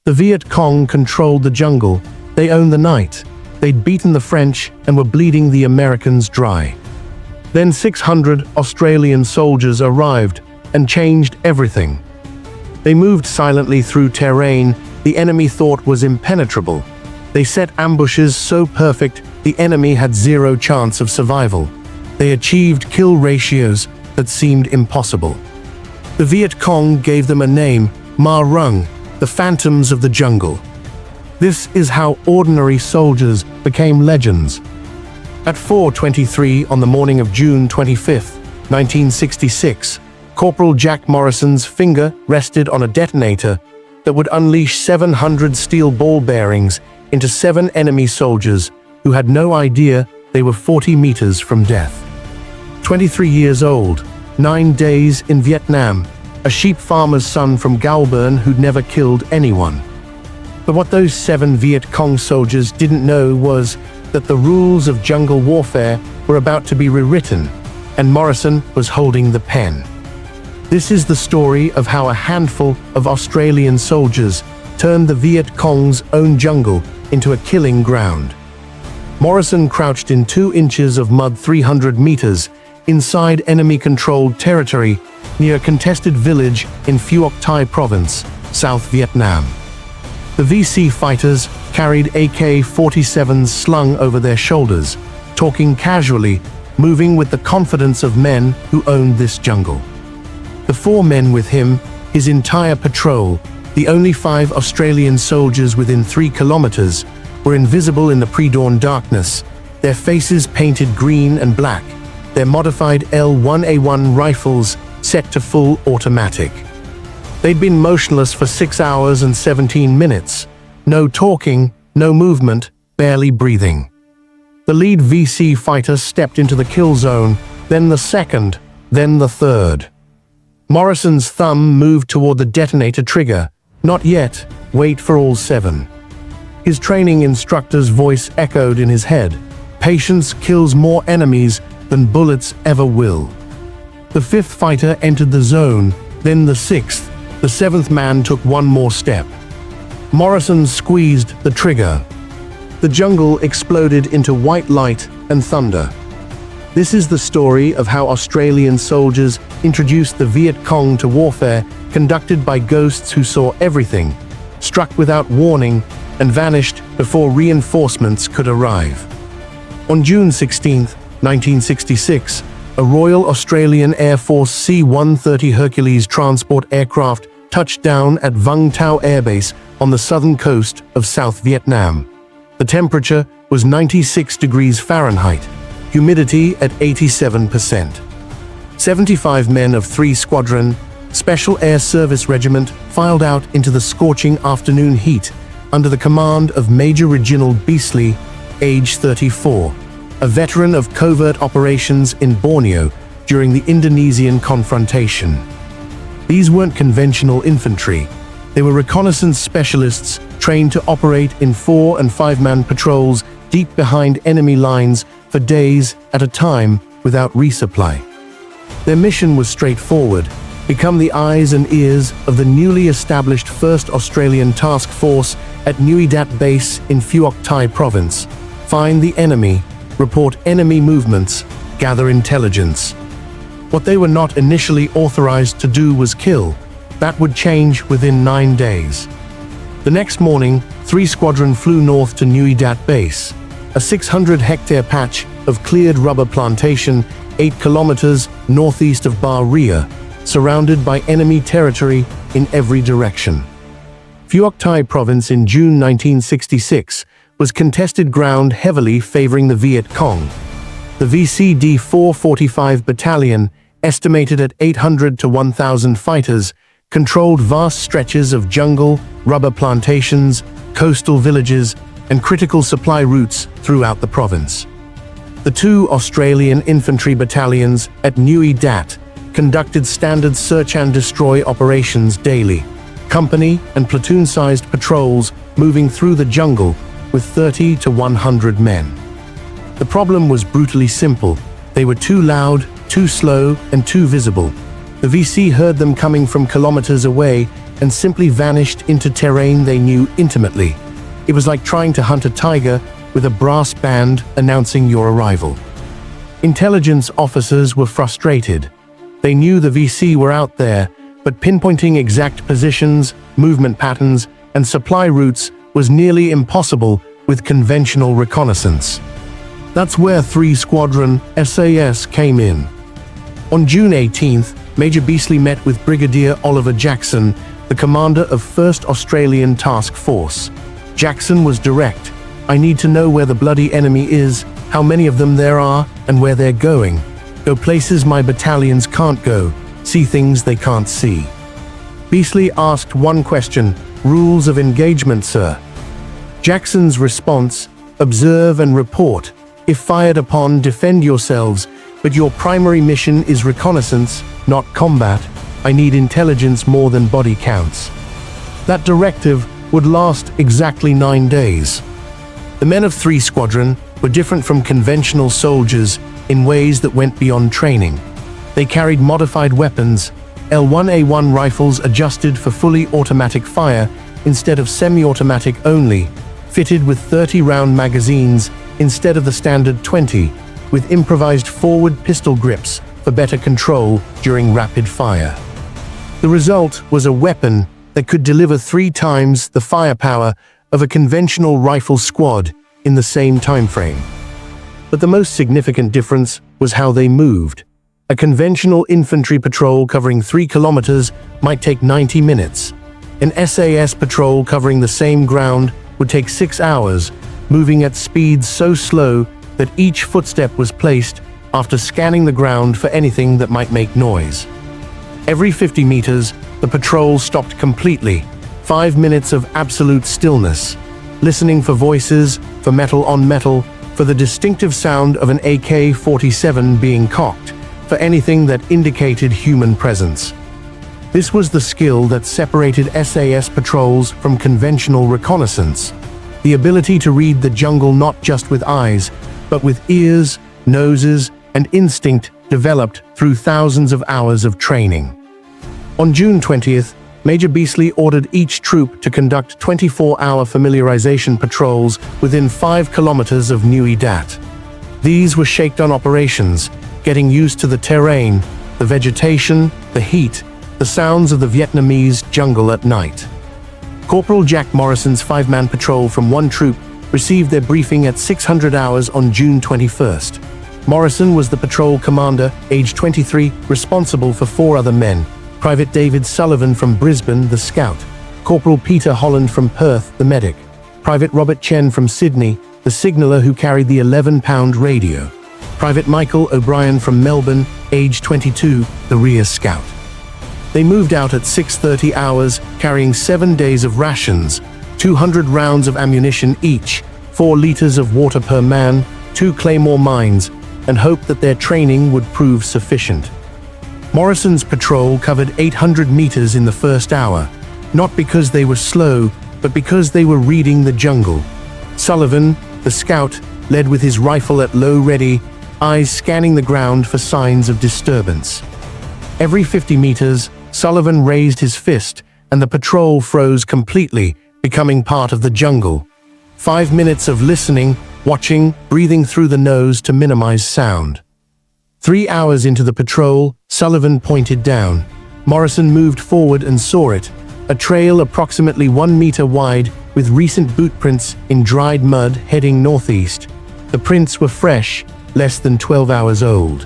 The Viet Cong controlled the jungle. They owned the night. They'd beaten the French and were bleeding the Americans dry. Then 600 Australian soldiers arrived and changed everything. They moved silently through terrain the enemy thought was impenetrable. They set ambushes so perfect the enemy had zero chance of survival. They achieved kill ratios that seemed impossible. The Viet Cong gave them a name, Ma Rung, the Phantoms of the Jungle. This is how ordinary soldiers became legends. At 4:23 on the morning of June 25, 1966, Corporal Jack Morrison's finger rested on a detonator that would unleash 700 steel ball bearings into 7 enemy soldiers who had no idea they were 40 meters from death. 23 years old, 9 days in Vietnam, a sheep farmer's son from Galburn who'd never killed anyone. But what those 7 Viet Cong soldiers didn't know was that the rules of jungle warfare were about to be rewritten, and Morrison was holding the pen. This is the story of how a handful of Australian soldiers turned the Viet Cong's own jungle into a killing ground. Morrison crouched in 2 inches of mud 300 meters inside enemy-controlled territory near a contested village in Phuoc Thi Province, South Vietnam. The VC fighters carried AK-47s slung over their shoulders, talking casually, moving with the confidence of men who owned this jungle. The 4 men with him, his entire patrol, the only 5 Australian soldiers within 3 kilometers, were invisible in the pre-dawn darkness, their faces painted green and black, their modified L1A1 rifles set to full automatic. They'd been motionless for 6 hours and 17 minutes. No talking, no movement, barely breathing. The lead VC fighter stepped into the kill zone, then the second, then the third. Morrison's thumb moved toward the detonator trigger. Not yet, wait for all 7. His training instructor's voice echoed in his head. Patience kills more enemies than bullets ever will. The 5th fighter entered the zone, then the 6th. The 7th man took one more step. Morrison squeezed the trigger. The jungle exploded into white light and thunder. This is the story of how Australian soldiers introduced the Viet Cong to warfare conducted by ghosts who saw everything, struck without warning, and vanished before reinforcements could arrive. On June 16, 1966, a Royal Australian Air Force C-130 Hercules transport aircraft touched down at Vung Tau Air Base on the southern coast of South Vietnam. The temperature was 96 degrees Fahrenheit, humidity at 87%. 75 men of 3 Squadron, Special Air Service Regiment filed out into the scorching afternoon heat under the command of Major Reginald Beasley, age 34, a veteran of covert operations in Borneo during the Indonesian confrontation. These weren't conventional infantry. They were reconnaissance specialists trained to operate in 4- and 5-man patrols deep behind enemy lines for days at a time without resupply. Their mission was straightforward: become the eyes and ears of the newly established 1st Australian Task Force at Nui Dat Base in Phuoc Thi Province, find the enemy, report enemy movements, gather intelligence. What they were not initially authorized to do was kill. That would change within 9 days. The next morning, 3 Squadron flew north to Nui Dat Base, a 600-hectare patch of cleared rubber plantation 8 kilometers northeast of Ba Ria, surrounded by enemy territory in every direction. Phuoc Thi Province in June 1966 was contested ground heavily favoring the Viet Cong. The VCD 445 Battalion, estimated at 800 to 1,000 fighters, controlled vast stretches of jungle, rubber plantations, coastal villages, and critical supply routes throughout the province. The 2 Australian infantry battalions at Nui Dat conducted standard search and destroy operations daily, company and platoon-sized patrols moving through the jungle with 30 to 100 men. The problem was brutally simple. They were too loud, too slow, and too visible. The VC heard them coming from kilometers away, and simply vanished into terrain they knew intimately. It was like trying to hunt a tiger with a brass band announcing your arrival. Intelligence officers were frustrated. They knew the VC were out there, but pinpointing exact positions, movement patterns, and supply routes was nearly impossible with conventional reconnaissance. That's where 3 Squadron SAS came in. On June 18th, Major Beasley met with Brigadier Oliver Jackson, the commander of 1st Australian Task Force. Jackson was direct. "I need to know where the bloody enemy is, how many of them there are, and where they're going. Go places my battalions can't go, see things they can't see." Beasley asked one question: "Rules of engagement, sir?" Jackson's response: "Observe and report. If fired upon, defend yourselves, but your primary mission is reconnaissance, not combat. I need intelligence more than body counts." That directive would last exactly 9 days. The men of 3 Squadron were different from conventional soldiers in ways that went beyond training. They carried modified weapons, L1A1 rifles adjusted for fully automatic fire instead of semi-automatic only, fitted with 30-round magazines instead of the standard 20, with improvised forward pistol grips for better control during rapid fire. The result was a weapon that could deliver 3 times the firepower of a conventional rifle squad in the same time frame. But the most significant difference was how they moved. A conventional infantry patrol covering 3 kilometers might take 90 minutes. An SAS patrol covering the same ground would take 6 hours, moving at speeds so slow that each footstep was placed after scanning the ground for anything that might make noise. Every 50 meters, the patrol stopped completely. 5 minutes of absolute stillness, listening for voices, for metal on metal, for the distinctive sound of an AK-47 being cocked, for anything that indicated human presence. This was the skill that separated SAS patrols from conventional reconnaissance. The ability to read the jungle not just with eyes, but with ears, noses, and instinct developed through thousands of hours of training. On June 20th, Major Beasley ordered each troop to conduct 24-hour familiarization patrols within 5 kilometers of Nui Dat. These were shakedown operations, getting used to the terrain, the vegetation, the heat, the sounds of the Vietnamese jungle at night. Corporal Jack Morrison's 5-man patrol from 1 troop received their briefing at 600 hours on June 21st. Morrison was the patrol commander, age 23, responsible for 4 other men: Private David Sullivan from Brisbane, the scout; Corporal Peter Holland from Perth, the medic; Private Robert Chen from Sydney, the signaller who carried the 11-pound radio; Private Michael O'Brien from Melbourne, age 22, the rear scout. They moved out at 6:30 hours, carrying 7 days of rations, 200 rounds of ammunition each, 4 liters of water per man, 2 claymore mines, and hoped that their training would prove sufficient. Morrison's patrol covered 800 meters in the first hour, not because they were slow, but because they were reading the jungle. Sullivan, the scout, led with his rifle at low ready, eyes scanning the ground for signs of disturbance. Every 50 meters, Sullivan raised his fist, and the patrol froze completely, becoming part of the jungle. 5 minutes of listening, watching, breathing through the nose to minimize sound. 3 hours into the patrol, Sullivan pointed down. Morrison moved forward and saw it, a trail approximately 1 meter wide with recent boot prints in dried mud heading northeast. The prints were fresh, less than 12 hours old.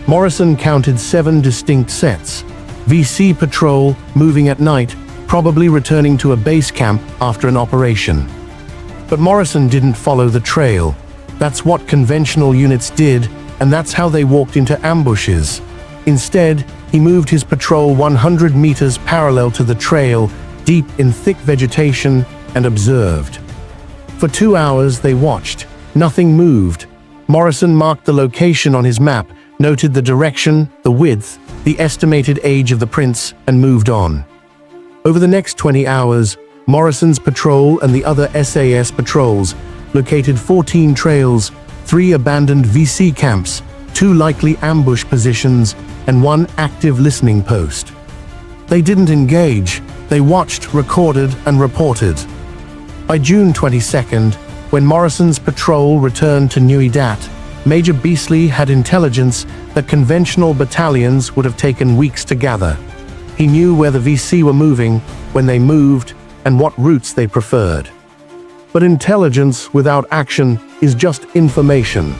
Morrison counted 7 distinct sets. VC patrol, moving at night, probably returning to a base camp after an operation. But Morrison didn't follow the trail. That's what conventional units did, and that's how they walked into ambushes. Instead, he moved his patrol 100 meters parallel to the trail, deep in thick vegetation, and observed. For 2 hours they watched. Nothing moved. Morrison marked the location on his map, noted the direction, the width, the estimated age of the prints, and moved on. Over the next 20 hours, Morrison's patrol and the other SAS patrols located 14 trails, 3 abandoned VC camps, 2 likely ambush positions, and 1 active listening post. They didn't engage. They watched, recorded, and reported. By June 22nd, when Morrison's patrol returned to Nui Dat, Major Beasley had intelligence that conventional battalions would have taken weeks to gather. He knew where the VC were moving, when they moved, and what routes they preferred. But intelligence without action is just information.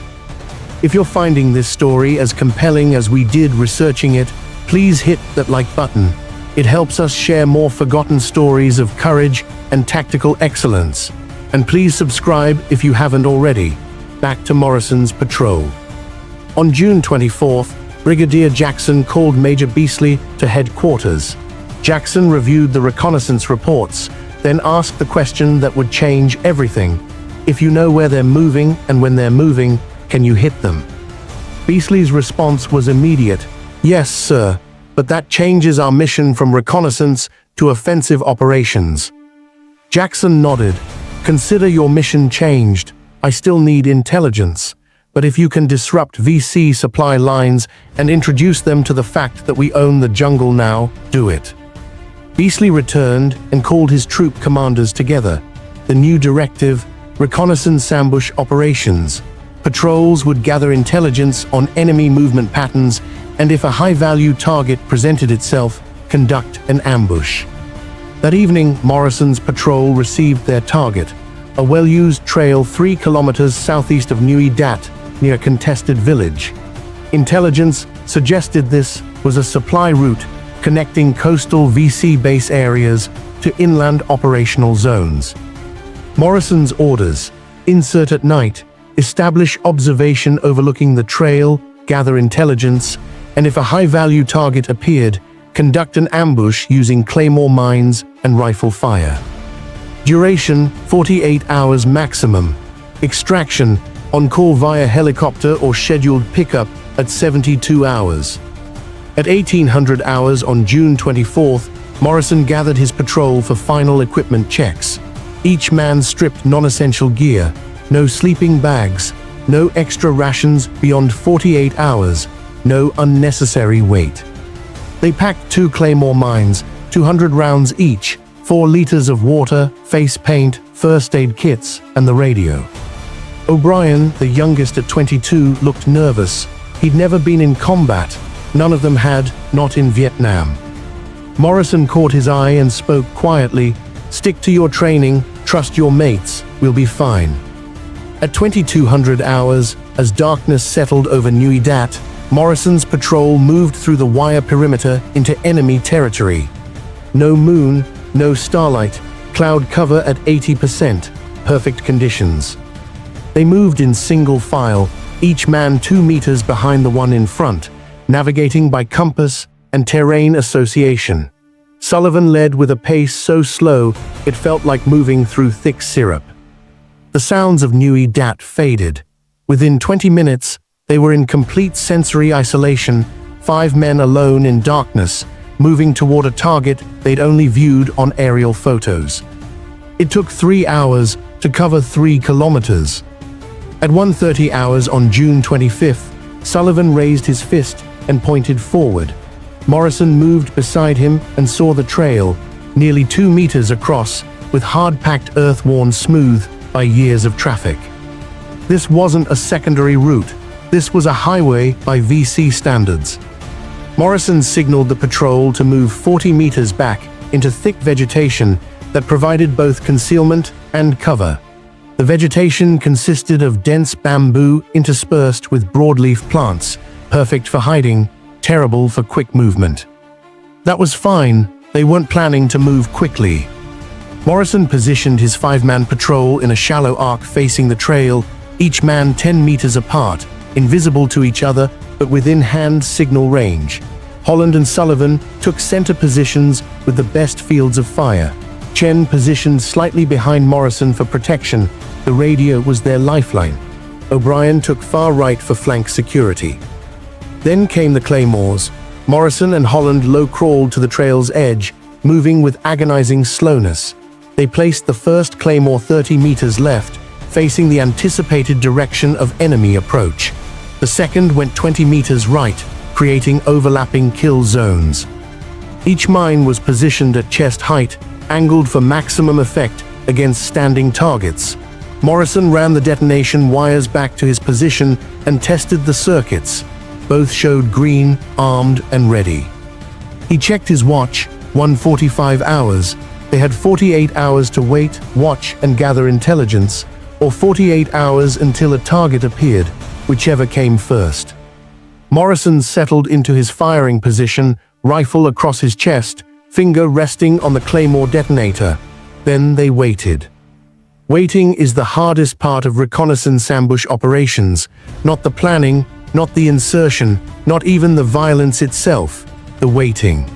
If you're finding this story as compelling as we did researching it, please hit that like button. It helps us share more forgotten stories of courage and tactical excellence. And please subscribe if you haven't already. Back to Morrison's patrol. On June 24th, Brigadier Jackson called Major Beasley to headquarters. Jackson reviewed the reconnaissance reports, then asked the question that would change everything. If you know where they're moving and when they're moving, can you hit them? Beasley's response was immediate. Yes, sir, but that changes our mission from reconnaissance to offensive operations. Jackson nodded. Consider your mission changed. I still need intelligence. But if you can disrupt VC supply lines and introduce them to the fact that we own the jungle now, do it. Beasley returned and called his troop commanders together. The new directive, reconnaissance ambush operations. Patrols would gather intelligence on enemy movement patterns, and if a high-value target presented itself, conduct an ambush. That evening, Morrison's patrol received their target, a well-used trail 3 kilometers southeast of Nui Dat, near a contested village. Intelligence suggested this was a supply route connecting coastal VC base areas to inland operational zones. Morrison's orders: insert at night, establish observation overlooking the trail, gather intelligence, and if a high-value target appeared, conduct an ambush using claymore mines and rifle fire. Duration: 48 hours maximum. Extraction: on call via helicopter or scheduled pickup at 72 hours. At 1800 hours on June 24th, Morrison gathered his patrol for final equipment checks. Each man stripped non-essential gear, no sleeping bags, no extra rations beyond 48 hours, no unnecessary weight. They packed 2 claymore mines, 200 rounds each, 4 liters of water, face paint, first aid kits, and the radio. O'Brien, the youngest at 22, looked nervous. He'd never been in combat. None of them had, not in Vietnam. Morrison caught his eye and spoke quietly. Stick to your training, trust your mates, we'll be fine. At 2200 hours, as darkness settled over Nui Dat, Morrison's patrol moved through the wire perimeter into enemy territory. No moon, no starlight, cloud cover at 80%, perfect conditions. They moved in single file, each man 2 meters behind the one in front, navigating by compass and terrain association. Sullivan led with a pace so slow it felt like moving through thick syrup. The sounds of Nui Dat faded. Within 20 minutes, they were in complete sensory isolation, 5 men alone in darkness, moving toward a target they'd only viewed on aerial photos. It took 3 hours to cover 3 kilometers. At 1:30 hours on June 25th, Sullivan raised his fist and pointed forward. Morrison moved beside him and saw the trail, nearly 2 meters across, with hard-packed earth worn smooth by years of traffic. This wasn't a secondary route. This was a highway by VC standards. Morrison signaled the patrol to move 40 meters back into thick vegetation that provided both concealment and cover. The vegetation consisted of dense bamboo interspersed with broadleaf plants, perfect for hiding, terrible for quick movement. That was fine. They weren't planning to move quickly. Morrison positioned his 5-man patrol in a shallow arc facing the trail, each man 10 meters apart, invisible to each other but within hand signal range. Holland and Sullivan took center positions with the best fields of fire. Chen positioned slightly behind Morrison for protection. The radio was their lifeline. O'Brien took far right for flank security. Then came the claymores. Morrison and Holland low-crawled to the trail's edge, moving with agonizing slowness. They placed the first claymore 30 meters left, facing the anticipated direction of enemy approach. The second went 20 meters right, creating overlapping kill zones. Each mine was positioned at chest height, angled for maximum effect against standing targets. Morrison ran the detonation wires back to his position and tested the circuits. Both showed green, armed, and ready. He checked his watch, 1:45 hours. They had 48 hours to wait, watch, and gather intelligence, or 48 hours until a target appeared, whichever came first. Morrison settled into his firing position, rifle across his chest, finger resting on the claymore detonator. Then they waited. Waiting is the hardest part of reconnaissance ambush operations, not the planning, not the insertion, not even the violence itself, the waiting.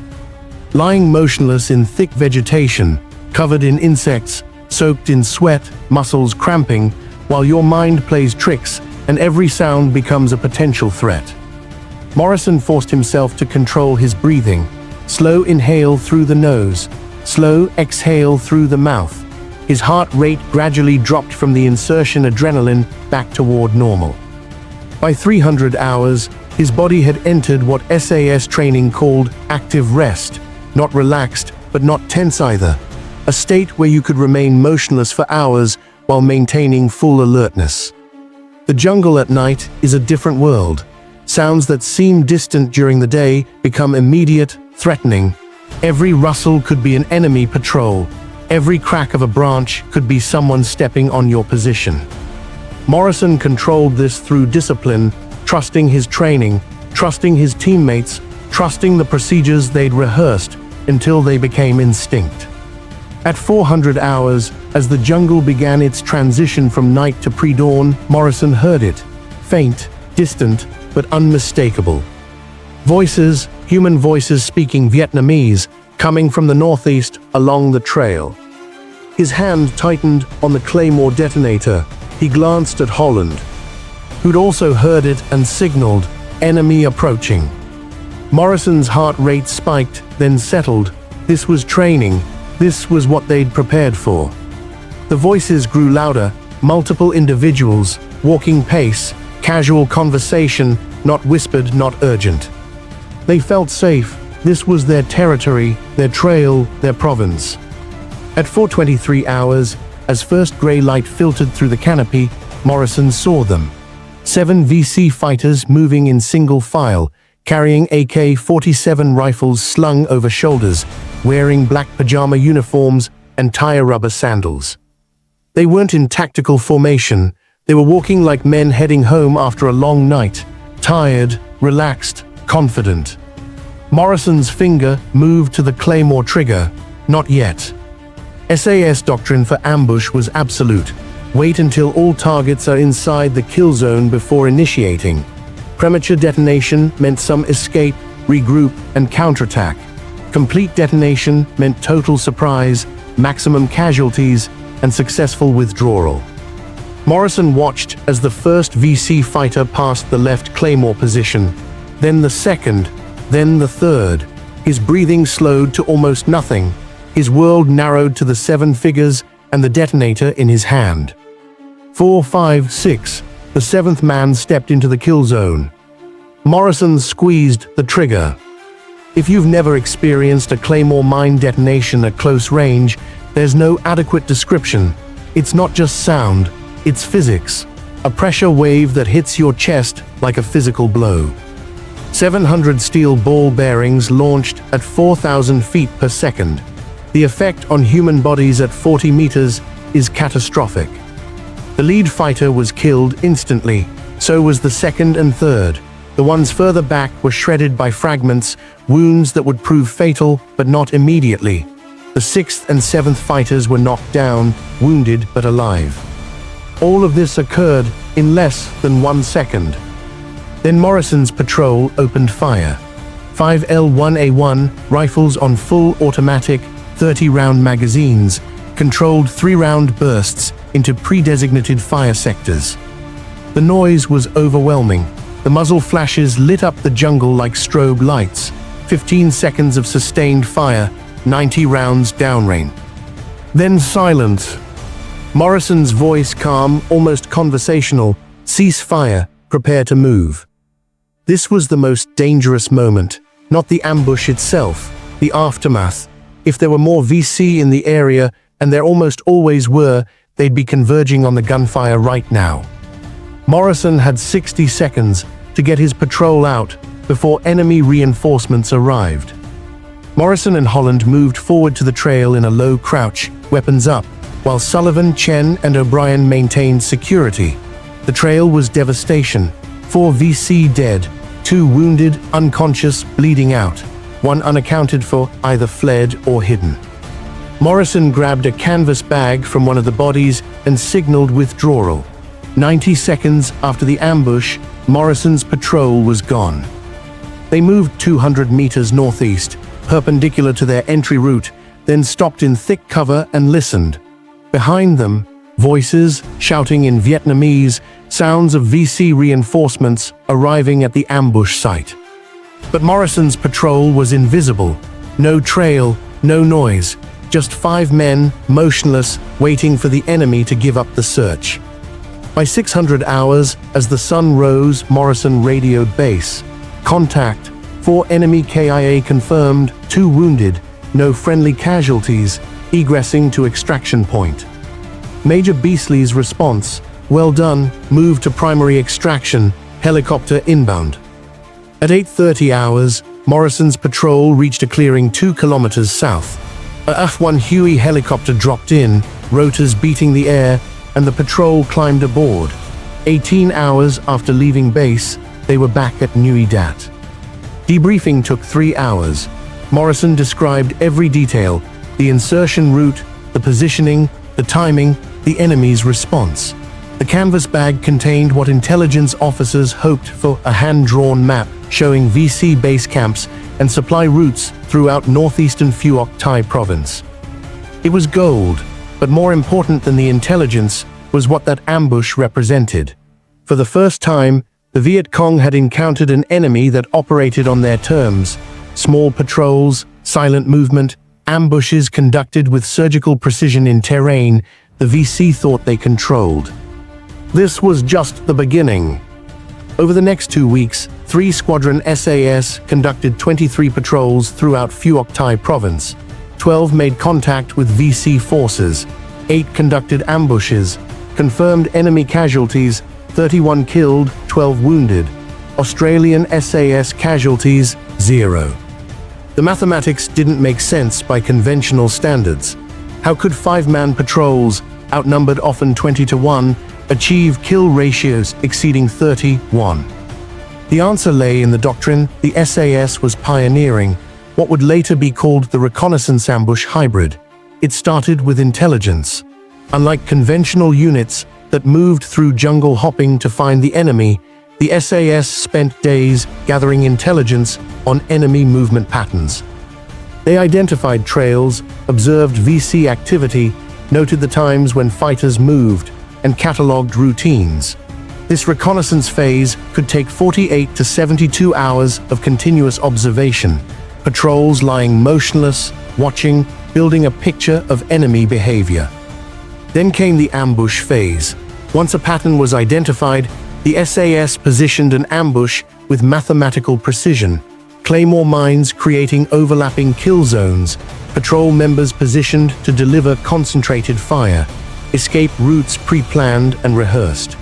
Lying motionless in thick vegetation, covered in insects, soaked in sweat, muscles cramping, while your mind plays tricks and every sound becomes a potential threat. Morrison forced himself to control his breathing. Slow inhale through the nose, slow exhale through the mouth. His heart rate gradually dropped from the insertion adrenaline back toward normal. By 300 hours, his body had entered what SAS training called active rest, not relaxed, but not tense either. A state where you could remain motionless for hours while maintaining full alertness. The jungle at night is a different world. Sounds that seem distant during the day become immediate, threatening. Every rustle could be an enemy patrol. Every crack of a branch could be someone stepping on your position. Morrison controlled this through discipline, trusting his training, trusting his teammates, trusting the procedures they'd rehearsed until they became instinct. At 400 hours, as the jungle began its transition from night to pre-dawn, Morrison heard it. Faint, distant, but unmistakable. Voices, human voices speaking Vietnamese, coming from the northeast along the trail. His hand tightened on the claymore detonator. He glanced at Holland, who'd also heard it and signaled, enemy approaching. Morrison's heart rate spiked, then settled. This was training. This was what they'd prepared for. The voices grew louder, multiple individuals, walking pace, casual conversation, not whispered, not urgent. They felt safe. This was their territory, their trail, their province. At 4:23 hours, as first gray light filtered through the canopy, Morrison saw them. 7 VC fighters moving in single file, carrying AK-47 rifles slung over shoulders, wearing black pajama uniforms and tire rubber sandals. They weren't in tactical formation. They were walking like men heading home after a long night, tired, relaxed, confident. Morrison's finger moved to the claymore trigger. Not yet. SAS doctrine for ambush was absolute. Wait until all targets are inside the kill zone before initiating. Premature detonation meant some escape, regroup, and counterattack. Complete detonation meant total surprise, maximum casualties, and successful withdrawal. Morrison watched as the first VC fighter passed the left claymore position, then the second, then the third. His breathing slowed to almost nothing. His world narrowed to the 7 figures and the detonator in his hand. 4, 5, 6. The 7th man stepped into the kill zone. Morrison squeezed the trigger. If you've never experienced a claymore mine detonation at close range, there's no adequate description. It's not just sound, it's physics. A pressure wave that hits your chest like a physical blow. 700 steel ball bearings launched at 4,000 feet per second. The effect on human bodies at 40 meters is catastrophic. The lead fighter was killed instantly, so was the second and third. The ones further back were shredded by fragments, wounds that would prove fatal, but not immediately. The 6th and 7th fighters were knocked down, wounded but alive. All of this occurred in less than 1 second. Then Morrison's patrol opened fire. 5L1A1 rifles on full automatic 30-round magazines, controlled 3-round bursts into pre-designated fire sectors. The noise was overwhelming. The muzzle flashes lit up the jungle like strobe lights. 15 seconds of sustained fire, 90 rounds downrange. Then silence. Morrison's voice calm, almost conversational. Cease fire, prepare to move. This was the most dangerous moment, not the ambush itself, The aftermath. If there were more VC in the area, and there almost always were, they'd be converging on the gunfire right now. Morrison had 60 seconds to get his patrol out before enemy reinforcements arrived. Morrison and Holland moved forward to the trail in a low crouch, weapons up, while Sullivan, Chen, and O'Brien maintained security. The trail was devastation. 4 VC dead, 2 wounded, unconscious, bleeding out. 1 unaccounted for, either fled or hidden. Morrison grabbed a canvas bag from one of the bodies and signaled withdrawal. 90 seconds after the ambush, Morrison's patrol was gone. They moved 200 meters northeast, perpendicular to their entry route, then stopped in thick cover and listened. Behind them, voices shouting in Vietnamese, sounds of VC reinforcements arriving at the ambush site. But Morrison's patrol was invisible. No trail, no noise, just 5 men, motionless, waiting for the enemy to give up the search. By 600 hours, as the sun rose, Morrison radioed base. Contact. 4 enemy KIA confirmed, 2 wounded, no friendly casualties, egressing to extraction point. Major Beasley's response, well done, move to primary extraction, helicopter inbound. At 8:30 hours, Morrison's patrol reached a clearing 2 kilometers south. A F-1 Huey helicopter dropped in, rotors beating the air, and the patrol climbed aboard. 18 hours after leaving base, they were back at Nui Dat. Debriefing took 3 hours. Morrison described every detail: the insertion route, the positioning, the timing, the enemy's response. The canvas bag contained what intelligence officers hoped for: a hand-drawn map showing VC base camps and supply routes throughout northeastern Phuoc Thai province. It was gold, but more important than the intelligence was what that ambush represented. For the first time, the Viet Cong had encountered an enemy that operated on their terms. Small patrols, silent movement, ambushes conducted with surgical precision in terrain the VC thought they controlled. This was just the beginning. Over the next 2 weeks, 3 Squadron SAS conducted 23 patrols throughout Phuoc Thai province. 12 made contact with VC forces. 8 conducted ambushes. Confirmed enemy casualties: 31 killed, 12 wounded. Australian SAS casualties, 0. The mathematics didn't make sense by conventional standards. How could 5-man patrols, outnumbered often 20-1, achieve kill ratios exceeding 30-1? The answer lay in the doctrine. The SAS was pioneering what would later be called the reconnaissance ambush hybrid. It started with intelligence. Unlike conventional units that moved through jungle hopping to find the enemy, the SAS spent days gathering intelligence on enemy movement patterns. They identified trails, observed VC activity, noted the times when fighters moved, and catalogued routines. This reconnaissance phase could take 48 to 72 hours of continuous observation, patrols lying motionless, watching, building a picture of enemy behavior. Then came the ambush phase. Once a pattern was identified, the SAS positioned an ambush with mathematical precision. Claymore mines creating overlapping kill zones, patrol members positioned to deliver concentrated fire, escape routes pre-planned and rehearsed.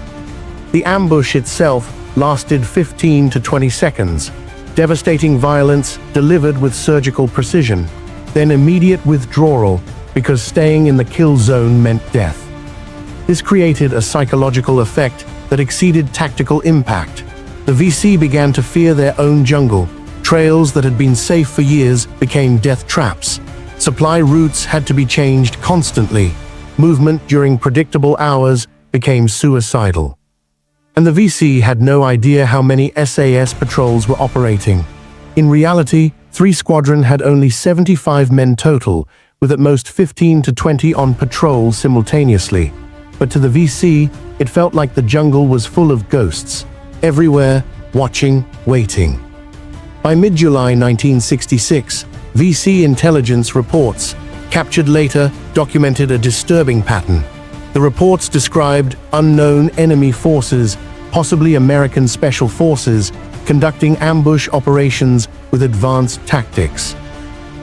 The ambush itself lasted 15 to 20 seconds, devastating violence delivered with surgical precision, then immediate withdrawal because staying in the kill zone meant death. This created a psychological effect that exceeded tactical impact. The VC began to fear their own jungle. Trails that had been safe for years became death traps. Supply routes had to be changed constantly. Movement during predictable hours became suicidal. And the VC had no idea how many SAS patrols were operating. In reality, 3 Squadron had only 75 men total, with at most 15 to 20 on patrol simultaneously. But to the VC, it felt like the jungle was full of ghosts, everywhere, watching, waiting. By mid-July 1966, VC intelligence reports, captured later, documented a disturbing pattern. The reports described unknown enemy forces, possibly American Special Forces, conducting ambush operations with advanced tactics.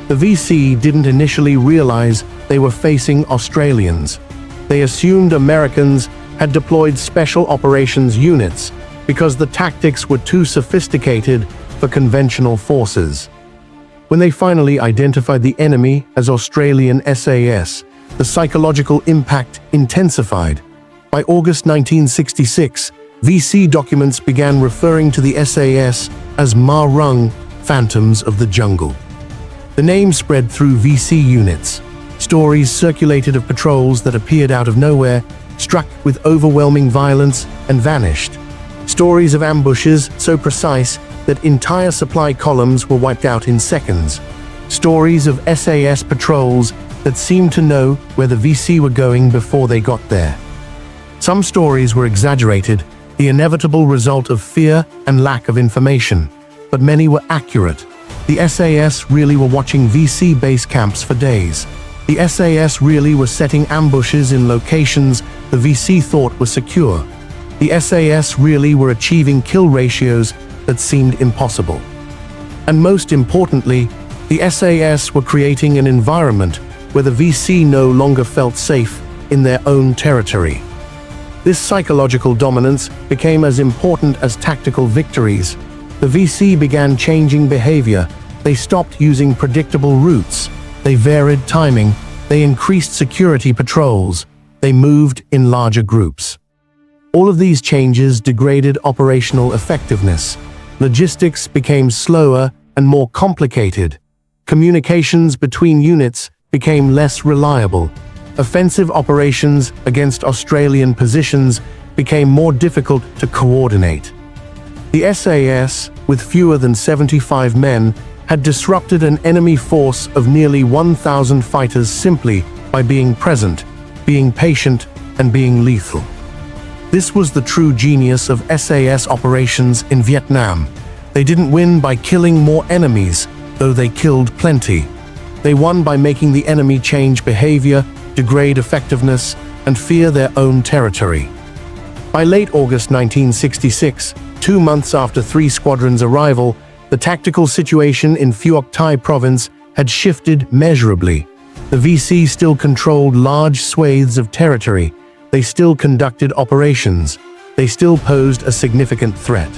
The VC didn't initially realize they were facing Australians. They assumed Americans had deployed special operations units because the tactics were too sophisticated for conventional forces. When they finally identified the enemy as Australian SAS, the psychological impact intensified. By August 1966, VC documents began referring to the SAS as Ma Rung, Phantoms of the Jungle. The name spread through VC units. Stories circulated of patrols that appeared out of nowhere, struck with overwhelming violence, and vanished. Stories of ambushes so precise that entire supply columns were wiped out in seconds. Stories of SAS patrols that seemed to know where the VC were going before they got there. Some stories were exaggerated, the inevitable result of fear and lack of information, but many were accurate. The SAS really were watching VC base camps for days. The SAS really were setting ambushes in locations the VC thought were secure. The SAS really were achieving kill ratios that seemed impossible. And most importantly, the SAS were creating an environment where the VC no longer felt safe in their own territory. This psychological dominance became as important as tactical victories. The VC began changing behavior. They stopped using predictable routes. They varied timing. They increased security patrols. They moved in larger groups. All of these changes degraded operational effectiveness. Logistics became slower and more complicated. Communications between units became less reliable. Offensive operations against Australian positions became more difficult to coordinate. The SAS, with fewer than 75 men, had disrupted an enemy force of nearly 1,000 fighters simply by being present, being patient, and being lethal. This was the true genius of SAS operations in Vietnam. They didn't win by killing more enemies, though they killed plenty. They won by making the enemy change behavior, degrade effectiveness, and fear their own territory. By late August 1966, 2 months after 3 squadrons' arrival, the tactical situation in Phuoc Thai province had shifted measurably. The VC still controlled large swathes of territory. They still conducted operations. They still posed a significant threat.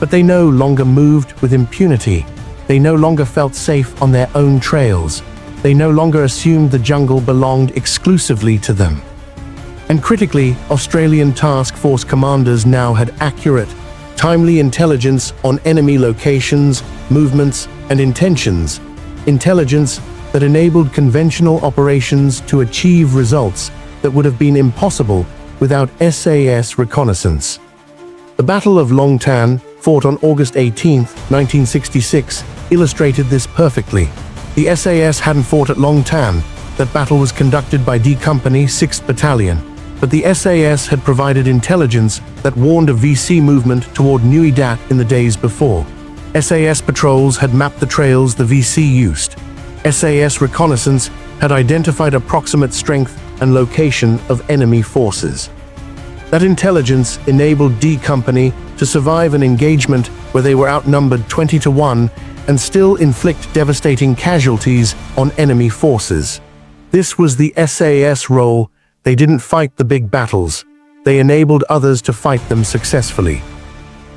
But they no longer moved with impunity. They no longer felt safe on their own trails. They no longer assumed the jungle belonged exclusively to them. And critically, Australian task force commanders now had accurate, timely intelligence on enemy locations, movements, and intentions. Intelligence that enabled conventional operations to achieve results that would have been impossible without SAS reconnaissance. The Battle of Long Tan, fought on August 18, 1966, illustrated this perfectly. The SAS hadn't fought at Long Tan. That battle was conducted by D Company 6th Battalion, but the SAS had provided intelligence that warned of VC movement toward Nui Dat in the days before. SAS patrols had mapped the trails the VC used. SAS reconnaissance had identified approximate strength and location of enemy forces. That intelligence enabled D Company to survive an engagement where they were outnumbered 20-1 and still inflict devastating casualties on enemy forces. This was the SAS role. They didn't fight the big battles. They enabled others to fight them successfully.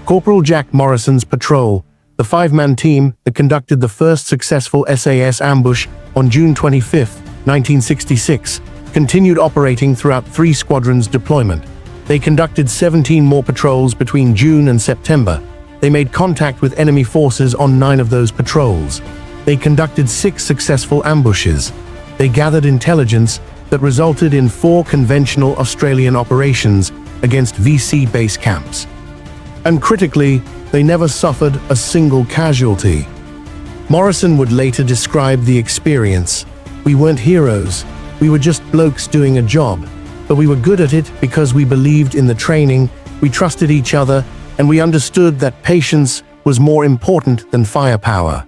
Corporal Jack Morrison's patrol, the 5-man team that conducted the first successful SAS ambush on June 25, 1966, continued operating throughout 3 squadrons' deployment. They conducted 17 more patrols between June and September. They made contact with enemy forces on 9 of those patrols. They conducted 6 successful ambushes. They gathered intelligence that resulted in 4 conventional Australian operations against VC base camps. And critically, they never suffered a single casualty. Morrison would later describe the experience. "We weren't heroes. We were just blokes doing a job. But we were good at it because we believed in the training, we trusted each other, and we understood that patience was more important than firepower."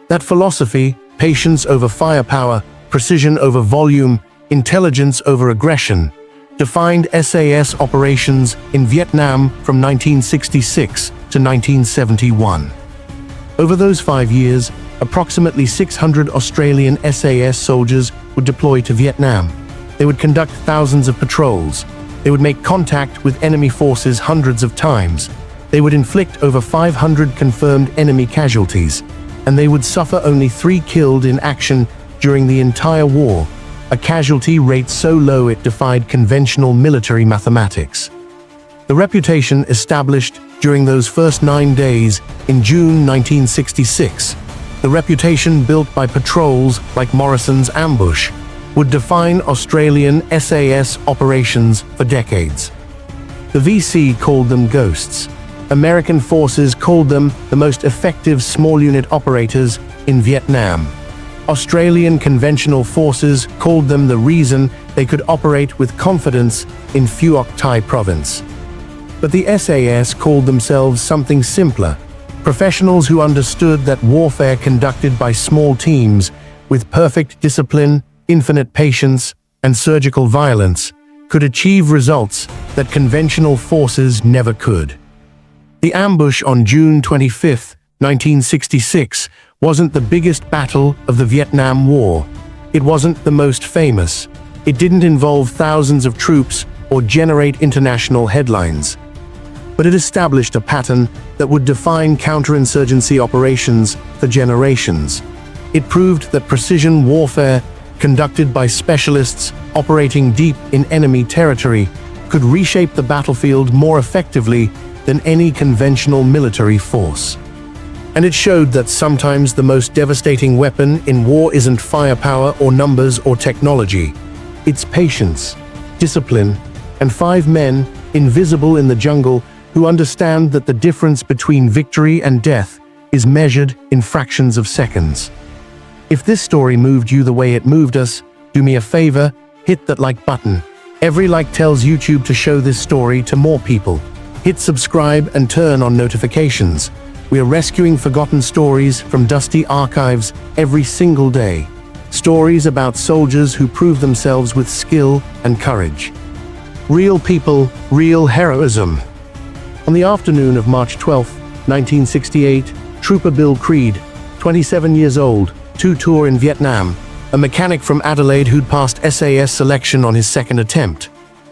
That philosophy, patience over firepower, precision over volume, intelligence over aggression, defined SAS operations in Vietnam from 1966 to 1971. Over those 5 years, approximately 600 Australian SAS soldiers would deploy to Vietnam. They would conduct thousands of patrols. They would make contact with enemy forces hundreds of times. They would inflict over 500 confirmed enemy casualties, and they would suffer only 3 killed in action during the entire war, a casualty rate so low it defied conventional military mathematics. The reputation established during those first 9 days in June 1966, the reputation built by patrols like Morrison's ambush, would define Australian SAS operations for decades. The VC called them ghosts. American forces called them the most effective small unit operators in Vietnam. Australian conventional forces called them the reason they could operate with confidence in Phuoc Thai province. But the SAS called themselves something simpler, professionals who understood that warfare conducted by small teams with perfect discipline, infinite patience, and surgical violence could achieve results that conventional forces never could. The ambush on June 25, 1966, wasn't the biggest battle of the Vietnam War. It wasn't the most famous. It didn't involve thousands of troops or generate international headlines. But it established a pattern that would define counterinsurgency operations for generations. It proved that precision warfare, conducted by specialists operating deep in enemy territory, could reshape the battlefield more effectively than any conventional military force. And it showed that sometimes the most devastating weapon in war isn't firepower or numbers or technology. It's patience, discipline, and 5 men, invisible in the jungle, who understand that the difference between victory and death is measured in fractions of seconds. If this story moved you the way it moved us, do me a favor, hit that like button. Every like tells YouTube to show this story to more people. Hit subscribe and turn on notifications. We are rescuing forgotten stories from dusty archives every single day. Stories about soldiers who prove themselves with skill and courage. Real people, real heroism. On the afternoon of March 12, 1968, Trooper Bill Creed, 27 years old, two-tour in Vietnam, a mechanic from Adelaide who'd passed SAS selection on his second attempt,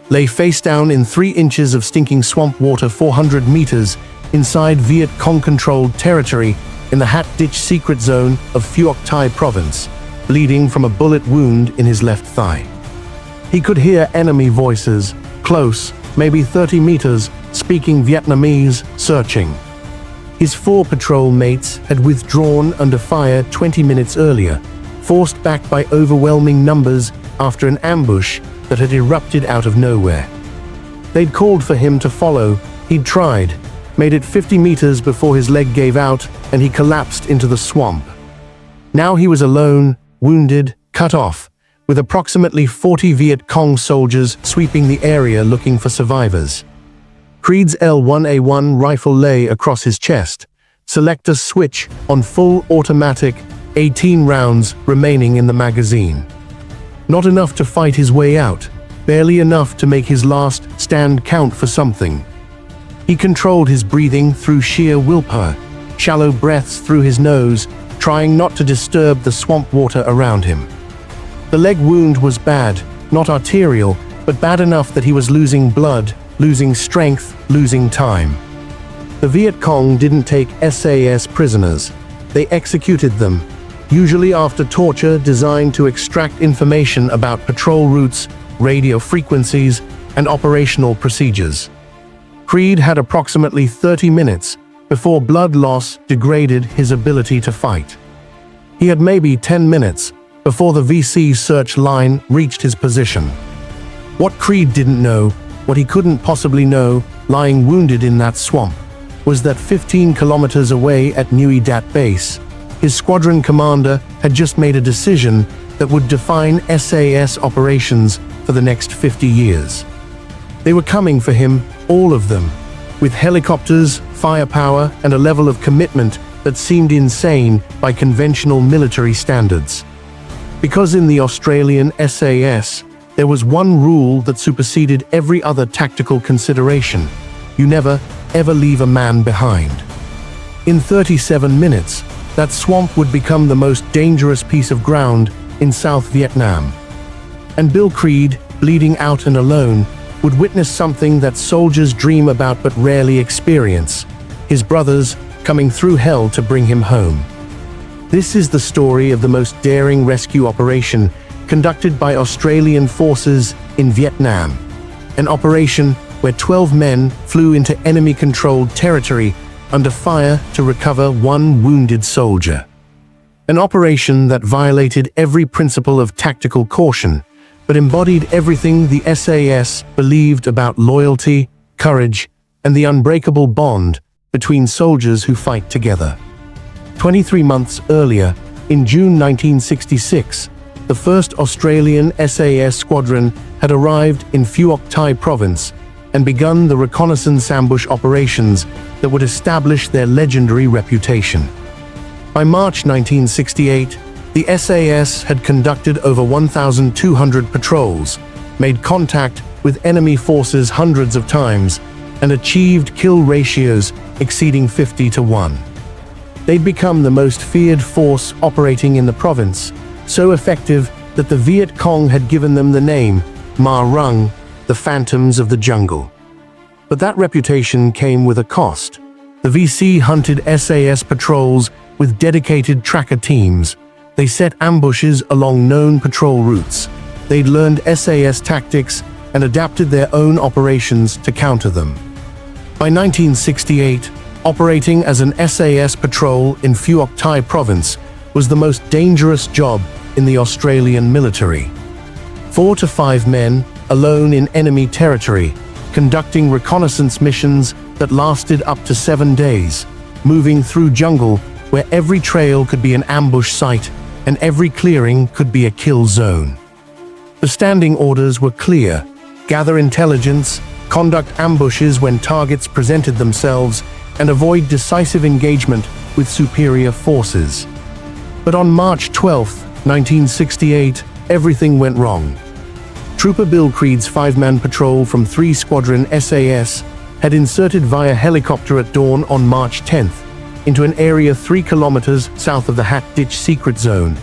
lay face down in 3 inches of stinking swamp water 400 meters inside Viet Cong-controlled territory in the Hat Ditch secret zone of Phuoc Thai province, bleeding from a bullet wound in his left thigh. He could hear enemy voices, close, maybe 30 meters, speaking Vietnamese, searching. His 4 patrol mates had withdrawn under fire 20 minutes earlier, forced back by overwhelming numbers after an ambush that had erupted out of nowhere. They'd called for him to follow. He'd tried, made it 50 meters before his leg gave out and he collapsed into the swamp. Now he was alone, wounded, cut off, with approximately 40 Viet Cong soldiers sweeping the area looking for survivors. Creed's L1A1 rifle lay across his chest, selector switch on full automatic, 18 rounds remaining in the magazine. Not enough to fight his way out, barely enough to make his last stand count for something. He controlled his breathing through sheer willpower, shallow breaths through his nose, trying not to disturb the swamp water around him. The leg wound was bad, not arterial, but bad enough that he was losing blood, losing strength, losing time. The Viet Cong didn't take SAS prisoners. They executed them, usually after torture designed to extract information about patrol routes, radio frequencies, and operational procedures. Creed had approximately 30 minutes before blood loss degraded his ability to fight. He had maybe 10 minutes before the VC search line reached his position. What Creed didn't know, what he couldn't possibly know, lying wounded in that swamp, was that 15 kilometers away at Nui Dat base, his squadron commander had just made a decision that would define SAS operations for the next 50 years. They were coming for him, all of them, with helicopters, firepower, and a level of commitment that seemed insane by conventional military standards. Because in the Australian SAS, there was one rule that superseded every other tactical consideration: you never, ever leave a man behind. In 37 minutes, that swamp would become the most dangerous piece of ground in South Vietnam. And Bill Creed, bleeding out and alone, would witness something that soldiers dream about but rarely experience: his brothers coming through hell to bring him home. This is the story of the most daring rescue operation conducted by Australian forces in Vietnam. An operation where 12 men flew into enemy-controlled territory under fire to recover one wounded soldier. An operation that violated every principle of tactical caution, but embodied everything the SAS believed about loyalty, courage, and the unbreakable bond between soldiers who fight together. 23 months earlier, in June 1966, the first Australian SAS squadron had arrived in Phuoc Thai province and begun the reconnaissance ambush operations that would establish their legendary reputation. By March 1968, the SAS had conducted over 1,200 patrols, made contact with enemy forces hundreds of times, and achieved kill ratios exceeding 50-1. They'd become the most feared force operating in the province, so effective that the Viet Cong had given them the name Ma Rung, the Phantoms of the Jungle. But that reputation came with a cost. The VC hunted SAS patrols with dedicated tracker teams. They set ambushes along known patrol routes. They'd learned SAS tactics and adapted their own operations to counter them. By 1968, operating as an SAS patrol in Phuoc Thai province was the most dangerous job in the Australian military. 4 to 5 men, alone in enemy territory, conducting reconnaissance missions that lasted up to 7 days, moving through jungle where every trail could be an ambush site and every clearing could be a kill zone. The standing orders were clear: gather intelligence, conduct ambushes when targets presented themselves, and avoid decisive engagement with superior forces. But on March 12, 1968, everything went wrong. Trooper Bill Creed's 5-man patrol from 3 Squadron SAS had inserted via helicopter at dawn on March 10th into an area 3 kilometers south of the Hat Ditch Secret Zone,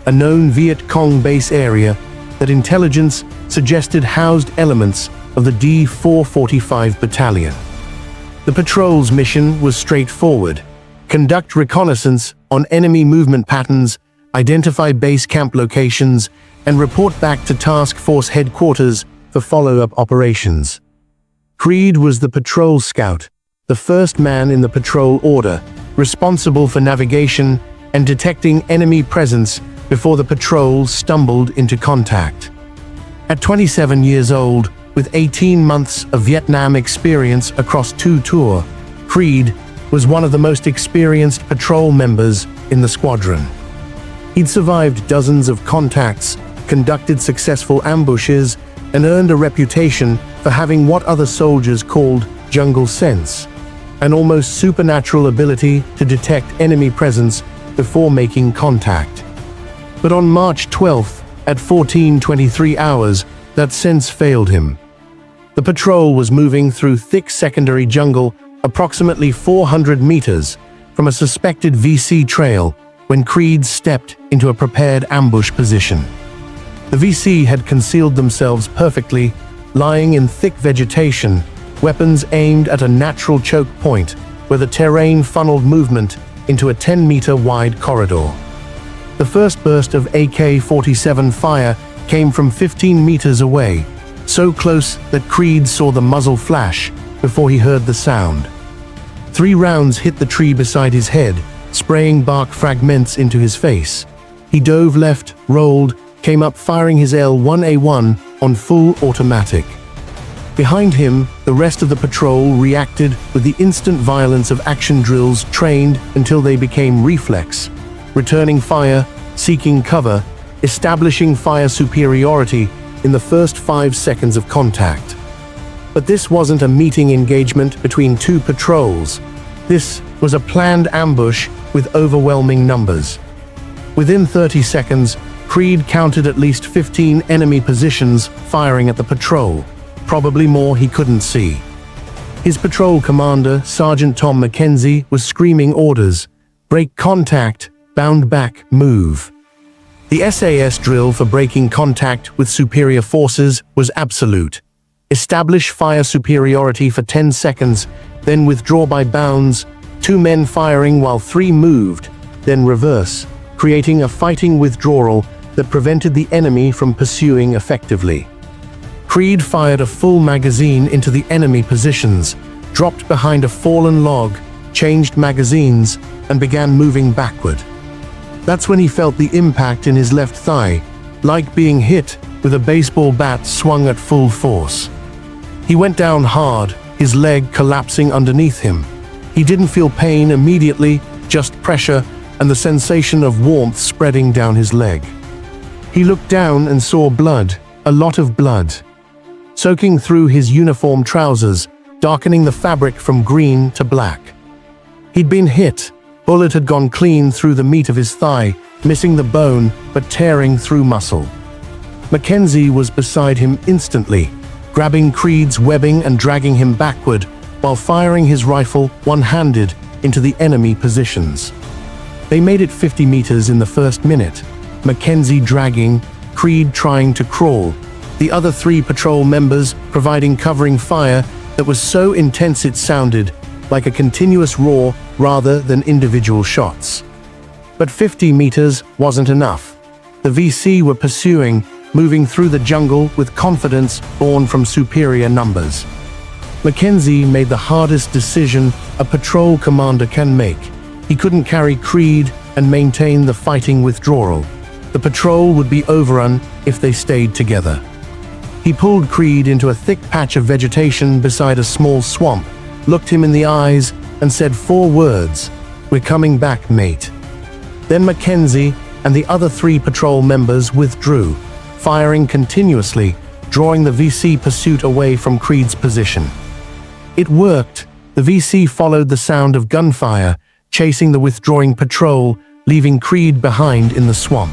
a known Viet Cong base area that intelligence suggested housed elements of the D-445 Battalion. The patrol's mission was straightforward: conduct reconnaissance on enemy movement patterns, identify base camp locations, and report back to task force headquarters for follow-up operations. Creed was the patrol scout, the first man in the patrol order, responsible for navigation and detecting enemy presence before the patrol stumbled into contact. At 27 years old, with 18 months of Vietnam experience across 2 tours, Creed was one of the most experienced patrol members in the squadron. He'd survived dozens of contacts, conducted successful ambushes, and earned a reputation for having what other soldiers called jungle sense, an almost supernatural ability to detect enemy presence before making contact. But on March 12th, at 14:23 hours, that sense failed him. The patrol was moving through thick secondary jungle approximately 400 meters from a suspected VC trail when Creed stepped into a prepared ambush position. The VC had concealed themselves perfectly, lying in thick vegetation, weapons aimed at a natural choke point where the terrain funneled movement into a 10-meter wide corridor. The first burst of AK-47 fire came from 15 meters away, so close that Creed saw the muzzle flash before he heard the sound. 3 rounds hit the tree beside his head, spraying bark fragments into his face. He dove left, rolled, came up firing his L1A1 on full automatic. Behind him, the rest of the patrol reacted with the instant violence of action drills trained until they became reflex, returning fire, seeking cover, establishing fire superiority in the first 5 seconds of contact. But this wasn't a meeting engagement between 2 patrols. This was a planned ambush with overwhelming numbers. Within 30 seconds, Creed counted at least 15 enemy positions firing at the patrol, probably more he couldn't see. His patrol commander, Sergeant Tom Mackenzie, was screaming orders: Break contact, bound back, move. The SAS drill for breaking contact with superior forces was absolute. Establish fire superiority for 10 seconds, then withdraw by bounds, 2 men firing while 3 moved, then reverse, creating a fighting withdrawal that prevented the enemy from pursuing effectively. Creed fired a full magazine into the enemy positions, dropped behind a fallen log, changed magazines, and began moving backward. That's when he felt the impact in his left thigh, like being hit with a baseball bat swung at full force. He went down hard, his leg collapsing underneath him. He didn't feel pain immediately, just pressure and the sensation of warmth spreading down his leg. He looked down and saw blood, a lot of blood, soaking through his uniform trousers, darkening the fabric from green to black. He'd been hit. Bullet had gone clean through the meat of his thigh, missing the bone but tearing through muscle. Mackenzie was beside him instantly, grabbing Creed's webbing and dragging him backward while firing his rifle one-handed into the enemy positions. They made it 50 meters in the first minute, Mackenzie dragging, Creed trying to crawl, the other 3 patrol members providing covering fire that was so intense it sounded like a continuous roar rather than individual shots. But 50 meters wasn't enough. The VC were pursuing, moving through the jungle with confidence born from superior numbers. Mackenzie made the hardest decision a patrol commander can make. He couldn't carry Creed and maintain the fighting withdrawal. The patrol would be overrun if they stayed together. He pulled Creed into a thick patch of vegetation beside a small swamp, looked him in the eyes, and said 4 words, "We're coming back, mate." Then Mackenzie and the other 3 patrol members withdrew, firing continuously, drawing the VC pursuit away from Creed's position. It worked. The VC followed the sound of gunfire, chasing the withdrawing patrol, leaving Creed behind in the swamp.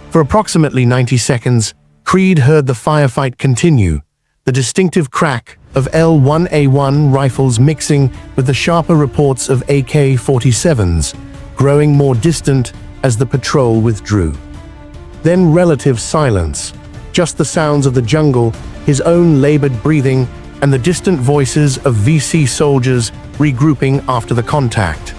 For approximately 90 seconds, Creed heard the firefight continue, the distinctive crack of L1A1 rifles mixing with the sharper reports of AK-47s, growing more distant as the patrol withdrew. Then relative silence, just the sounds of the jungle, his own labored breathing, and the distant voices of VC soldiers regrouping after the contact.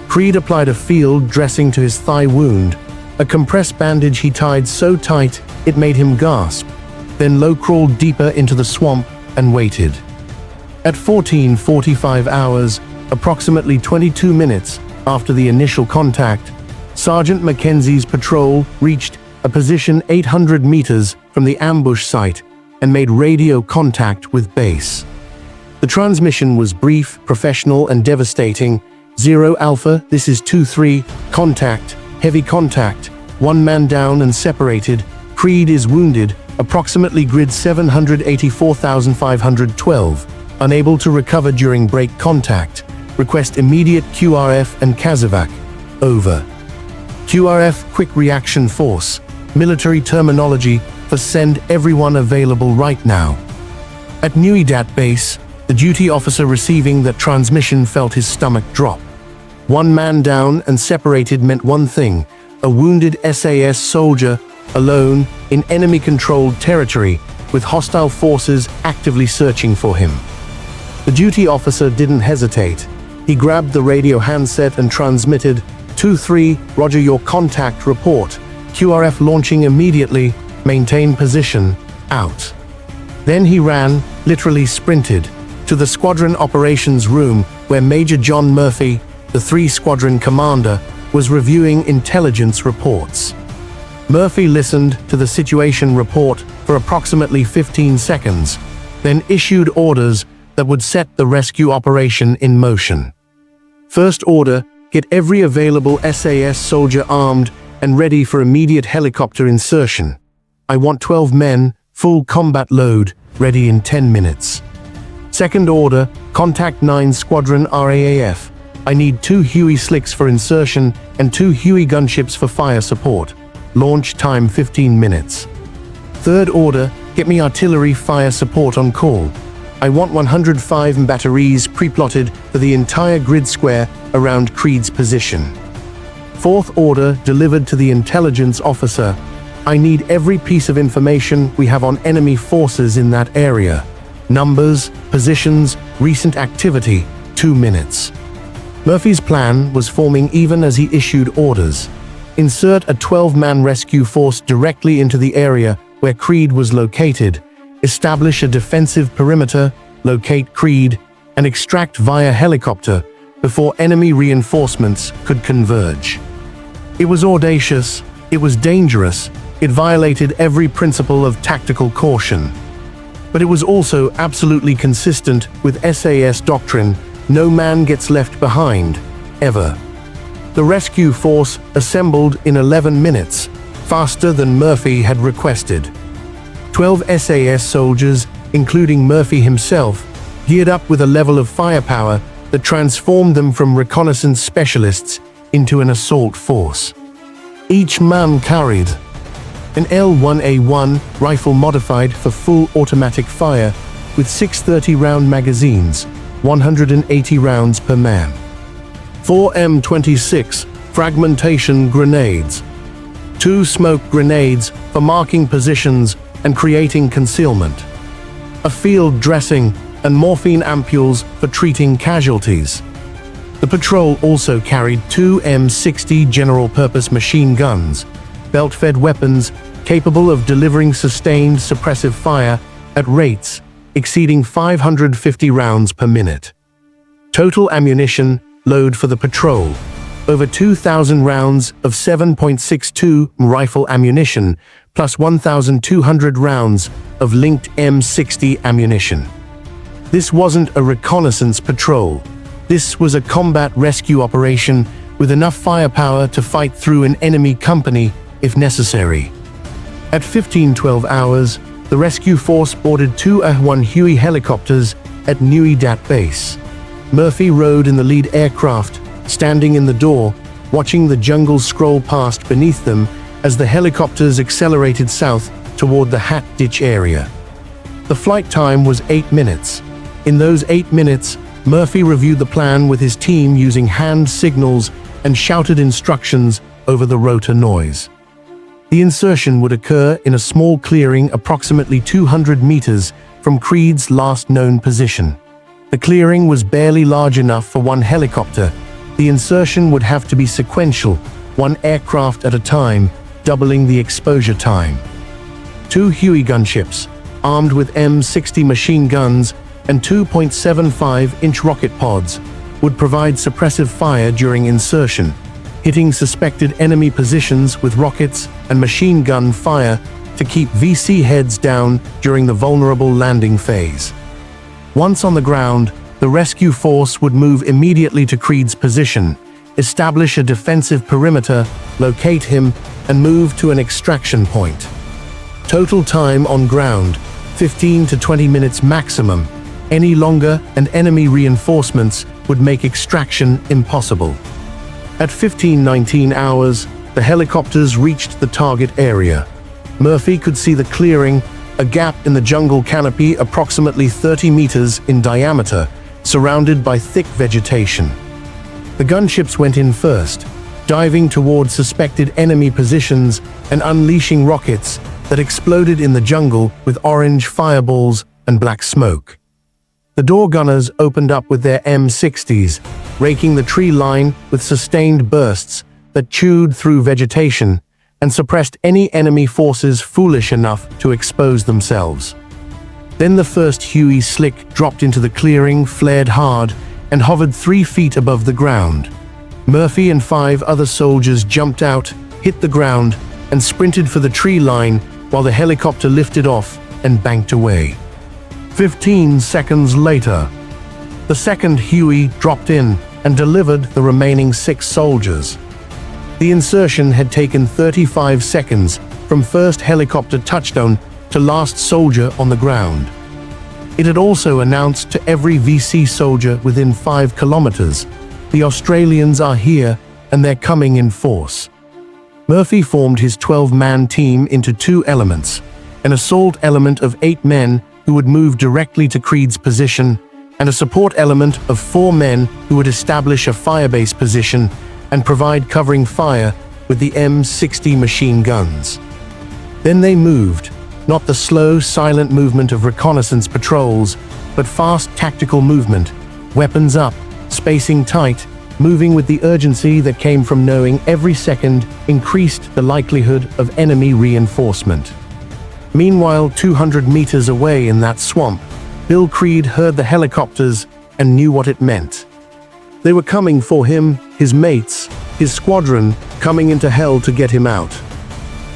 Creed applied a field dressing to his thigh wound, a compressed bandage he tied so tight it made him gasp, then low-crawled deeper into the swamp and waited. At 14:45 hours, approximately 22 minutes after the initial contact, Sergeant Mackenzie's patrol reached a position 800 meters from the ambush site and made radio contact with base. The transmission was brief, professional, and devastating. 0 Alpha, this is 2-3, contact, heavy contact, 1 man down and separated. Creed is wounded, approximately grid 784,512, unable to recover during break contact. Request immediate QRF and Casevac. Over. QRF, Quick Reaction Force, military terminology for send everyone available right now. At Nuidat base, the duty officer receiving that transmission felt his stomach drop. 1 man down and separated meant one thing: a wounded SAS soldier, alone, in enemy-controlled territory, with hostile forces actively searching for him. The duty officer didn't hesitate. He grabbed the radio handset and transmitted, 2-3, roger your contact report. QRF launching immediately, maintain position, out. Then he ran, literally sprinted, to the squadron operations room where Major John Murphy, the 3 squadron commander, was reviewing intelligence reports. Murphy listened to the situation report for approximately 15 seconds, then issued orders that would set the rescue operation in motion. First order, get every available SAS soldier armed and ready for immediate helicopter insertion. I want 12 men, full combat load, ready in 10 minutes. Second order, contact 9 Squadron RAAF. I need 2 Huey Slicks for insertion and 2 Huey gunships for fire support. Launch time 15 minutes. Third order, get me artillery fire support on call. I want 105 batteries pre-plotted for the entire grid square around Creed's position. Fourth order delivered to the intelligence officer. I need every piece of information we have on enemy forces in that area. Numbers, positions, recent activity, 2 minutes. Murphy's plan was forming even as he issued orders. Insert a 12-man rescue force directly into the area where Creed was located, establish a defensive perimeter, locate Creed, and extract via helicopter before enemy reinforcements could converge. It was audacious, it was dangerous, it violated every principle of tactical caution. But it was also absolutely consistent with SAS doctrine: no man gets left behind, ever. The rescue force assembled in 11 minutes, faster than Murphy had requested. 12 SAS soldiers, including Murphy himself, geared up with a level of firepower that transformed them from reconnaissance specialists into an assault force. Each man carried an L1A1 rifle modified for full automatic fire with 630-round magazines, 180 rounds per man. 4 M26 fragmentation grenades, 2 smoke grenades for marking positions and creating concealment, a field dressing, and morphine ampules for treating casualties. The patrol also carried 2 M60 general-purpose machine guns, belt-fed weapons capable of delivering sustained suppressive fire at rates exceeding 550 rounds per minute. Total ammunition load for the patrol: over 2,000 rounds of 7.62 rifle ammunition, plus 1,200 rounds of linked M60 ammunition. This wasn't a reconnaissance patrol. This was a combat rescue operation with enough firepower to fight through an enemy company if necessary. At 15:12 hours, the rescue force boarded 2 A-1 Huey helicopters at Nui Dat Base. Murphy rode in the lead aircraft, standing in the door, watching the jungle scroll past beneath them as the helicopters accelerated south toward the Hat Ditch area. The flight time was 8 minutes. In those 8 minutes, Murphy reviewed the plan with his team using hand signals and shouted instructions over the rotor noise. The insertion would occur in a small clearing approximately 200 meters from Creed's last known position. The clearing was barely large enough for one helicopter. The insertion would have to be sequential, one aircraft at a time, doubling the exposure time. 2 Huey gunships, armed with M60 machine guns and 2.75-inch rocket pods, would provide suppressive fire during insertion, hitting suspected enemy positions with rockets and machine gun fire to keep VC heads down during the vulnerable landing phase. Once on the ground, the rescue force would move immediately to Creed's position, establish a defensive perimeter, locate him, and move to an extraction point. Total time on ground, 15 to 20 minutes maximum. Any longer and enemy reinforcements would make extraction impossible. At 15:19 hours, the helicopters reached the target area. Murphy could see the clearing, a gap in the jungle canopy approximately 30 meters in diameter, surrounded by thick vegetation. The gunships went in first, diving toward suspected enemy positions and unleashing rockets that exploded in the jungle with orange fireballs and black smoke. The door gunners opened up with their M60s, raking the tree line with sustained bursts that chewed through vegetation and suppressed any enemy forces foolish enough to expose themselves. Then the first Huey Slick dropped into the clearing, flared hard, and hovered 3 feet above the ground. Murphy and 5 other soldiers jumped out, hit the ground, and sprinted for the tree line while the helicopter lifted off and banked away. 15 seconds later, the second Huey dropped in and delivered the remaining 6 soldiers. The insertion had taken 35 seconds from first helicopter touchdown to last soldier on the ground. It had also announced to every VC soldier within 5 kilometers, "The Australians are here and they're coming in force." Murphy formed his 12-man team into 2 elements, an assault element of 8 men who would move directly to Creed's position, and a support element of 4 men who would establish a firebase position and provide covering fire with the M60 machine guns. Then they moved, not the slow, silent movement of reconnaissance patrols, but fast tactical movement, weapons up, spacing tight, moving with the urgency that came from knowing every second increased the likelihood of enemy reinforcement. Meanwhile, 200 meters away in that swamp, Bill Creed heard the helicopters and knew what it meant. They were coming for him, his mates, his squadron, coming into hell to get him out.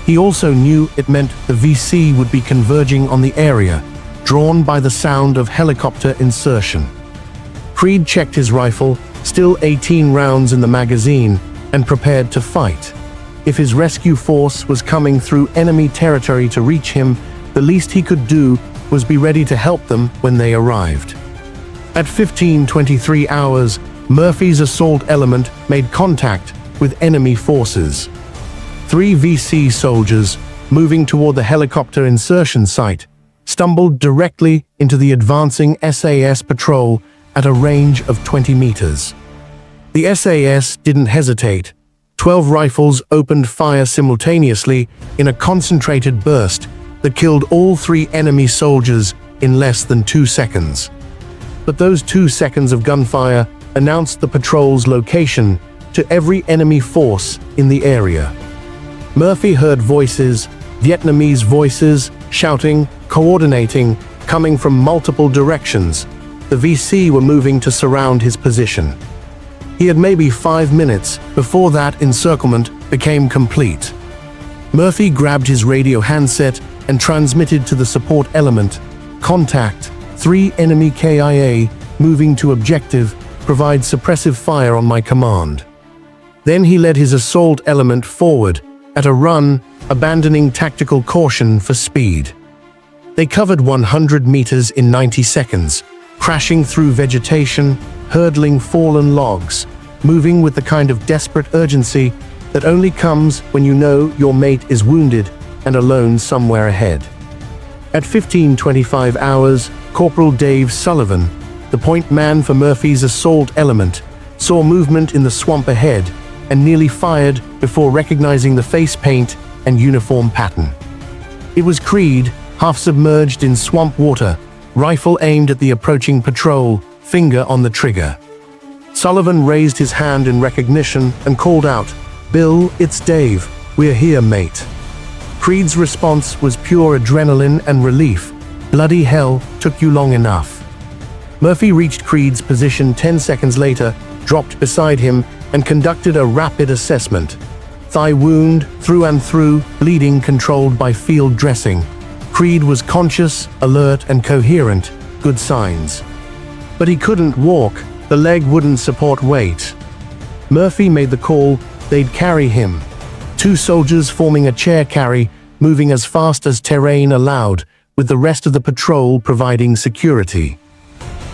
He also knew it meant the VC would be converging on the area, drawn by the sound of helicopter insertion. Creed checked his rifle, still 18 rounds in the magazine, and prepared to fight. If his rescue force was coming through enemy territory to reach him, the least he could do was be ready to help them when they arrived. At 15:23 hours, Murphy's assault element made contact with enemy forces. 3 VC soldiers, moving toward the helicopter insertion site, stumbled directly into the advancing SAS patrol at a range of 20 meters. The SAS didn't hesitate. 12 rifles opened fire simultaneously in a concentrated burst that killed all 3 enemy soldiers in less than 2 seconds. But those 2 seconds of gunfire announced the patrol's location to every enemy force in the area. Murphy heard voices, Vietnamese voices, shouting, coordinating, coming from multiple directions. The VC were moving to surround his position. He had maybe 5 minutes before that encirclement became complete. Murphy grabbed his radio handset and transmitted to the support element, "Contact, 3 enemy KIA, moving to objective, provide suppressive fire on my command." Then he led his assault element forward, at a run, abandoning tactical caution for speed. They covered 100 meters in 90 seconds, crashing through vegetation, hurdling fallen logs, moving with the kind of desperate urgency that only comes when you know your mate is wounded and alone somewhere ahead. At 15:25 hours, Corporal Dave Sullivan, the point man for Murphy's assault element, saw movement in the swamp ahead and nearly fired before recognizing the face paint and uniform pattern. It was Creed, half submerged in swamp water, rifle aimed at the approaching patrol, finger on the trigger. Sullivan raised his hand in recognition and called out, "Bill, it's Dave. We're here, mate." Creed's response was pure adrenaline and relief. "Bloody hell, took you long enough." Murphy reached Creed's position 10 seconds later, dropped beside him, and conducted a rapid assessment. Thigh wound, through and through, bleeding controlled by field dressing. Creed was conscious, alert, and coherent, good signs. But he couldn't walk, the leg wouldn't support weight. Murphy made the call they'd carry him. 2 soldiers forming a chair carry, moving as fast as terrain allowed, with the rest of the patrol providing security.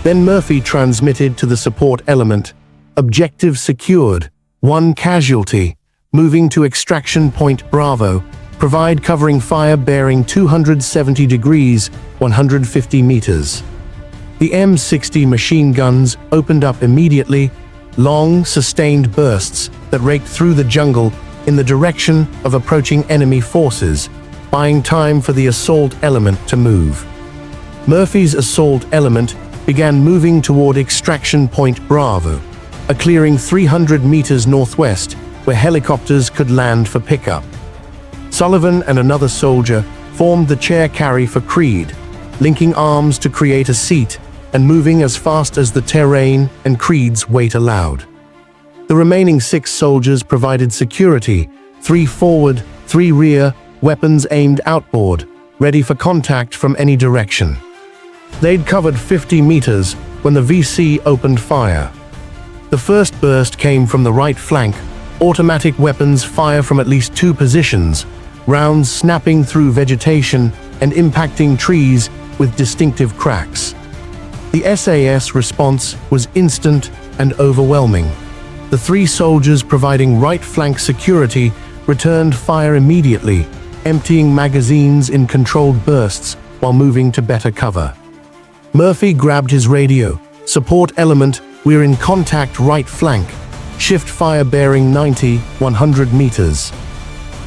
Then Murphy transmitted to the support element, "Objective secured, 1 casualty, moving to extraction point Bravo, provide covering fire bearing 270 degrees, 150 meters." The M60 machine guns opened up immediately, long, sustained bursts that raked through the jungle in the direction of approaching enemy forces, buying time for the assault element to move. Murphy's assault element began moving toward extraction point Bravo, a clearing 300 meters northwest where helicopters could land for pickup. Sullivan and another soldier formed the chair carry for Creed, linking arms to create a seat and moving as fast as the terrain and Creed's weight allowed. The remaining 6 soldiers provided security, 3 forward, 3 rear, weapons aimed outboard, ready for contact from any direction. They'd covered 50 meters when the VC opened fire. The first burst came from the right flank, automatic weapons fire from at least 2 positions, rounds snapping through vegetation and impacting trees with distinctive cracks. The SAS response was instant and overwhelming. The 3 soldiers providing right flank security returned fire immediately, emptying magazines in controlled bursts while moving to better cover. Murphy grabbed his radio. "Support element, we're in contact right flank. Shift fire bearing 90, 100 meters."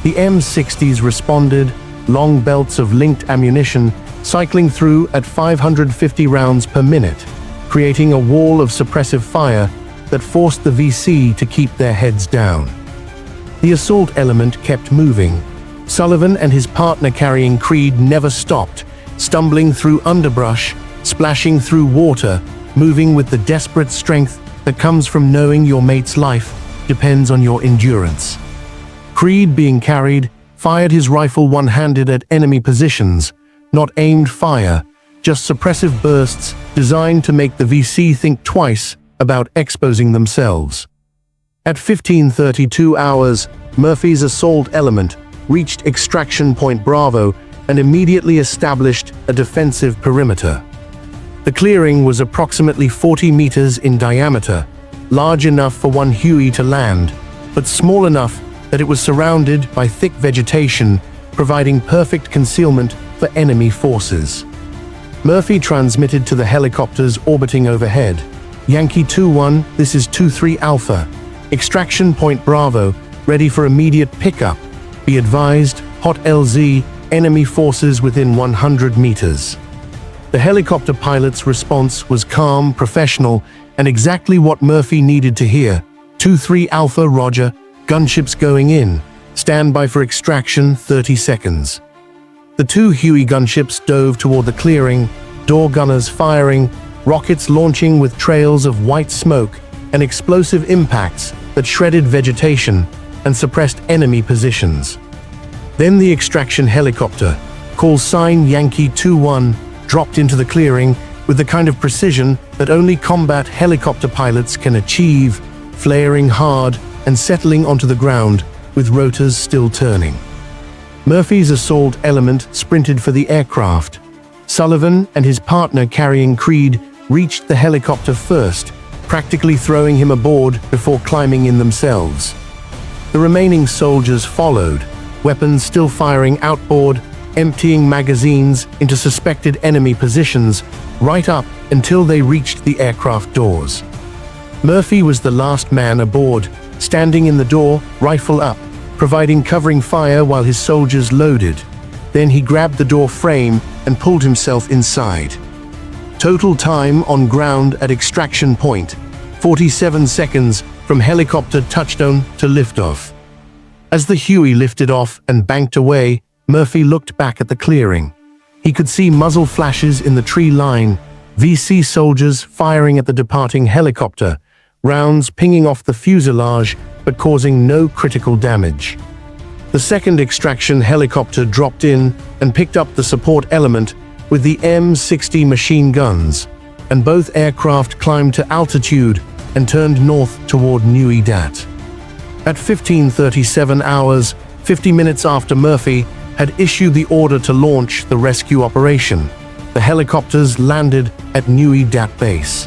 The M60s responded, long belts of linked ammunition cycling through at 550 rounds per minute, creating a wall of suppressive fire that forced the VC to keep their heads down. The assault element kept moving. Sullivan and his partner carrying Creed never stopped, stumbling through underbrush, splashing through water, moving with the desperate strength that comes from knowing your mate's life depends on your endurance. Creed, being carried, fired his rifle one-handed at enemy positions, not aimed fire, just suppressive bursts designed to make the VC think twice about exposing themselves. At 15:32 hours, Murphy's assault element reached extraction point Bravo and immediately established a defensive perimeter. The clearing was approximately 40 meters in diameter, large enough for one Huey to land, but small enough that it was surrounded by thick vegetation, providing perfect concealment for enemy forces. Murphy transmitted to the helicopters orbiting overhead. "Yankee 2-1, this is 2-3 Alpha. Extraction point Bravo, ready for immediate pickup. Be advised, hot LZ, enemy forces within 100 meters." The helicopter pilot's response was calm, professional, and exactly what Murphy needed to hear. 2-3 Alpha, roger. Gunships going in. Stand by for extraction, 30 seconds. The two Huey gunships dove toward the clearing, door gunners firing, rockets launching with trails of white smoke and explosive impacts that shredded vegetation and suppressed enemy positions. Then the extraction helicopter, call sign Yankee 2-1, dropped into the clearing with the kind of precision that only combat helicopter pilots can achieve, flaring hard and settling onto the ground with rotors still turning. Murphy's assault element sprinted for the aircraft. Sullivan and his partner carrying Creed reached the helicopter first, practically throwing him aboard before climbing in themselves. The remaining soldiers followed, weapons still firing outboard, emptying magazines into suspected enemy positions right up until they reached the aircraft doors. Murphy was the last man aboard, standing in the door, rifle up, providing covering fire while his soldiers loaded. Then he grabbed the door frame and pulled himself inside. Total time on ground at extraction point, 47 seconds from helicopter touchdown to liftoff. As the Huey lifted off and banked away, Murphy looked back at the clearing. He could see muzzle flashes in the tree line, VC soldiers firing at the departing helicopter, rounds pinging off the fuselage but causing no critical damage. The second extraction helicopter dropped in and picked up the support element with the M60 machine guns, and both aircraft climbed to altitude and turned north toward Nui Dat. At 15:37 hours, 50 minutes after Murphy had issued the order to launch the rescue operation, the helicopters landed at Nui Dat base.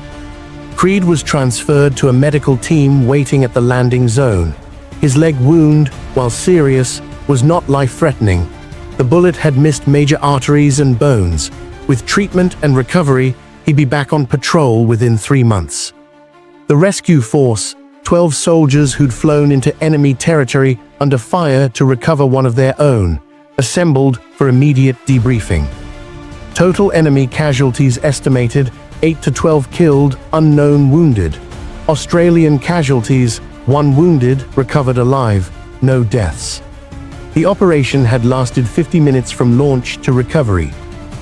Creed was transferred to a medical team waiting at the landing zone. His leg wound, while serious, was not life-threatening. The bullet had missed major arteries and bones. With treatment and recovery, he'd be back on patrol within 3 months. The rescue force, 12 soldiers who'd flown into enemy territory under fire to recover one of their own, assembled for immediate debriefing. Total enemy casualties estimated 8 to 12 killed, unknown wounded. Australian casualties, 1 wounded, recovered alive, no deaths. The operation had lasted 50 minutes from launch to recovery.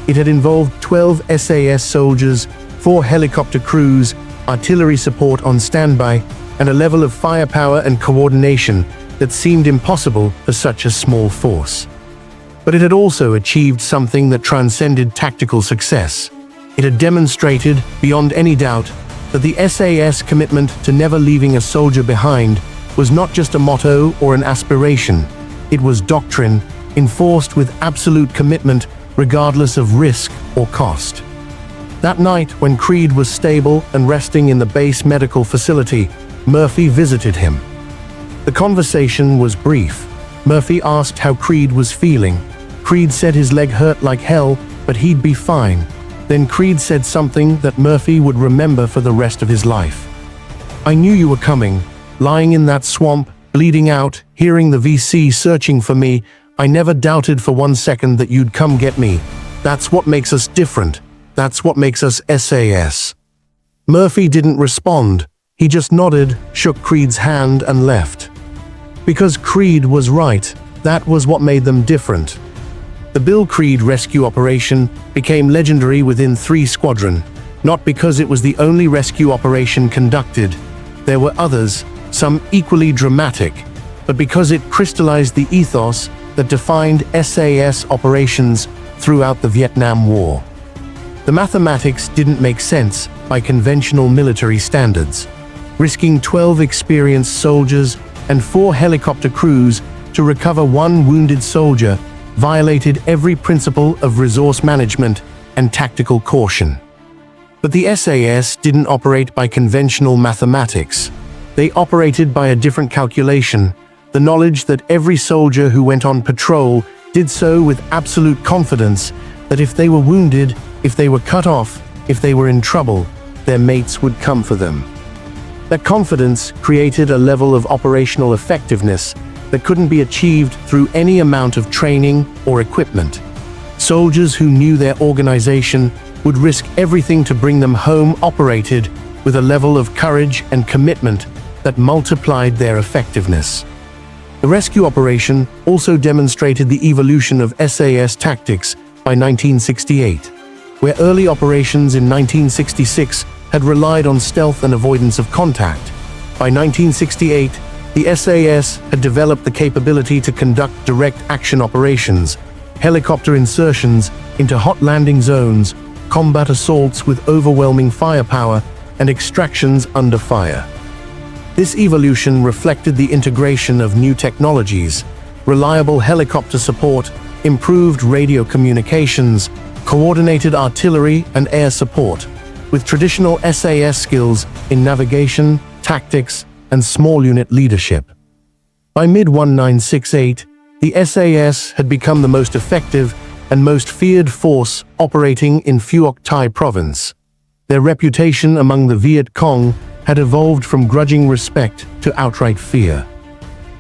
It had involved 12 SAS soldiers, 4 helicopter crews, artillery support on standby, and a level of firepower and coordination that seemed impossible for such a small force. But it had also achieved something that transcended tactical success. It had demonstrated, beyond any doubt, that the SAS commitment to never leaving a soldier behind was not just a motto or an aspiration. It was doctrine, enforced with absolute commitment regardless of risk or cost. That night, when Creed was stable and resting in the base medical facility, Murphy visited him. The conversation was brief. Murphy asked how Creed was feeling. Creed said his leg hurt like hell, but he'd be fine. Then Creed said something that Murphy would remember for the rest of his life. "I knew you were coming. Lying in that swamp, bleeding out, hearing the VC searching for me, I never doubted for 1 second that you'd come get me. That's what makes us different. That's what makes us SAS." Murphy didn't respond. He just nodded, shook Creed's hand, and left. Because Creed was right. That was what made them different. The Bill Creed rescue operation became legendary within 3 Squadron, not because it was the only rescue operation conducted. There were others, some equally dramatic, but because it crystallized the ethos that defined SAS operations throughout the Vietnam War. The mathematics didn't make sense by conventional military standards. Risking 12 experienced soldiers and 4 helicopter crews to recover 1 wounded soldier violated every principle of resource management and tactical caution. But the SAS didn't operate by conventional mathematics. They operated by a different calculation, the knowledge that every soldier who went on patrol did so with absolute confidence that if they were wounded, if they were cut off, if they were in trouble, their mates would come for them. That confidence created a level of operational effectiveness that couldn't be achieved through any amount of training or equipment. Soldiers who knew their organization would risk everything to bring them home operated with a level of courage and commitment that multiplied their effectiveness. The rescue operation also demonstrated the evolution of SAS tactics by 1968, where early operations in 1966 had relied on stealth and avoidance of contact. By 1968, the SAS had developed the capability to conduct direct action operations, helicopter insertions into hot landing zones, combat assaults with overwhelming firepower, and extractions under fire. This evolution reflected the integration of new technologies, reliable helicopter support, improved radio communications, coordinated artillery and air support, with traditional SAS skills in navigation, tactics, and small unit leadership. By mid-1968, the SAS had become the most effective and most feared force operating in Phuoc Thai province. Their reputation among the Viet Cong had evolved from grudging respect to outright fear.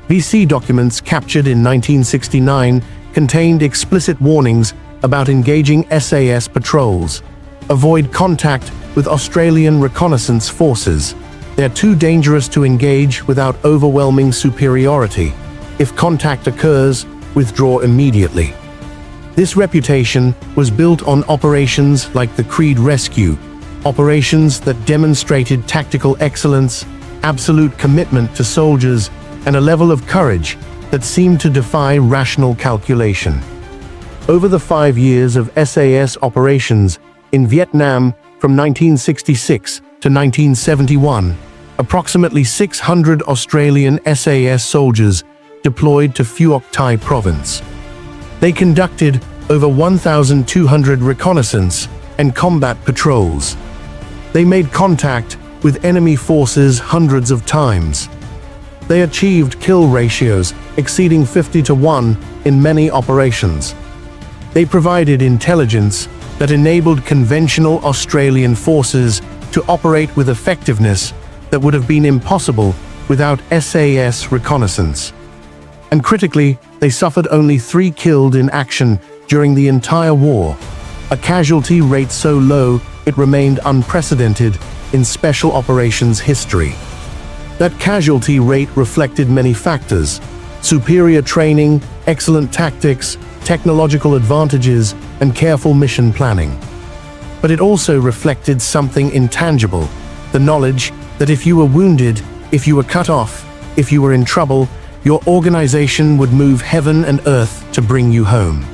VC documents captured in 1969 contained explicit warnings about engaging SAS patrols. Avoid contact with Australian reconnaissance forces. They're too dangerous to engage without overwhelming superiority. If contact occurs, withdraw immediately. This reputation was built on operations like the Creed Rescue, operations that demonstrated tactical excellence, absolute commitment to soldiers, and a level of courage that seemed to defy rational calculation. Over the 5 years of SAS operations in Vietnam from 1966 to 1971, approximately 600 Australian SAS soldiers deployed to Phuoc Thai province. They conducted over 1,200 reconnaissance and combat patrols. They made contact with enemy forces hundreds of times. They achieved kill ratios exceeding 50-1 in many operations. They provided intelligence that enabled conventional Australian forces to operate with effectiveness that would have been impossible without SAS reconnaissance. And critically, they suffered only 3 killed in action during the entire war, a casualty rate so low it remained unprecedented in special operations history. That casualty rate reflected many factors: superior training, excellent tactics, technological advantages, and careful mission planning. But it also reflected something intangible, the knowledge that if you were wounded, if you were cut off, if you were in trouble, your organization would move heaven and earth to bring you home.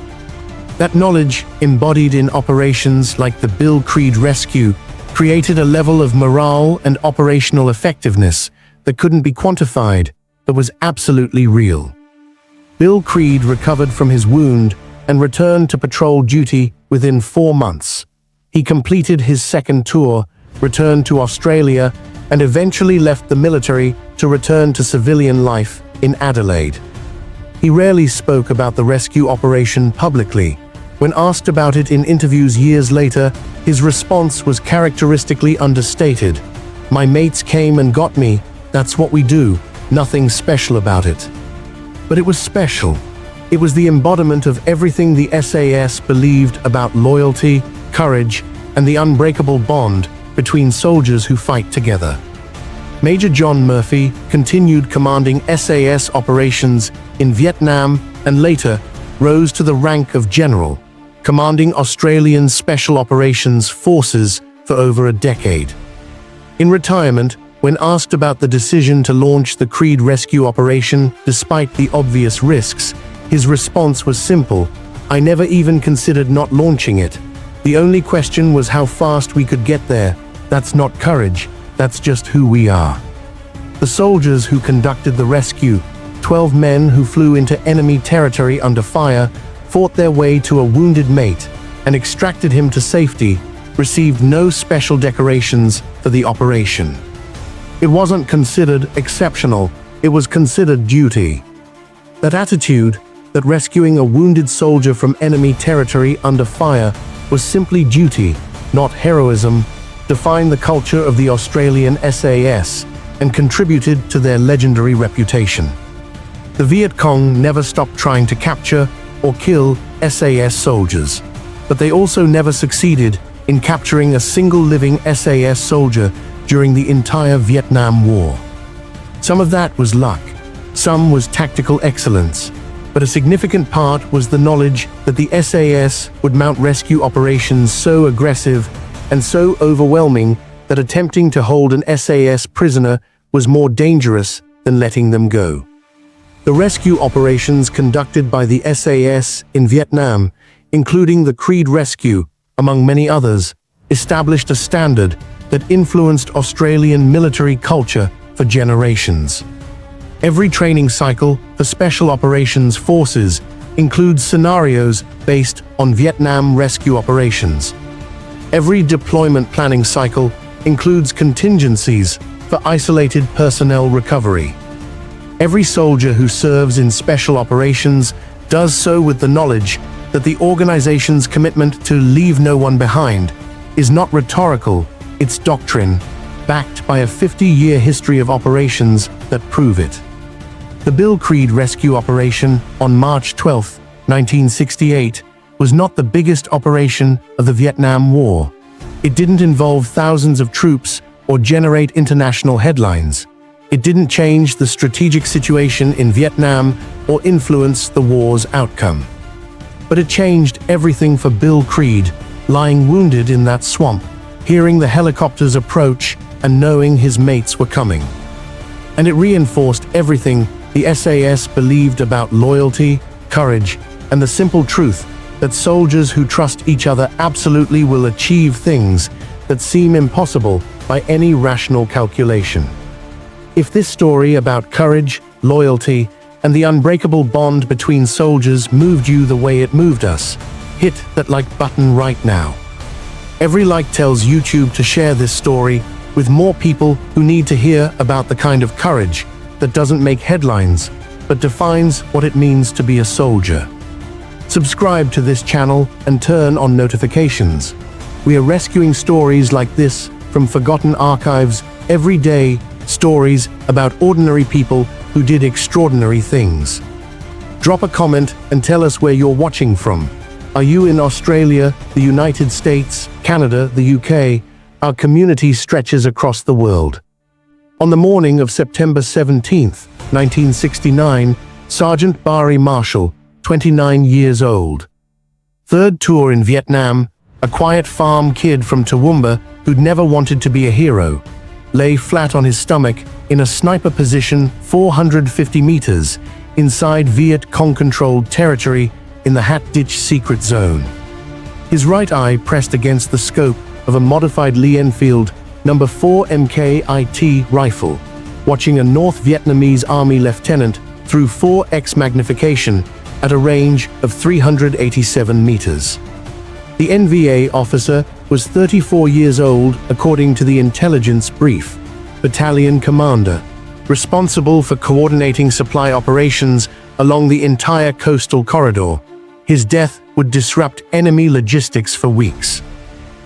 That knowledge, embodied in operations like the Bill Creed Rescue, created a level of morale and operational effectiveness that couldn't be quantified, but was absolutely real. Bill Creed recovered from his wound and returned to patrol duty within 4 months. He completed his second tour, returned to Australia, and eventually left the military to return to civilian life in Adelaide. He rarely spoke about the rescue operation publicly, When asked about it in interviews years later, his response was characteristically understated. "My mates came and got me. That's what we do. Nothing special about it." But it was special. It was the embodiment of everything the SAS believed about loyalty, courage, and the unbreakable bond between soldiers who fight together. Major John Murphy continued commanding SAS operations in Vietnam and later rose to the rank of general, commanding Australian Special Operations Forces for over a decade. In retirement, when asked about the decision to launch the Creed rescue operation despite the obvious risks, his response was simple: "I never even considered not launching it. The only question was how fast we could get there. That's not courage, that's just who we are." The soldiers who conducted the rescue, 12 men who flew into enemy territory under fire, fought their way to a wounded mate and extracted him to safety, received no special decorations for the operation. It wasn't considered exceptional, it was considered duty. That attitude, that rescuing a wounded soldier from enemy territory under fire was simply duty, not heroism, defined the culture of the Australian SAS and contributed to their legendary reputation. The Viet Cong never stopped trying to capture or kill SAS soldiers, but they also never succeeded in capturing a single living SAS soldier during the entire Vietnam War. Some of that was luck, some was tactical excellence, but a significant part was the knowledge that the SAS would mount rescue operations so aggressive and so overwhelming that attempting to hold an SAS prisoner was more dangerous than letting them go. The rescue operations conducted by the SAS in Vietnam, including the Creed Rescue, among many others, established a standard that influenced Australian military culture for generations. Every training cycle for Special Operations Forces includes scenarios based on Vietnam rescue operations. Every deployment planning cycle includes contingencies for isolated personnel recovery. Every soldier who serves in special operations does so with the knowledge that the organization's commitment to leave no one behind is not rhetorical, it's doctrine, backed by a 50-year history of operations that prove it. The Bill Creed rescue operation on March 12, 1968, was not the biggest operation of the Vietnam War. It didn't involve thousands of troops or generate international headlines. It didn't change the strategic situation in Vietnam or influence the war's outcome. But it changed everything for Bill Creed, lying wounded in that swamp, hearing the helicopters approach and knowing his mates were coming. And it reinforced everything the SAS believed about loyalty, courage, and the simple truth that soldiers who trust each other absolutely will achieve things that seem impossible by any rational calculation. If this story about courage, loyalty, and the unbreakable bond between soldiers moved you the way it moved us, hit that like button right now. Every like tells YouTube to share this story with more people who need to hear about the kind of courage that doesn't make headlines, but defines what it means to be a soldier. Subscribe to this channel and turn on notifications. We are rescuing stories like this from forgotten archives every day, stories about ordinary people who did extraordinary things. Drop a comment and tell us where you're watching from. Are you in Australia, the United States, Canada, the UK? Our community stretches across the world. On the morning of September 17, 1969, Sergeant Barry Marshall, 29 years old. Third tour in Vietnam, a quiet farm kid from Toowoomba who'd never wanted to be a hero, lay flat on his stomach in a sniper position 450 meters inside Viet Cong-controlled territory in the Hat Ditch secret zone. His right eye pressed against the scope of a modified Lee Enfield No. 4 MK-IT rifle, watching a North Vietnamese Army lieutenant through 4x magnification at a range of 387 meters. The NVA officer was 34 years old according to the intelligence brief, battalion commander, responsible for coordinating supply operations along the entire coastal corridor. His death would disrupt enemy logistics for weeks.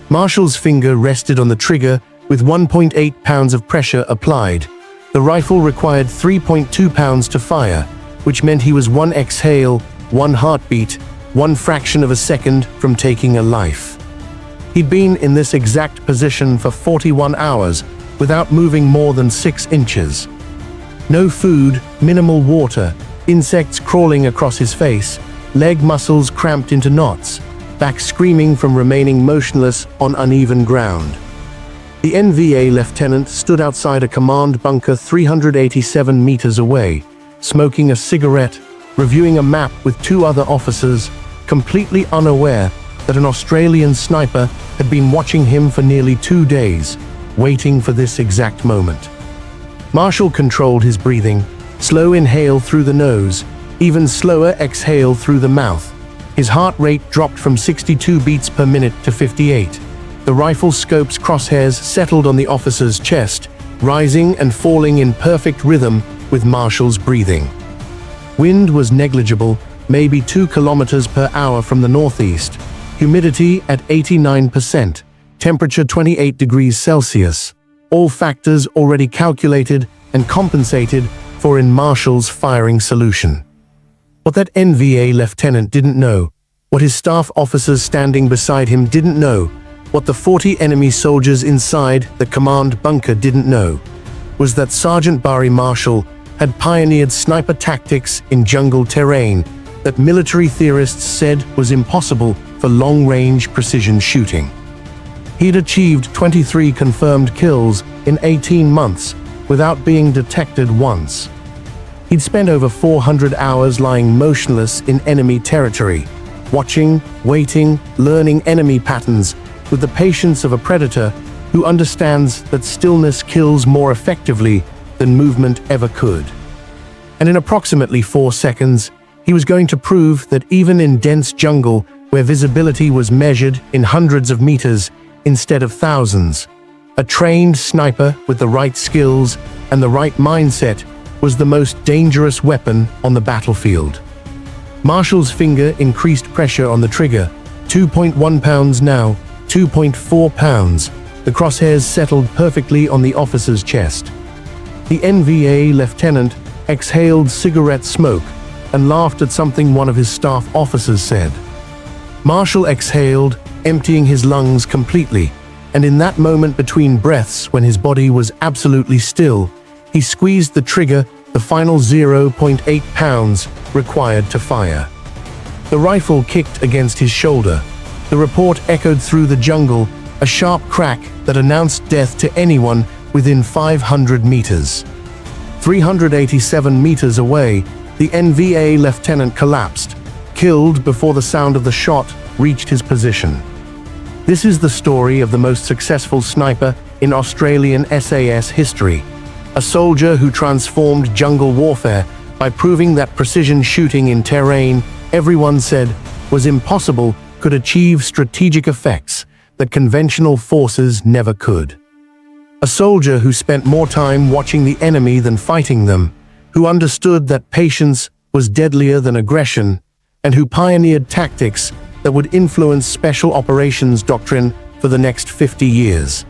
Marshall's finger rested on the trigger with 1.8 pounds of pressure applied. The rifle required 3.2 pounds to fire, which meant he was one exhale, one heartbeat, one fraction of a second from taking a life. He'd been in this exact position for 41 hours without moving more than 6 inches. No food, minimal water, insects crawling across his face, leg muscles cramped into knots, back screaming from remaining motionless on uneven ground. The NVA lieutenant stood outside a command bunker 387 meters away, smoking a cigarette, reviewing a map with 2 other officers, completely unaware that an Australian sniper had been watching him for nearly 2 days, waiting for this exact moment. Marshall controlled his breathing, slow inhale through the nose, even slower exhale through the mouth. His heart rate dropped from 62 beats per minute to 58. The rifle scope's crosshairs settled on the officer's chest, rising and falling in perfect rhythm with Marshall's breathing. Wind was negligible, maybe 2 kilometers per hour from the northeast. Humidity at 89%. Temperature 28 degrees Celsius. All factors already calculated and compensated for in Marshall's firing solution. What that NVA lieutenant didn't know, what his staff officers standing beside him didn't know, what the 40 enemy soldiers inside the command bunker didn't know, was that Sergeant Barry Marshall had pioneered sniper tactics in jungle terrain that military theorists said was impossible for long-range precision shooting. He'd achieved 23 confirmed kills in 18 months without being detected once. He'd spent over 400 hours lying motionless in enemy territory, watching, waiting, learning enemy patterns with the patience of a predator who understands that stillness kills more effectively than movement ever could. And in approximately 4 seconds, he was going to prove that even in dense jungle where visibility was measured in hundreds of meters instead of thousands, a trained sniper with the right skills and the right mindset was the most dangerous weapon on the battlefield. Marshall's finger increased pressure on the trigger, 2.1 pounds now, 2.4 pounds. The crosshairs settled perfectly on the officer's chest. The NVA lieutenant exhaled cigarette smoke and laughed at something one of his staff officers said. Marshall exhaled, emptying his lungs completely, and in that moment between breaths when his body was absolutely still, he squeezed the trigger, the final 0.8 pounds required to fire. The rifle kicked against his shoulder. The report echoed through the jungle, a sharp crack that announced death to anyone within 500 meters. 387 meters away, the NVA lieutenant collapsed, killed before the sound of the shot reached his position. This is the story of the most successful sniper in Australian SAS history, a soldier who transformed jungle warfare by proving that precision shooting in terrain everyone said was impossible could achieve strategic effects that conventional forces never could. A soldier who spent more time watching the enemy than fighting them, who understood that patience was deadlier than aggression, and who pioneered tactics that would influence special operations doctrine for the next 50 years.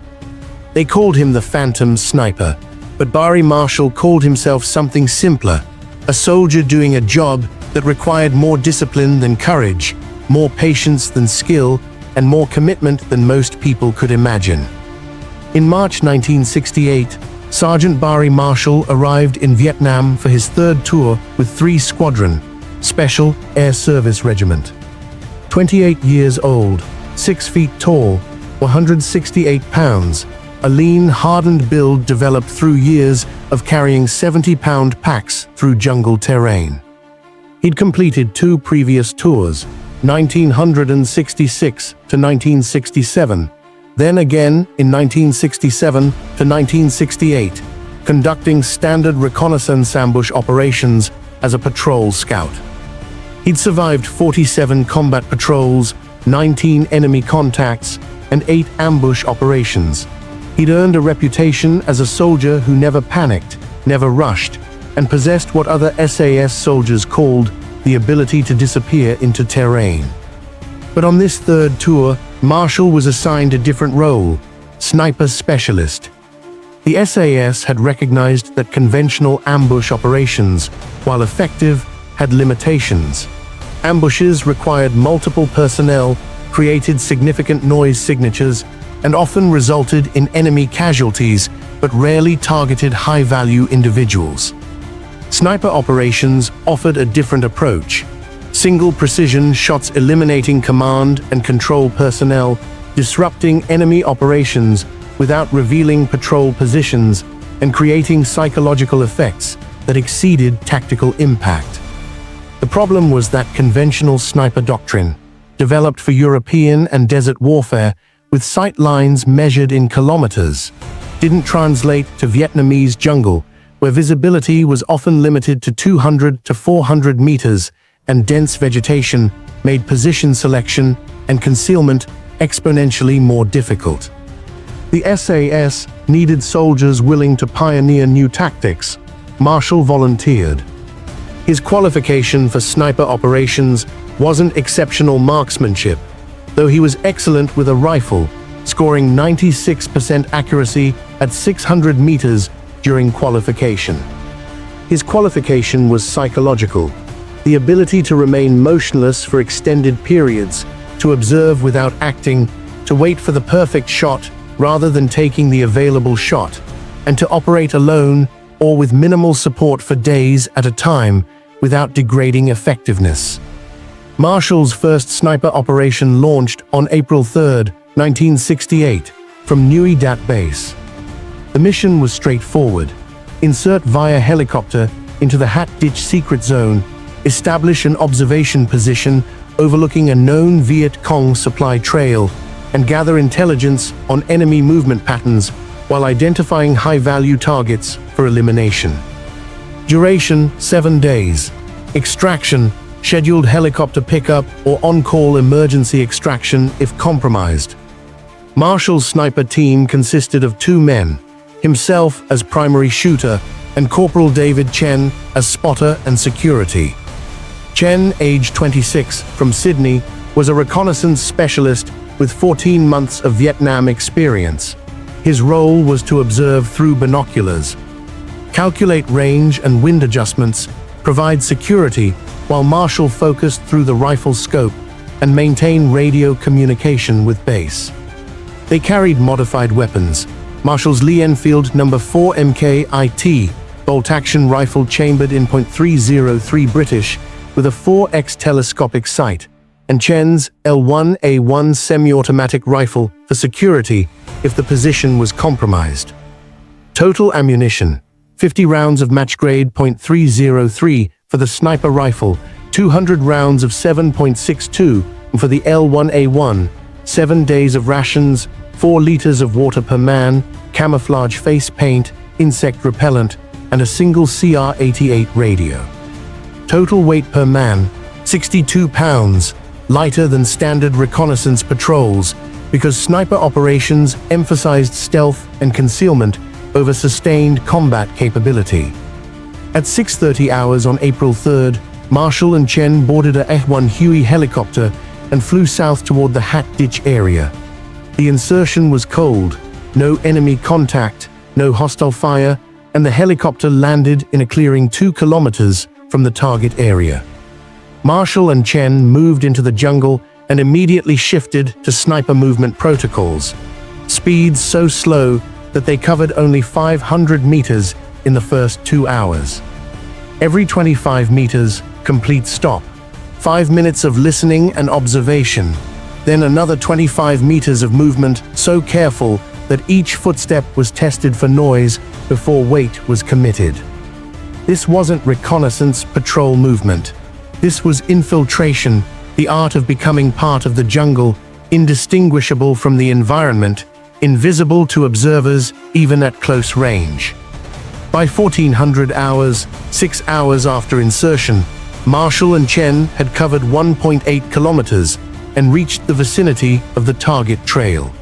They called him the Phantom Sniper, but Barry Marshall called himself something simpler, a soldier doing a job that required more discipline than courage, more patience than skill, and more commitment than most people could imagine. In March 1968, Sergeant Barry Marshall arrived in Vietnam for his 3rd tour with 3 Squadron, Special Air Service Regiment. 28 years old, 6 feet tall, 168 pounds, a lean, hardened build developed through years of carrying 70-pound packs through jungle terrain. He'd completed 2 previous tours, 1966 to 1967, then again in 1967 to 1968, conducting standard reconnaissance ambush operations as a patrol scout. He'd survived 47 combat patrols, 19 enemy contacts, and 8 ambush operations. He'd earned a reputation as a soldier who never panicked, never rushed, and possessed what other SAS soldiers called the ability to disappear into terrain. But on this third tour, Marshall was assigned a different role: sniper specialist. The SAS had recognized that conventional ambush operations, while effective, had limitations. Ambushes required multiple personnel, created significant noise signatures, and often resulted in enemy casualties, but rarely targeted high-value individuals. Sniper operations offered a different approach. Single precision shots eliminating command and control personnel, disrupting enemy operations without revealing patrol positions, and creating psychological effects that exceeded tactical impact. The problem was that conventional sniper doctrine, developed for European and desert warfare with sight lines measured in kilometers, didn't translate to Vietnamese jungle, where visibility was often limited to 200 to 400 meters, and dense vegetation made position selection and concealment exponentially more difficult. The SAS needed soldiers willing to pioneer new tactics. Marshall volunteered. His qualification for sniper operations wasn't exceptional marksmanship, though he was excellent with a rifle, scoring 96% accuracy at 600 meters during qualification. His qualification was psychological: the ability to remain motionless for extended periods, to observe without acting, to wait for the perfect shot rather than taking the available shot, and to operate alone or with minimal support for days at a time without degrading effectiveness. Marshall's first sniper operation launched on April 3, 1968, from Nui Dat Base. The mission was straightforward: insert via helicopter into the Hat Ditch secret zone, establish an observation position overlooking a known Viet Cong supply trail, and gather intelligence on enemy movement patterns while identifying high-value targets for elimination. Duration: 7 days. Extraction: scheduled helicopter pickup or on-call emergency extraction if compromised. Marshall's sniper team consisted of 2 men, himself as primary shooter and Corporal David Chen as spotter and security. Chen, age 26, from Sydney, was a reconnaissance specialist with 14 months of Vietnam experience. His role was to observe through binoculars, calculate range and wind adjustments, provide security, while Marshall focused through the rifle scope and maintain radio communication with base. They carried modified weapons: Marshall's Lee Enfield No. 4 MK-IT, bolt-action rifle chambered in .303 British with a 4x telescopic sight, and Chen's L1A1 semi-automatic rifle for security if the position was compromised. Total ammunition: 50 rounds of match-grade .303 for the sniper rifle, 200 rounds of 7.62 for the L1A1, 7 days of rations, 4 liters of water per man, camouflage face paint, insect repellent, and a single CR-88 radio. Total weight per man: 62 pounds, lighter than standard reconnaissance patrols, because sniper operations emphasized stealth and concealment over sustained combat capability. At 6:30 hours on April 3rd, Marshall and Chen boarded a F-1 Huey helicopter and flew south toward the Hat Ditch area. The insertion was cold, no enemy contact, no hostile fire, and the helicopter landed in a clearing 2 kilometers from the target area. Marshall and Chen moved into the jungle and immediately shifted to sniper movement protocols, speeds so slow that they covered only 500 meters in the first 2 hours. Every 25 meters, complete stop. 5 minutes of listening and observation. Then another 25 meters of movement so careful that each footstep was tested for noise before weight was committed. This wasn't reconnaissance patrol movement. This was infiltration, the art of becoming part of the jungle, indistinguishable from the environment, invisible to observers even at close range. By 1400 hours, 6 hours after insertion, Marshall and Chen had covered 1.8 kilometers and reached the vicinity of the target trail.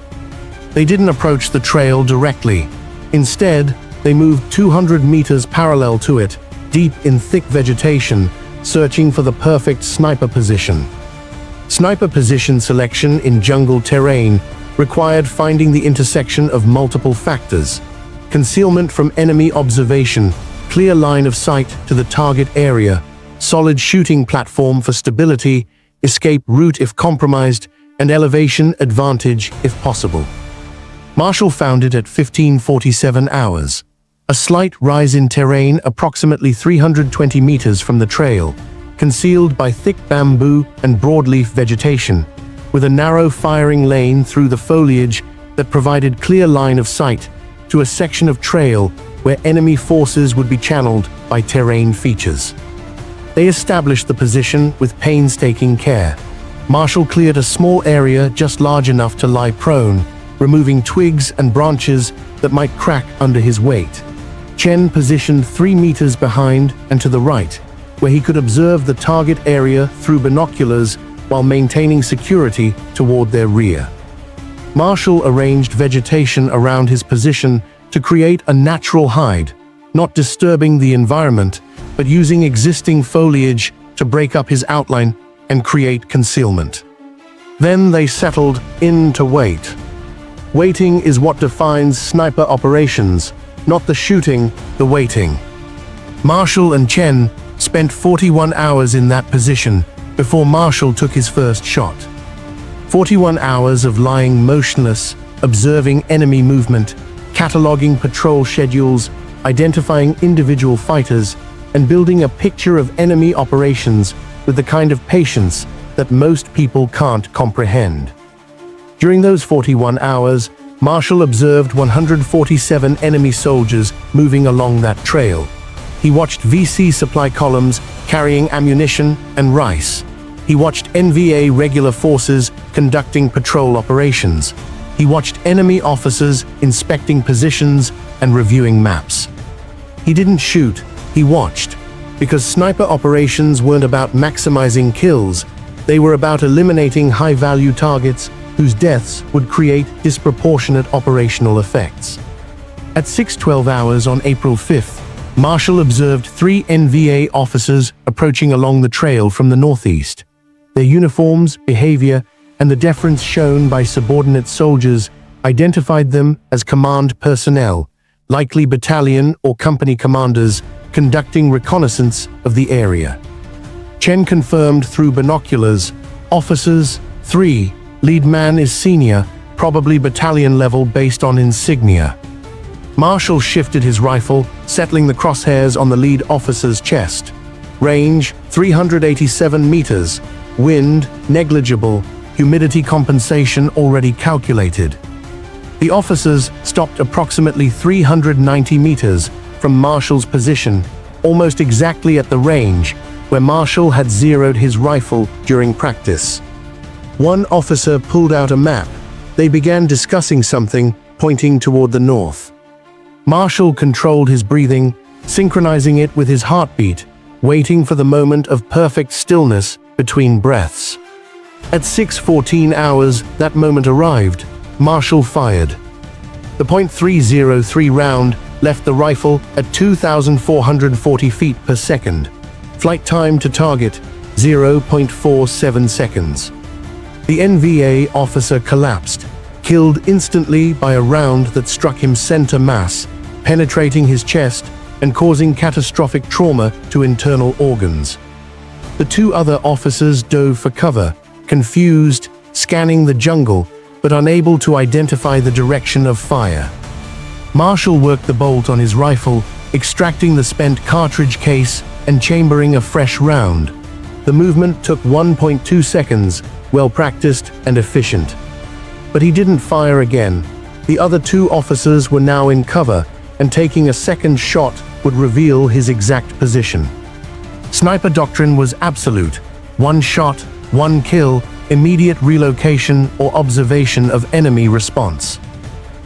They didn't approach the trail directly. Instead, they moved 200 meters parallel to it, deep in thick vegetation, searching for the perfect sniper position. Sniper position selection in jungle terrain required finding the intersection of multiple factors: concealment from enemy observation, clear line of sight to the target area, solid shooting platform for stability, escape route if compromised, and elevation advantage if possible. Marshall found it at 15:47 hours. A slight rise in terrain approximately 320 meters from the trail, concealed by thick bamboo and broadleaf vegetation, with a narrow firing lane through the foliage that provided clear line of sight to a section of trail where enemy forces would be channeled by terrain features. They established the position with painstaking care. Marshall cleared a small area just large enough to lie prone, removing twigs and branches that might crack under his weight. Chen positioned 3 meters behind and to the right, where he could observe the target area through binoculars while maintaining security toward their rear. Marshall arranged vegetation around his position to create a natural hide, not disturbing the environment, but using existing foliage to break up his outline and create concealment. Then they settled in to wait. Waiting is what defines sniper operations, not the shooting, the waiting. Marshall and Chen spent 41 hours in that position before Marshall took his first shot. 41 hours of lying motionless, observing enemy movement, cataloging patrol schedules, identifying individual fighters, and building a picture of enemy operations with the kind of patience that most people can't comprehend. During those 41 hours, Marshall observed 147 enemy soldiers moving along that trail. He watched VC supply columns carrying ammunition and rice. He watched NVA regular forces conducting patrol operations. He watched enemy officers inspecting positions and reviewing maps. He didn't shoot, he watched, because sniper operations weren't about maximizing kills, they were about eliminating high-value targets whose deaths would create disproportionate operational effects. At 6:12 hours on April 5th, Marshall observed 3 NVA officers approaching along the trail from the northeast. Their uniforms, behavior, and the deference shown by subordinate soldiers identified them as command personnel, likely battalion or company commanders conducting reconnaissance of the area. Chen confirmed through binoculars, officers, 3, lead man is senior, probably battalion level based on insignia. Marshall shifted his rifle, settling the crosshairs on the lead officer's chest. Range, 387 meters. Wind, negligible. Humidity compensation already calculated. The officers stopped approximately 390 meters from Marshall's position, almost exactly at the range where Marshall had zeroed his rifle during practice. One officer pulled out a map. They began discussing something, pointing toward the north. Marshall controlled his breathing, synchronizing it with his heartbeat, waiting for the moment of perfect stillness between breaths. At 6:14 hours, that moment arrived. Marshall fired. The .303 round left the rifle at 2,440 feet per second. Flight time to target, 0.47 seconds. The NVA officer collapsed, killed instantly by a round that struck him center mass, penetrating his chest and causing catastrophic trauma to internal organs. The 2 other officers dove for cover, confused, scanning the jungle, but unable to identify the direction of fire. Marshall worked the bolt on his rifle, extracting the spent cartridge case and chambering a fresh round. The movement took 1.2 seconds, well practiced and efficient. But he didn't fire again. The other 2 officers were now in cover, and taking a second shot would reveal his exact position. Sniper doctrine was absolute: 1 shot, 1 kill, immediate relocation or observation of enemy response.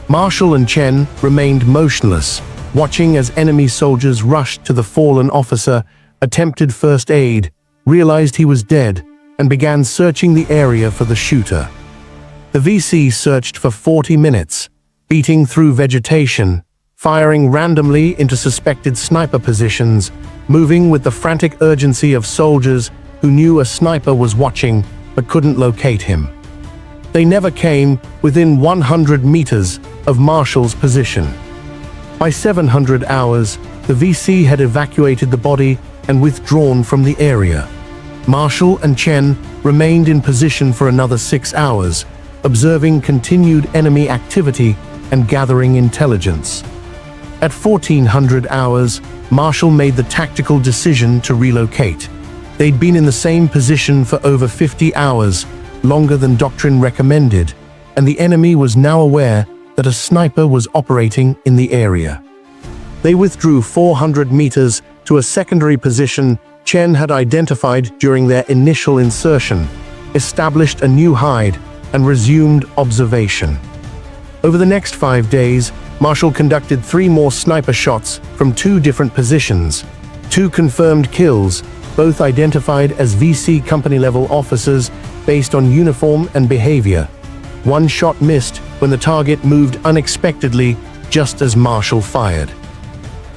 Marshall and Chen remained motionless, watching as enemy soldiers rushed to the fallen officer, attempted first aid, realized he was dead, and began searching the area for the shooter. The VC searched for 40 minutes, beating through vegetation, firing randomly into suspected sniper positions, moving with the frantic urgency of soldiers who knew a sniper was watching but couldn't locate him. They never came within 100 meters of Marshall's position. By 700 hours, the VC had evacuated the body and withdrawn from the area. Marshall and Chen remained in position for another 6 hours, observing continued enemy activity and gathering intelligence. At 1400 hours, Marshall made the tactical decision to relocate. They'd been in the same position for over 50 hours, longer than doctrine recommended, and the enemy was now aware that a sniper was operating in the area. They withdrew 400 meters to a secondary position Chen had identified during their initial insertion, established a new hide, and resumed observation. Over the next 5 days, Marshall conducted 3 more sniper shots from 2 different positions. 2 confirmed kills, both identified as VC company-level officers based on uniform and behavior. 1 shot missed when the target moved unexpectedly just as Marshall fired.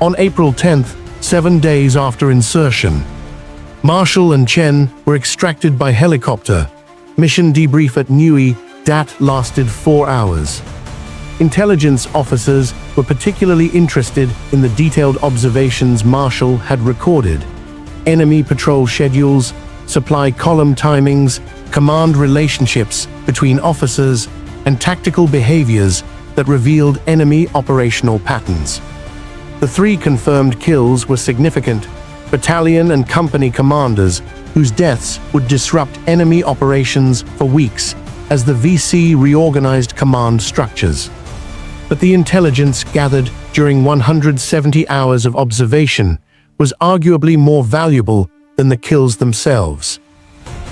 On April 10th, 7 days after insertion, Marshall and Chen were extracted by helicopter. Mission debrief at Nui Dat lasted 4 hours. Intelligence officers were particularly interested in the detailed observations Marshall had recorded. Enemy patrol schedules, supply column timings, command relationships between officers, and tactical behaviors that revealed enemy operational patterns. The 3 confirmed kills were significant: battalion and company commanders whose deaths would disrupt enemy operations for weeks as the VC reorganized command structures. But the intelligence gathered during 170 hours of observation was arguably more valuable than the kills themselves.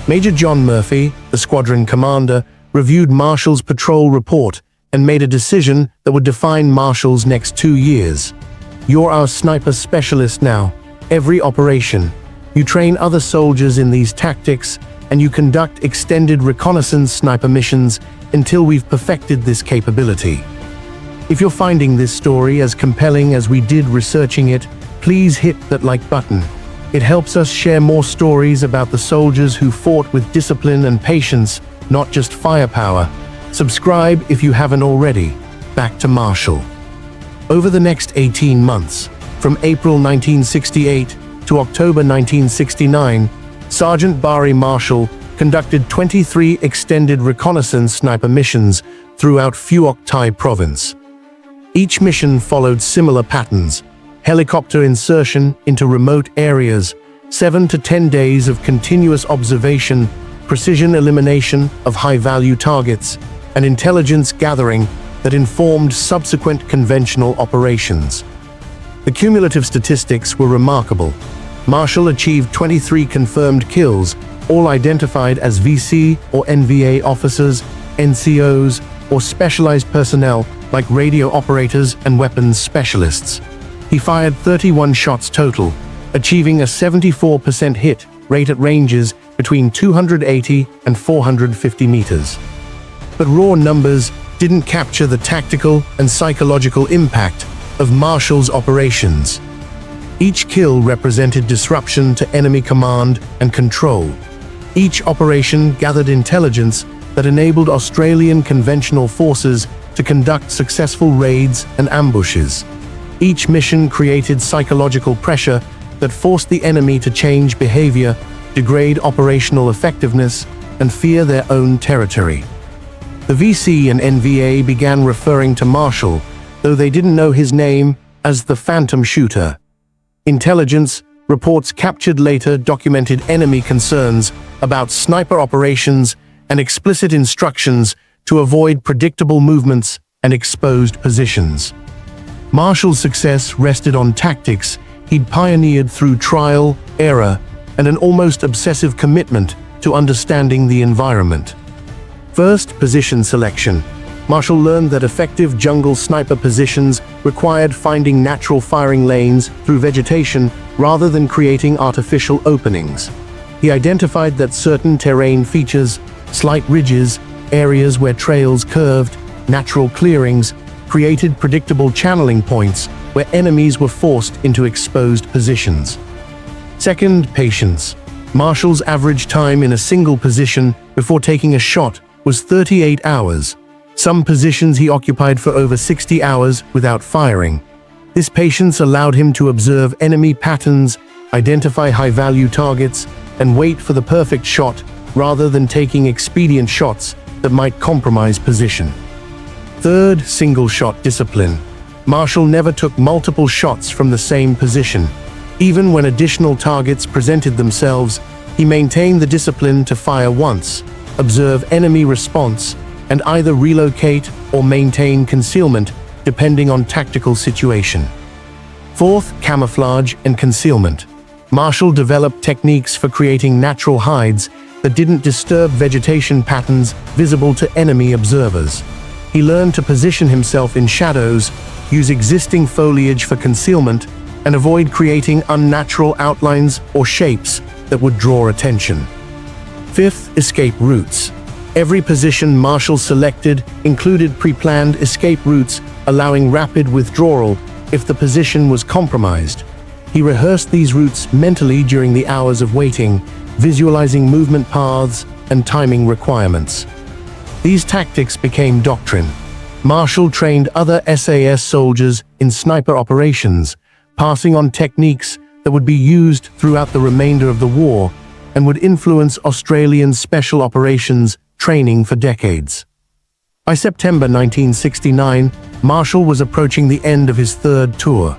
Major John Murphy, the squadron commander, reviewed Marshall's patrol report and made a decision that would define Marshall's next 2 years. "You're our sniper specialist now. Every operation. You train other soldiers in these tactics, and you conduct extended reconnaissance sniper missions until we've perfected this capability." If you're finding this story as compelling as we did researching it, please hit that like button. It helps us share more stories about the soldiers who fought with discipline and patience, not just firepower. Subscribe if you haven't already. Back to Marshall. Over the next 18 months, from April 1968 to October 1969, Sergeant Barry Marshall conducted 23 extended reconnaissance sniper missions throughout Phuoc Thai province. Each mission followed similar patterns: helicopter insertion into remote areas, 7 to 10 days of continuous observation, precision elimination of high-value targets, and intelligence gathering that informed subsequent conventional operations. The cumulative statistics were remarkable. Marshall achieved 23 confirmed kills, all identified as VC or NVA officers, NCOs, or specialized personnel like radio operators and weapons specialists. He fired 31 shots total, achieving a 74% hit rate at ranges between 280 and 450 meters. But raw numbers didn't capture the tactical and psychological impact of Marshall's operations. Each kill represented disruption to enemy command and control. Each operation gathered intelligence that enabled Australian conventional forces to conduct successful raids and ambushes. Each mission created psychological pressure that forced the enemy to change behavior, degrade operational effectiveness, and fear their own territory. The VC and NVA began referring to Marshall, though they didn't know his name, as the Phantom Shooter. Intelligence reports captured later documented enemy concerns about sniper operations and explicit instructions to avoid predictable movements and exposed positions. Marshall's success rested on tactics he'd pioneered through trial, error, and an almost obsessive commitment to understanding the environment. First, position selection. Marshall learned that effective jungle sniper positions required finding natural firing lanes through vegetation rather than creating artificial openings. He identified that certain terrain features, slight ridges, areas where trails curved, natural clearings, created predictable channeling points where enemies were forced into exposed positions. Second, patience. Marshall's average time in a single position before taking a shot was 38 hours. Some positions he occupied for over 60 hours without firing. This patience allowed him to observe enemy patterns, identify high-value targets, and wait for the perfect shot rather than taking expedient shots that might compromise position. Third, single-shot discipline. Marshall never took multiple shots from the same position. Even when additional targets presented themselves, he maintained the discipline to fire once, observe enemy response, and either relocate or maintain concealment depending on tactical situation. Fourth, camouflage and concealment. Marshall developed techniques for creating natural hides that didn't disturb vegetation patterns visible to enemy observers. He learned to position himself in shadows, use existing foliage for concealment, and avoid creating unnatural outlines or shapes that would draw attention. Fifth, escape routes. Every position Marshall selected included pre-planned escape routes, allowing rapid withdrawal if the position was compromised. He rehearsed these routes mentally during the hours of waiting, visualizing movement paths and timing requirements. These tactics became doctrine. Marshall trained other SAS soldiers in sniper operations, passing on techniques that would be used throughout the remainder of the war and would influence Australian special operations training for decades. By September 1969, Marshall was approaching the end of his third tour.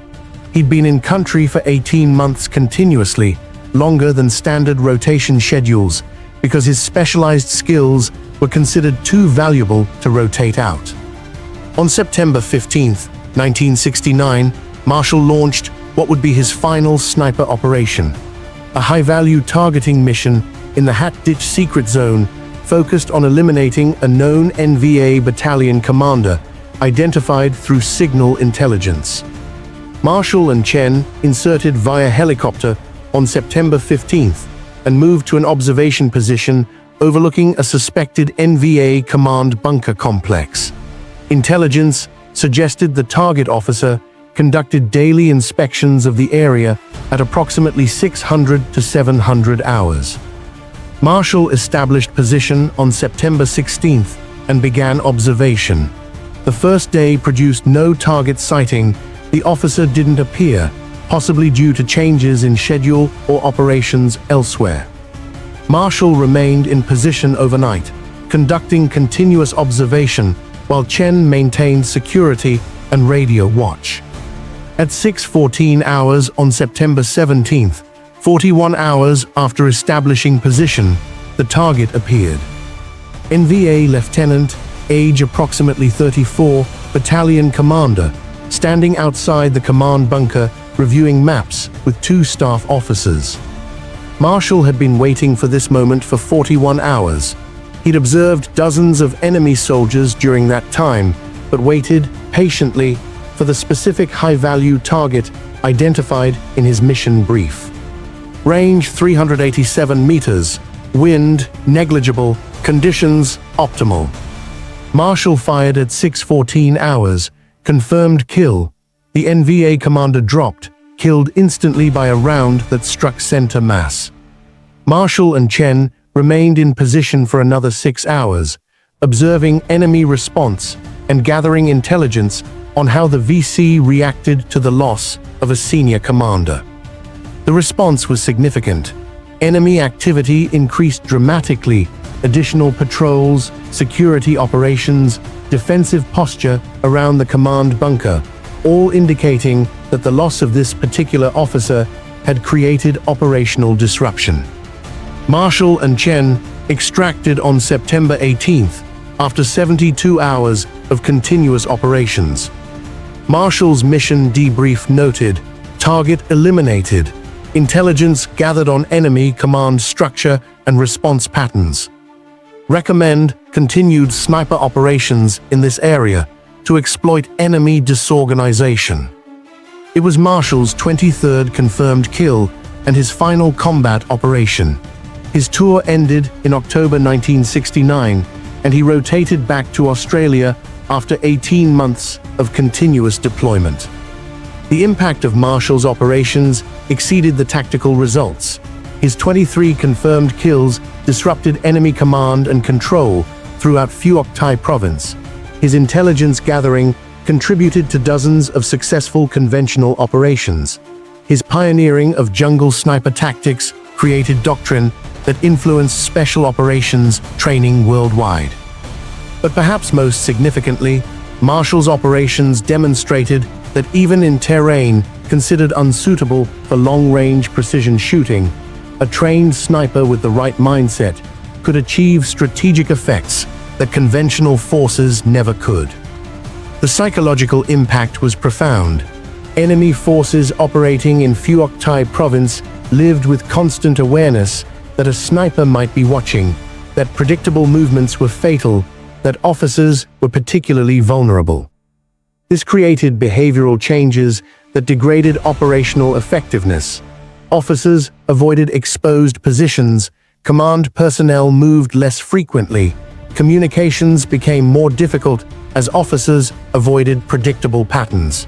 He'd been in country for 18 months continuously, longer than standard rotation schedules, because his specialized skills were considered too valuable to rotate out. On September 15, 1969, Marshall launched what would be his final sniper operation, a high-value targeting mission in the Hat Ditch Secret Zone focused on eliminating a known NVA battalion commander identified through signal intelligence. Marshall and Chen inserted via helicopter on September 15th and moved to an observation position overlooking a suspected NVA command bunker complex. Intelligence suggested the target officer conducted daily inspections of the area at approximately 600 to 700 hours. Marshall established position on September 16th and began observation. The first day produced no target sighting. The officer didn't appear, possibly due to changes in schedule or operations elsewhere. Marshall remained in position overnight, conducting continuous observation while Chen maintained security and radio watch. At 6:14 hours on September 17th, 41 hours after establishing position, the target appeared. NVA Lieutenant, age approximately 34, battalion commander, standing outside the command bunker reviewing maps with two staff officers. Marshall had been waiting for this moment for 41 hours. He'd observed dozens of enemy soldiers during that time, but waited patiently for the specific high-value target identified in his mission brief. Range 387 meters, wind negligible, conditions optimal. Marshall fired at 6:14 hours, confirmed kill. The NVA commander dropped, killed instantly by a round that struck center mass. Marshall and Chen remained in position for another 6 hours, observing enemy response and gathering intelligence on how the VC reacted to the loss of a senior commander. The response was significant. Enemy activity increased dramatically. Additional patrols, security operations, defensive posture around the command bunker, all indicating that the loss of this particular officer had created operational disruption. Marshall and Chen extracted on September 18th after 72 hours of continuous operations. Marshall's mission debrief noted, target eliminated, intelligence gathered on enemy command structure and response patterns. Recommend continued sniper operations in this area to exploit enemy disorganization. It was Marshall's 23rd confirmed kill and his final combat operation. His tour ended in October 1969, and he rotated back to Australia after 18 months of continuous deployment. The impact of Marshall's operations exceeded the tactical results. His 23 confirmed kills disrupted enemy command and control throughout Phuoc Thi province. His intelligence gathering contributed to dozens of successful conventional operations. His pioneering of jungle sniper tactics created doctrine that influenced special operations training worldwide. But perhaps most significantly, Marshall's operations demonstrated that even in terrain considered unsuitable for long-range precision shooting, a trained sniper with the right mindset could achieve strategic effects that conventional forces never could. The psychological impact was profound. Enemy forces operating in Phuoc Thi province lived with constant awareness that a sniper might be watching, that predictable movements were fatal, that officers were particularly vulnerable. This created behavioral changes that degraded operational effectiveness. Officers avoided exposed positions, command personnel moved less frequently, communications became more difficult as officers avoided predictable patterns.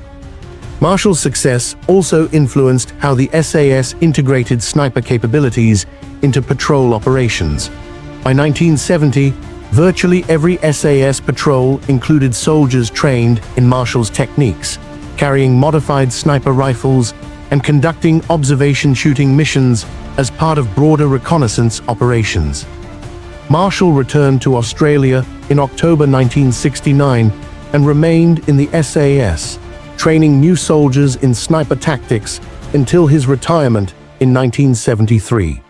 Marshall's success also influenced how the SAS integrated sniper capabilities into patrol operations. By 1970, virtually every SAS patrol included soldiers trained in Marshall's techniques, carrying modified sniper rifles and conducting observation shooting missions as part of broader reconnaissance operations. Marshall returned to Australia in October 1969 and remained in the SAS, training new soldiers in sniper tactics until his retirement in 1973.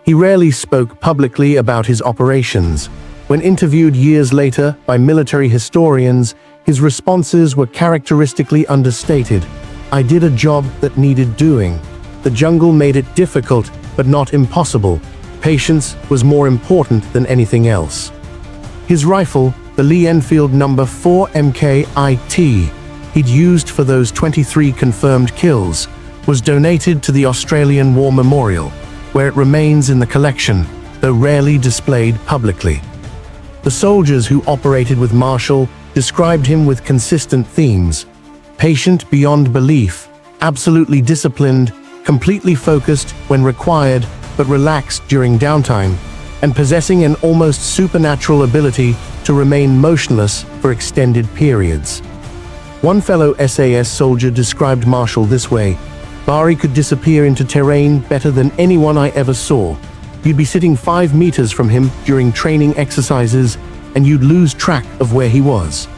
He rarely spoke publicly about his operations. When interviewed years later by military historians, his responses were characteristically understated. "I did a job that needed doing. The jungle made it difficult, but not impossible. Patience was more important than anything else." His rifle, the Lee Enfield No. 4 MKIT, he'd used for those 23 confirmed kills, was donated to the Australian War Memorial, where it remains in the collection, though rarely displayed publicly. The soldiers who operated with Marshall described him with consistent themes: patient beyond belief, absolutely disciplined, completely focused when required but relaxed during downtime, and possessing an almost supernatural ability to remain motionless for extended periods. One fellow SAS soldier described Marshall this way: "Barry could disappear into terrain better than anyone I ever saw. You'd be sitting 5 meters from him during training exercises, and you'd lose track of where he was."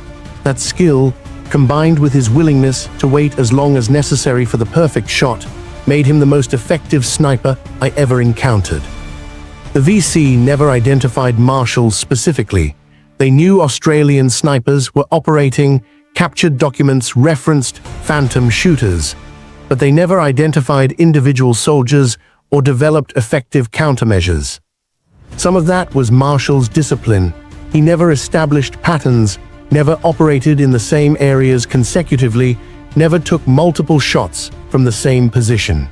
That skill, combined with his willingness to wait as long as necessary for the perfect shot, made him the most effective sniper I ever encountered. The VC never identified Marshall specifically. They knew Australian snipers were operating, captured documents referenced phantom shooters, but they never identified individual soldiers or developed effective countermeasures. Some of that was Marshall's discipline. He never established patterns, never operated in the same areas consecutively, never took multiple shots from the same position.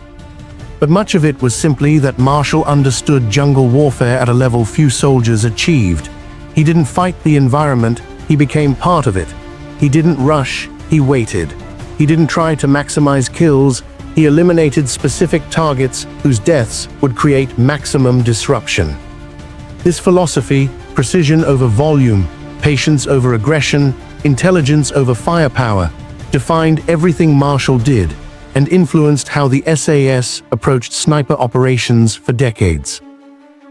But much of it was simply that Marshall understood jungle warfare at a level few soldiers achieved. He didn't fight the environment, he became part of it. He didn't rush, he waited. He didn't try to maximize kills, he eliminated specific targets whose deaths would create maximum disruption. This philosophy, precision over volume, patience over aggression, intelligence over firepower, defined everything Marshall did and influenced how the SAS approached sniper operations for decades.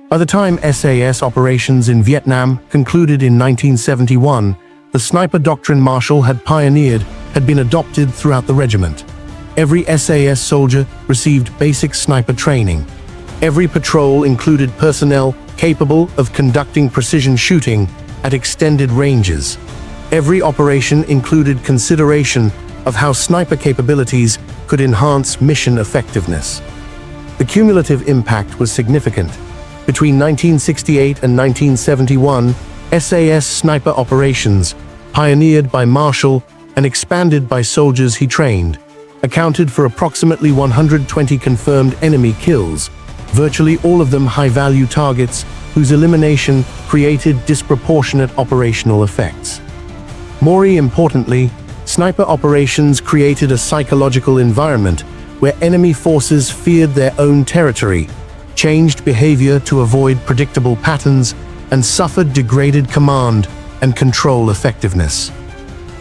By the time SAS operations in Vietnam concluded in 1971, the sniper doctrine Marshall had pioneered had been adopted throughout the regiment. Every SAS soldier received basic sniper training. Every patrol included personnel capable of conducting precision shooting at extended ranges. Every operation included consideration of how sniper capabilities could enhance mission effectiveness. The cumulative impact was significant. Between 1968 and 1971, SAS sniper operations, pioneered by Marshall and expanded by soldiers he trained, accounted for approximately 120 confirmed enemy kills, virtually all of them high-value targets whose elimination created disproportionate operational effects. More importantly, sniper operations created a psychological environment where enemy forces feared their own territory, changed behavior to avoid predictable patterns, and suffered degraded command and control effectiveness.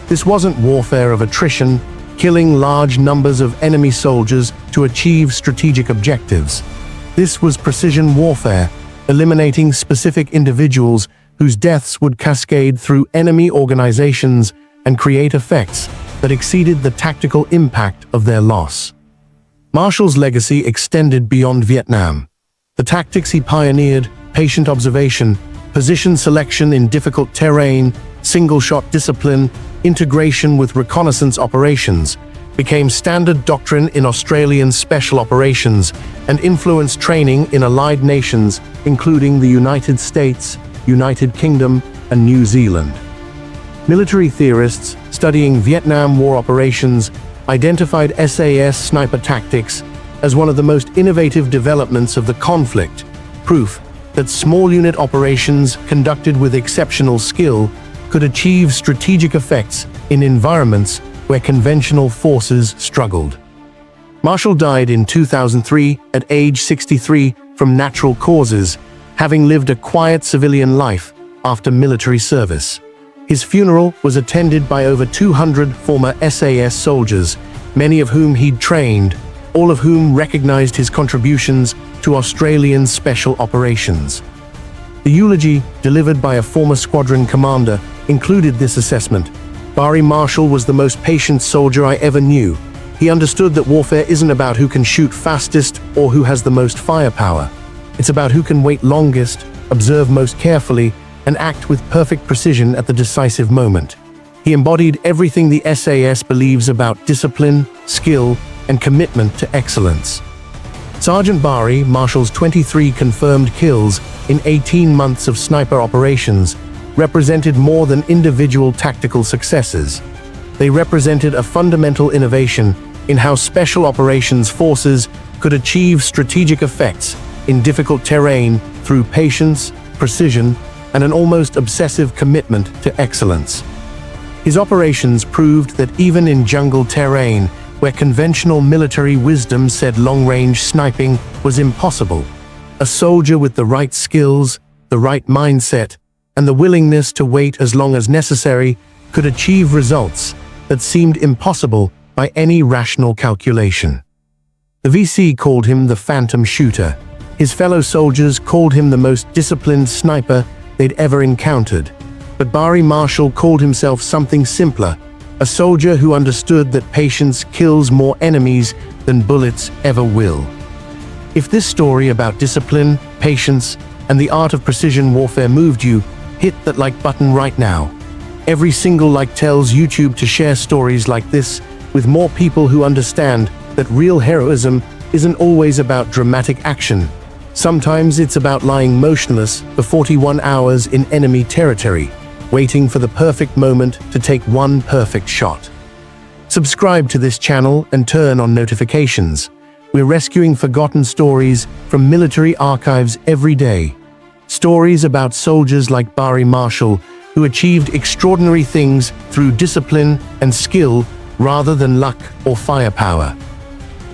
This wasn't warfare of attrition, killing large numbers of enemy soldiers to achieve strategic objectives. This was precision warfare, eliminating specific individuals whose deaths would cascade through enemy organizations and create effects that exceeded the tactical impact of their loss. Marshall's legacy extended beyond Vietnam. The tactics he pioneered, patient observation, position selection in difficult terrain, single-shot discipline, integration with reconnaissance operations, became standard doctrine in Australian special operations and influenced training in allied nations, including the United States, United Kingdom, and New Zealand. Military theorists studying Vietnam War operations identified SAS sniper tactics as one of the most innovative developments of the conflict, proof that small unit operations conducted with exceptional skill could achieve strategic effects in environments where conventional forces struggled. Marshall died in 2003 at age 63 from natural causes, having lived a quiet civilian life after military service. His funeral was attended by over 200 former SAS soldiers, many of whom he'd trained, all of whom recognized his contributions to Australian special operations. The eulogy, delivered by a former squadron commander, included this assessment: Barry Marshall was the most patient soldier I ever knew. He understood that warfare isn't about who can shoot fastest or who has the most firepower. It's about who can wait longest, observe most carefully, and act with perfect precision at the decisive moment. He embodied everything the SAS believes about discipline, skill, and commitment to excellence. Sergeant Barry Marshall's 23 confirmed kills in 18 months of sniper operations represented more than individual tactical successes. They represented a fundamental innovation in how special operations forces could achieve strategic effects in difficult terrain through patience, precision, and an almost obsessive commitment to excellence. His operations proved that even in jungle terrain, where conventional military wisdom said long-range sniping was impossible, a soldier with the right skills, the right mindset, and the willingness to wait as long as necessary could achieve results that seemed impossible by any rational calculation. The VC called him the Phantom Shooter. His fellow soldiers called him the most disciplined sniper they'd ever encountered. But Barry Marshall called himself something simpler, a soldier who understood that patience kills more enemies than bullets ever will. If this story about discipline, patience, and the art of precision warfare moved you, hit that like button right now. Every single like tells YouTube to share stories like this with more people who understand that real heroism isn't always about dramatic action. Sometimes it's about lying motionless for 41 hours in enemy territory, waiting for the perfect moment to take one perfect shot. Subscribe to this channel and turn on notifications. We're rescuing forgotten stories from military archives every day. Stories about soldiers like Barry Marshall who achieved extraordinary things through discipline and skill rather than luck or firepower.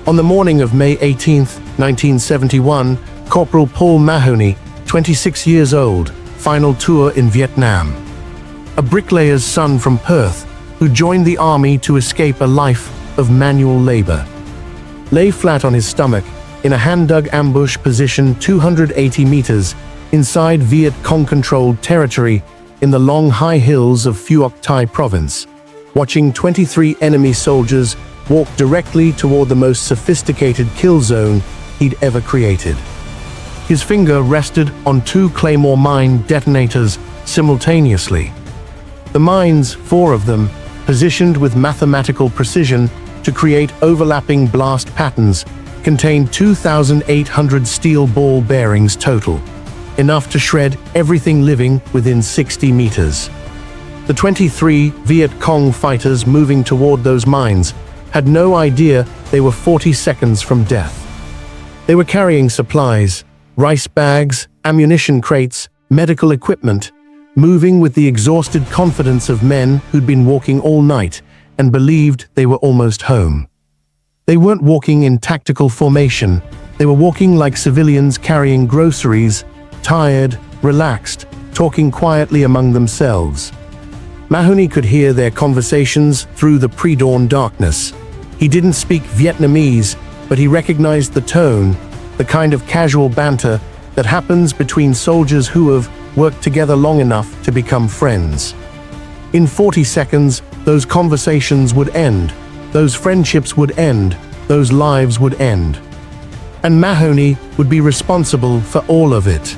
On the morning of May 18, 1971, Corporal Paul Mahoney, 26 years old, final tour in Vietnam. A bricklayer's son from Perth who joined the army to escape a life of manual labor. Lay flat on his stomach in a hand-dug ambush positioned 280 meters inside Viet Cong-controlled territory in the long high hills of Phuoc Thai province, watching 23 enemy soldiers walk directly toward the most sophisticated kill zone he'd ever created. His finger rested on 2 Claymore mine detonators simultaneously. The mines, 4 of them, positioned with mathematical precision to create overlapping blast patterns, contained 2,800 steel ball bearings total, enough to shred everything living within 60 meters. The 23 Viet Cong fighters moving toward those mines had no idea they were 40 seconds from death. They were carrying supplies, rice bags, ammunition crates, medical equipment, moving with the exhausted confidence of men who'd been walking all night and believed they were almost home. They weren't walking in tactical formation, they were walking like civilians carrying groceries, tired, relaxed, talking quietly among themselves. Mahoney could hear their conversations through the pre-dawn darkness. He didn't speak Vietnamese, but he recognized the tone, the kind of casual banter that happens between soldiers who have worked together long enough to become friends. In 40 seconds, those conversations would end, those friendships would end, those lives would end. And Mahoney would be responsible for all of it.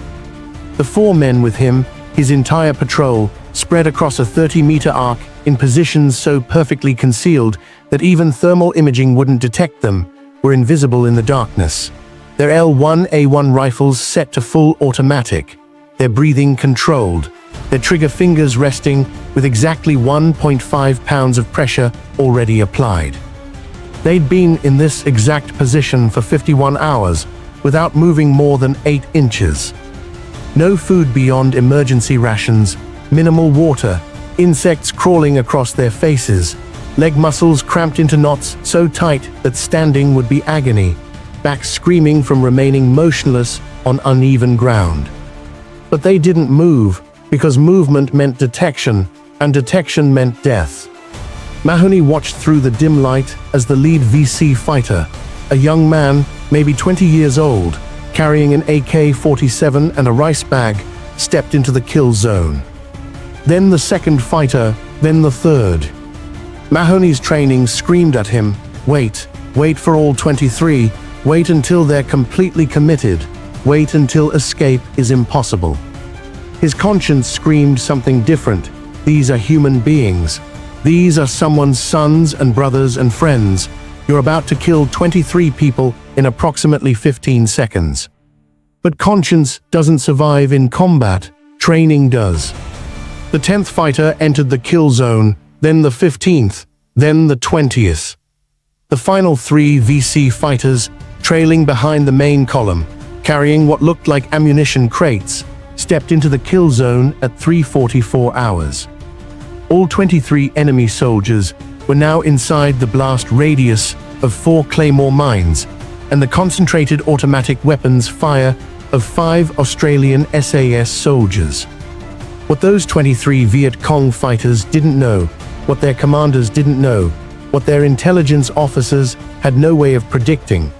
The 4 men with him, his entire patrol, spread across a 30-meter arc in positions so perfectly concealed that even thermal imaging wouldn't detect them, were invisible in the darkness. Their L1A1 rifles set to full automatic, their breathing controlled, their trigger fingers resting with exactly 1.5 pounds of pressure already applied. They'd been in this exact position for 51 hours without moving more than 8 inches. No food beyond emergency rations, minimal water, insects crawling across their faces, leg muscles cramped into knots so tight that standing would be agony, backs screaming from remaining motionless on uneven ground. But they didn't move, because movement meant detection, and detection meant death. Mahoney watched through the dim light as the lead VC fighter, a young man, maybe 20 years old, carrying an AK-47 and a rice bag, stepped into the kill zone. Then the second fighter, then the third. Mahoney's training screamed at him, wait for all 23, wait until they're completely committed, wait until escape is impossible. His conscience screamed something different. These are human beings. These are someone's sons and brothers and friends. You're about to kill 23 people in approximately 15 seconds. But conscience doesn't survive in combat, training does. The 10th fighter entered the kill zone, then the 15th, then the 20th. The final 3 VC fighters, trailing behind the main column, carrying what looked like ammunition crates, stepped into the kill zone at 3:44 hours. All 23 enemy soldiers were now inside the blast radius of 4 Claymore mines and the concentrated automatic weapons fire of 5 Australian SAS soldiers. What those 23 Viet Cong fighters didn't know, what their commanders didn't know, what their intelligence officers had no way of predicting,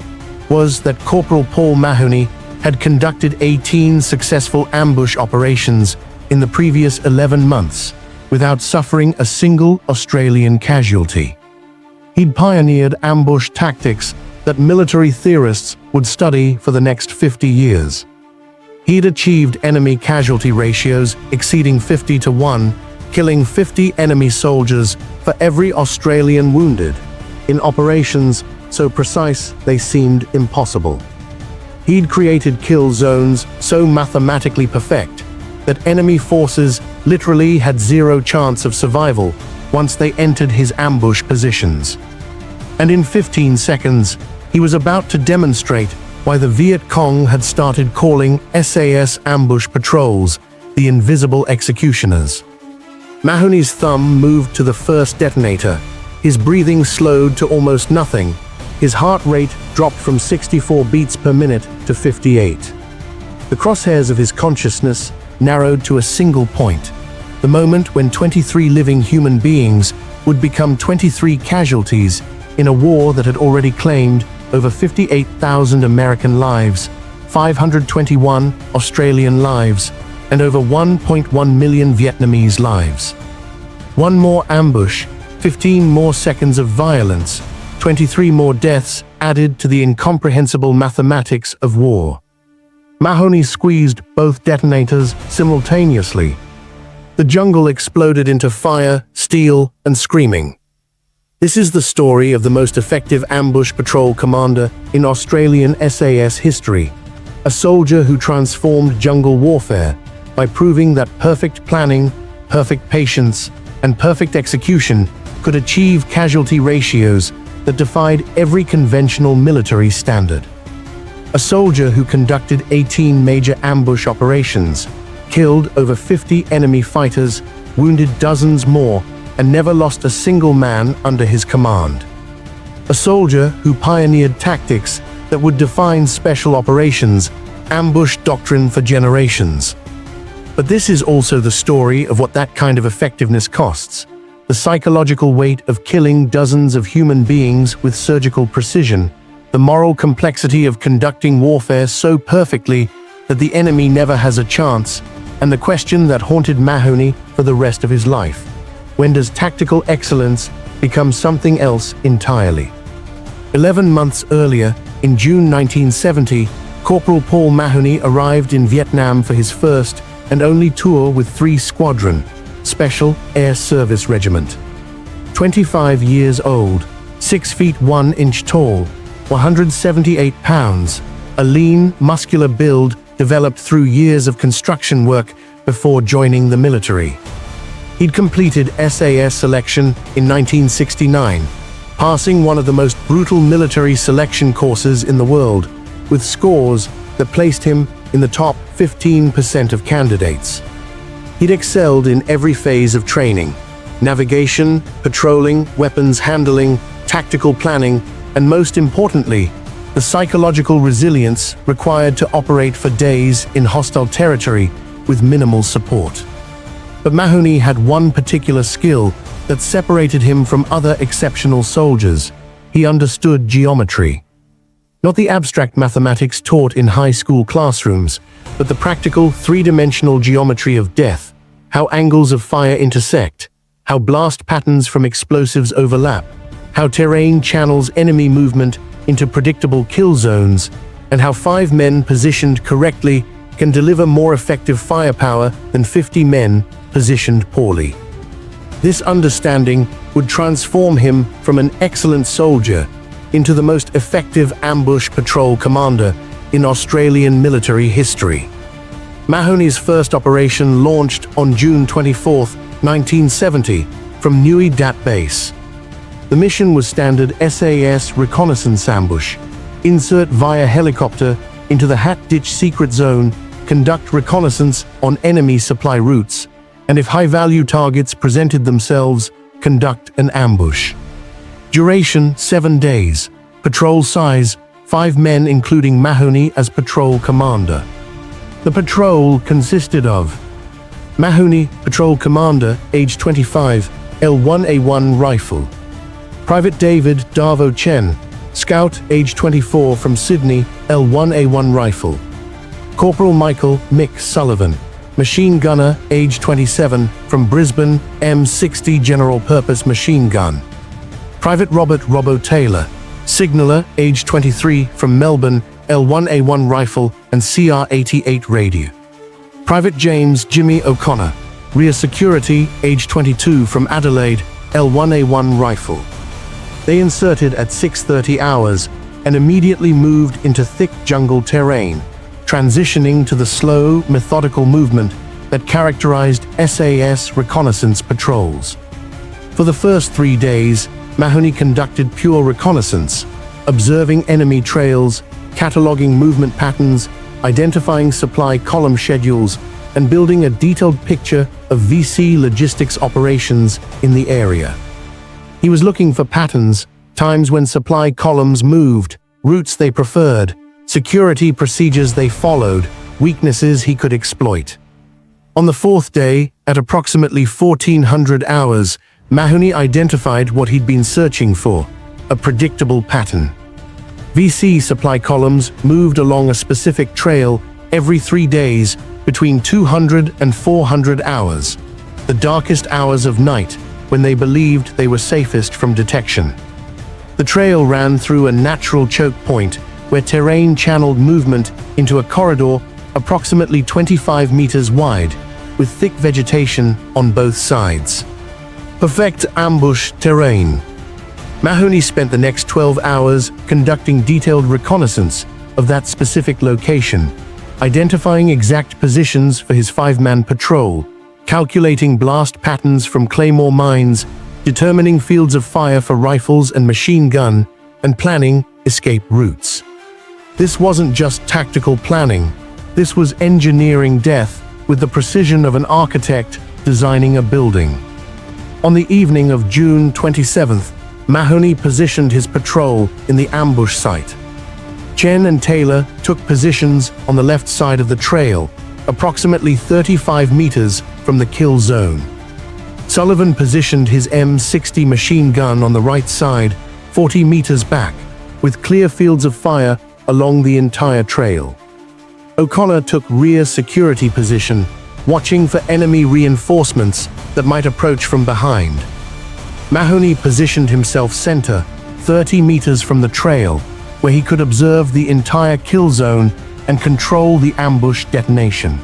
was that Corporal Paul Mahoney had conducted 18 successful ambush operations in the previous 11 months without suffering a single Australian casualty. He'd pioneered ambush tactics that military theorists would study for the next 50 years. He'd achieved enemy casualty ratios exceeding 50-1, killing 50 enemy soldiers for every Australian wounded, in operations so precise they seemed impossible. He'd created kill zones so mathematically perfect that enemy forces literally had zero chance of survival once they entered his ambush positions. And in 15 seconds, he was about to demonstrate why the Viet Cong had started calling SAS ambush patrols the invisible executioners. Mahoney's thumb moved to the first detonator. His breathing slowed to almost nothing. His heart rate dropped from 64 beats per minute to 58. The crosshairs of his consciousness narrowed to a single point, the moment when 23 living human beings would become 23 casualties in a war that had already claimed over 58,000 American lives, 521 Australian lives, and over 1.1 million Vietnamese lives. One more ambush, 15 more seconds of violence, 23 more deaths added to the incomprehensible mathematics of war. Mahoney squeezed both detonators simultaneously. The jungle exploded into fire, steel, and screaming. This is the story of the most effective ambush patrol commander in Australian SAS history, a soldier who transformed jungle warfare by proving that perfect planning, perfect patience, and perfect execution could achieve casualty ratios that defied every conventional military standard. A soldier who conducted 18 major ambush operations, killed over 50 enemy fighters, wounded dozens more, and never lost a single man under his command. A soldier who pioneered tactics that would define special operations, ambush doctrine for generations. But this is also the story of what that kind of effectiveness costs. The psychological weight of killing dozens of human beings with surgical precision, the moral complexity of conducting warfare so perfectly that the enemy never has a chance, and the question that haunted Mahoney for the rest of his life: when does tactical excellence become something else entirely? 11 months earlier, in June 1970, Corporal Paul Mahoney arrived in Vietnam for his first and only tour with 3 Squadron, Special Air Service Regiment. 25 years old, 6 feet 1 inch tall, 178 pounds, a lean, muscular build developed through years of construction work before joining the military. He'd completed SAS selection in 1969, passing one of the most brutal military selection courses in the world, with scores that placed him in the top 15% of candidates. He'd excelled in every phase of training: navigation, patrolling, weapons handling, tactical planning, and most importantly, the psychological resilience required to operate for days in hostile territory with minimal support. But Mahoney had one particular skill that separated him from other exceptional soldiers. He understood geometry. Not the abstract mathematics taught in high school classrooms, but the practical, three-dimensional geometry of death, how angles of fire intersect, how blast patterns from explosives overlap, how terrain channels enemy movement into predictable kill zones, and how 5 men positioned correctly can deliver more effective firepower than 50 men positioned poorly. This understanding would transform him from an excellent soldier into the most effective ambush patrol commander in Australian military history. Mahoney's first operation launched on June 24, 1970, from Nui Dat Base. The mission was standard SAS reconnaissance ambush: insert via helicopter into the Hat Ditch secret zone, conduct reconnaissance on enemy supply routes, and if high-value targets presented themselves, conduct an ambush. Duration: 7 days. Patrol size: 5 men including Mahoney as patrol commander. The patrol consisted of Mahoney, patrol commander, age 25, L1A1 rifle. Private David Darvo Chen, scout, age 24, from Sydney, L1A1 rifle. Corporal Michael Mick Sullivan, machine gunner, age 27, from Brisbane, M60 general purpose machine gun. Private Robert Robbo Taylor, signaller, age 23, from Melbourne, L1A1 rifle and CR88 radio. Private James Jimmy O'Connor, rear security, age 22, from Adelaide, L1A1 rifle. They inserted at 6:30 hours and immediately moved into thick jungle terrain, transitioning to the slow, methodical movement that characterized SAS reconnaissance patrols. For the first 3 days, Mahoney conducted pure reconnaissance, observing enemy trails, cataloging movement patterns, identifying supply column schedules, and building a detailed picture of VC logistics operations in the area. He was looking for patterns, times when supply columns moved, routes they preferred, security procedures they followed, weaknesses he could exploit. On the 4th day, at approximately 1400 hours, Mahoney identified what he'd been searching for: a predictable pattern. VC supply columns moved along a specific trail every 3 days between 200 and 400 hours, the darkest hours of night when they believed they were safest from detection. The trail ran through a natural choke point where terrain channeled movement into a corridor approximately 25 meters wide, with thick vegetation on both sides. Perfect ambush terrain. Mahoney spent the next 12 hours conducting detailed reconnaissance of that specific location, identifying exact positions for his 5-man patrol, calculating blast patterns from claymore mines, determining fields of fire for rifles and machine gun, and planning escape routes. This wasn't just tactical planning. This was engineering death with the precision of an architect designing a building. On the evening of June 27th, Mahoney positioned his patrol in the ambush site. Chen and Taylor took positions on the left side of the trail, approximately 35 meters from the kill zone. Sullivan positioned his M60 machine gun on the right side, 40 meters back, with clear fields of fire along the entire trail. O'Connor took rear security position, watching for enemy reinforcements that might approach from behind. Mahoney positioned himself center, 30 meters from the trail, where he could observe the entire kill zone and control the ambush detonation.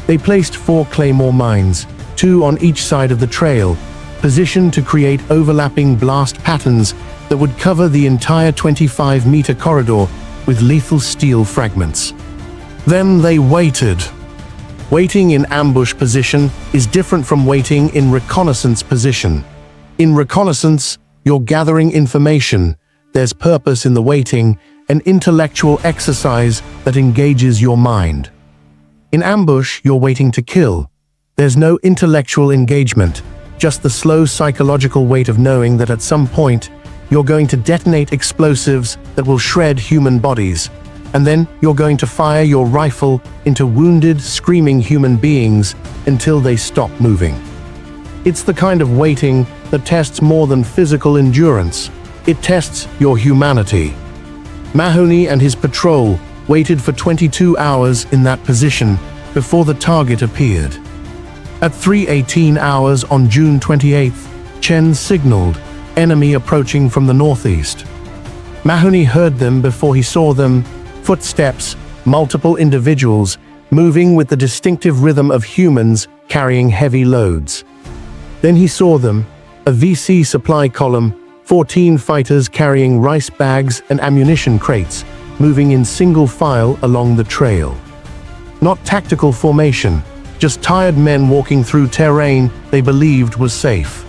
They placed 4 claymore mines, 2 on each side of the trail, positioned to create overlapping blast patterns that would cover the entire 25-meter corridor with lethal steel fragments. Then they waited. Waiting in ambush position is different from waiting in reconnaissance position. In reconnaissance, you're gathering information. There's purpose in the waiting, an intellectual exercise that engages your mind. In ambush, you're waiting to kill. There's no intellectual engagement, just the slow psychological weight of knowing that at some point, you're going to detonate explosives that will shred human bodies, and then you're going to fire your rifle into wounded, screaming human beings until they stop moving. It's the kind of waiting that tests more than physical endurance. It tests your humanity. Mahoney and his patrol waited for 22 hours in that position before the target appeared. At 3:18 hours on June 28th, Chen signaled, enemy approaching from the northeast. Mahoney heard them before he saw them, footsteps, multiple individuals, moving with the distinctive rhythm of humans carrying heavy loads. Then he saw them, a VC supply column, 14 fighters carrying rice bags and ammunition crates, moving in single file along the trail. Not tactical formation, just tired men walking through terrain they believed was safe.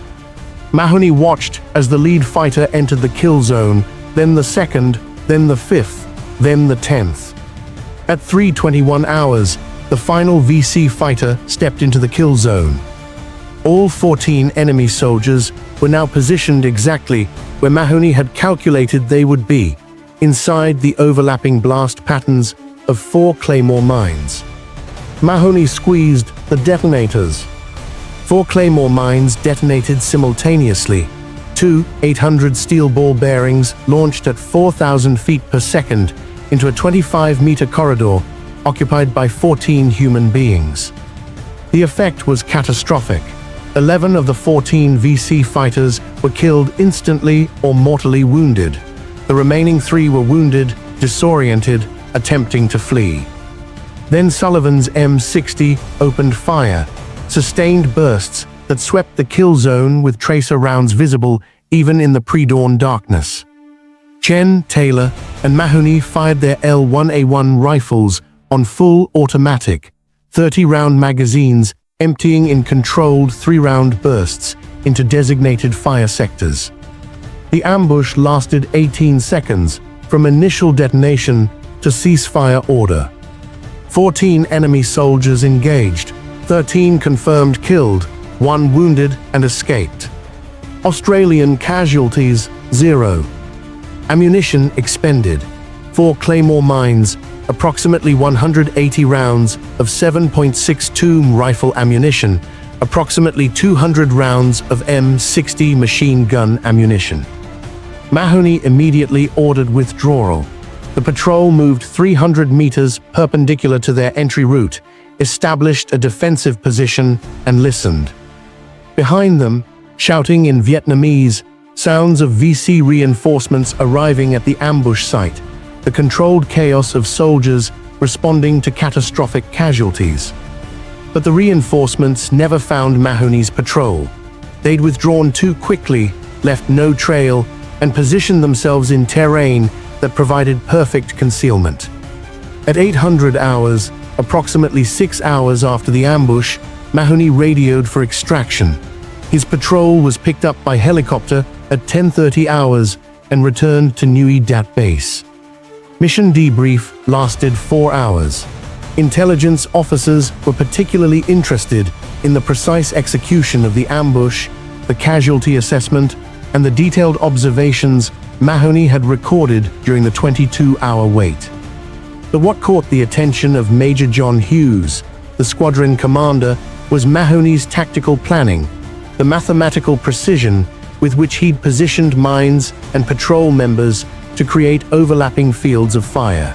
Mahoney watched as the lead fighter entered the kill zone, then the second, then the fifth, then the 10th. At 3:21 hours, the final VC fighter stepped into the kill zone. All 14 enemy soldiers were now positioned exactly where Mahoney had calculated they would be, inside the overlapping blast patterns of 4 claymore mines. Mahoney squeezed the detonators. 4 claymore mines detonated simultaneously. 2 800 steel ball bearings launched at 4,000 feet per second into a 25-meter corridor occupied by 14 human beings. The effect was catastrophic. 11 of the 14 VC fighters were killed instantly or mortally wounded. The remaining 3 were wounded, disoriented, attempting to flee. Then Sullivan's M60 opened fire, sustained bursts that swept the kill zone with tracer rounds visible even in the pre-dawn darkness. Chen, Taylor, and Mahoney fired their L1A1 rifles on full automatic, 30-round magazines, emptying in controlled 3-round bursts into designated fire sectors. The ambush lasted 18 seconds from initial detonation to ceasefire order. 14 enemy soldiers engaged, 13 confirmed killed, 1 wounded and escaped. Australian casualties, 0. Ammunition expended, 4 claymore mines, approximately 180 rounds of 7.62 rifle ammunition, approximately 200 rounds of M60 machine gun ammunition. Mahoney immediately ordered withdrawal. The patrol moved 300 meters perpendicular to their entry route, established a defensive position, and listened. Behind them, shouting in Vietnamese, sounds of VC reinforcements arriving at the ambush site, the controlled chaos of soldiers responding to catastrophic casualties. But the reinforcements never found Mahoney's patrol. They'd withdrawn too quickly, left no trail, and positioned themselves in terrain that provided perfect concealment. At 800 hours, approximately 6 hours after the ambush, Mahoney radioed for extraction. His patrol was picked up by helicopter at 10:30 hours and returned to Nui Dat base. Mission debrief lasted 4 hours. Intelligence officers were particularly interested in the precise execution of the ambush, the casualty assessment, and the detailed observations Mahoney had recorded during the 22-hour wait. But what caught the attention of Major John Hughes, the squadron commander, was Mahoney's tactical planning, the mathematical precision with which he'd positioned mines and patrol members to create overlapping fields of fire.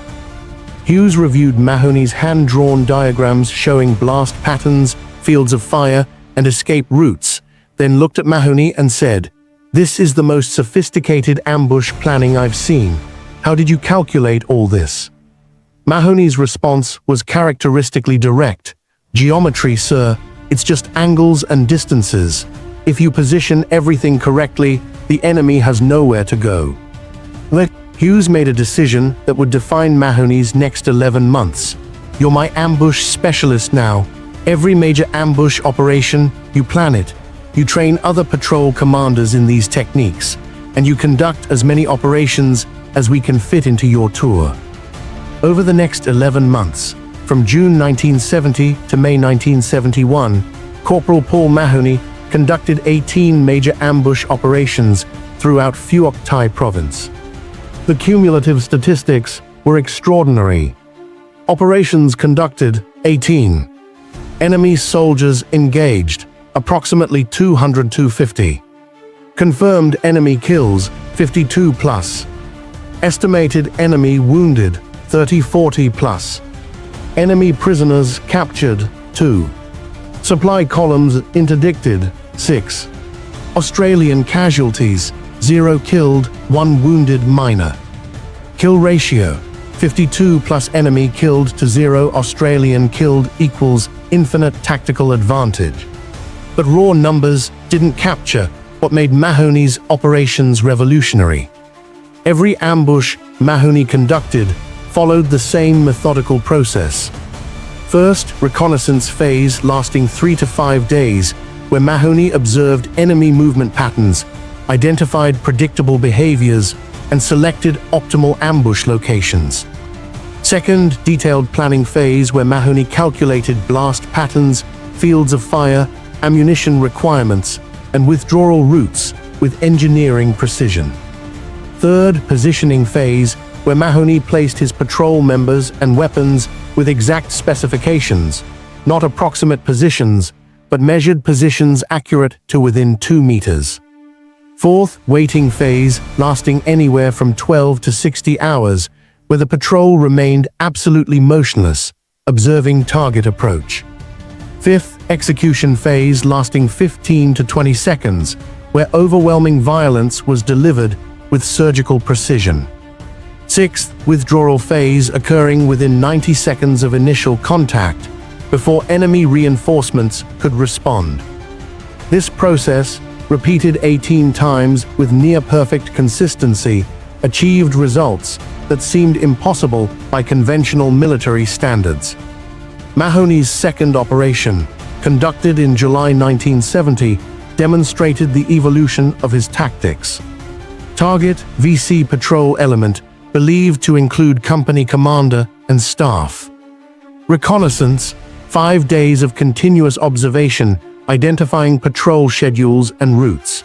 Hughes reviewed Mahoney's hand-drawn diagrams showing blast patterns, fields of fire, and escape routes, then looked at Mahoney and said, "This is the most sophisticated ambush planning I've seen. How did you calculate all this?" Mahoney's response was characteristically direct. "Geometry, sir. It's just angles and distances. If you position everything correctly, the enemy has nowhere to go." Hughes made a decision that would define Mahoney's next 11 months. "You're my ambush specialist now. Every major ambush operation, you plan it. You train other patrol commanders in these techniques, and you conduct as many operations as we can fit into your tour." Over the next 11 months, from June 1970 to May 1971, Corporal Paul Mahoney conducted 18 major ambush operations throughout Phuoc Thi province. The cumulative statistics were extraordinary. Operations conducted, 18. Enemy soldiers engaged, approximately 200-250. Confirmed enemy kills, 52 plus. Estimated enemy wounded, 30-40 plus. Enemy prisoners captured, 2. Supply columns interdicted, 6. Australian casualties, 0 killed, 1 wounded minor. Kill ratio, 52 plus enemy killed to 0 Australian killed equals infinite tactical advantage. But raw numbers didn't capture what made Mahoney's operations revolutionary. Every ambush Mahoney conducted followed the same methodical process. First, reconnaissance phase lasting 3 to 5 days, where Mahoney observed enemy movement patterns, identified predictable behaviors, and selected optimal ambush locations. Second, detailed planning phase where Mahoney calculated blast patterns, fields of fire, ammunition requirements, and withdrawal routes with engineering precision. Third, positioning phase where Mahoney placed his patrol members and weapons with exact specifications, not approximate positions, but measured positions accurate to within 2 meters. Fourth, waiting phase, lasting anywhere from 12 to 60 hours, where the patrol remained absolutely motionless, observing target approach. Fifth, execution phase, lasting 15 to 20 seconds, where overwhelming violence was delivered with surgical precision. Sixth, withdrawal phase, occurring within 90 seconds of initial contact, before enemy reinforcements could respond. This process, repeated 18 times with near-perfect consistency, achieved results that seemed impossible by conventional military standards. Mahoney's second operation, conducted in July 1970, demonstrated the evolution of his tactics. Target, VC patrol element, believed to include company commander and staff. Reconnaissance, 5 days of continuous observation, identifying patrol schedules and routes.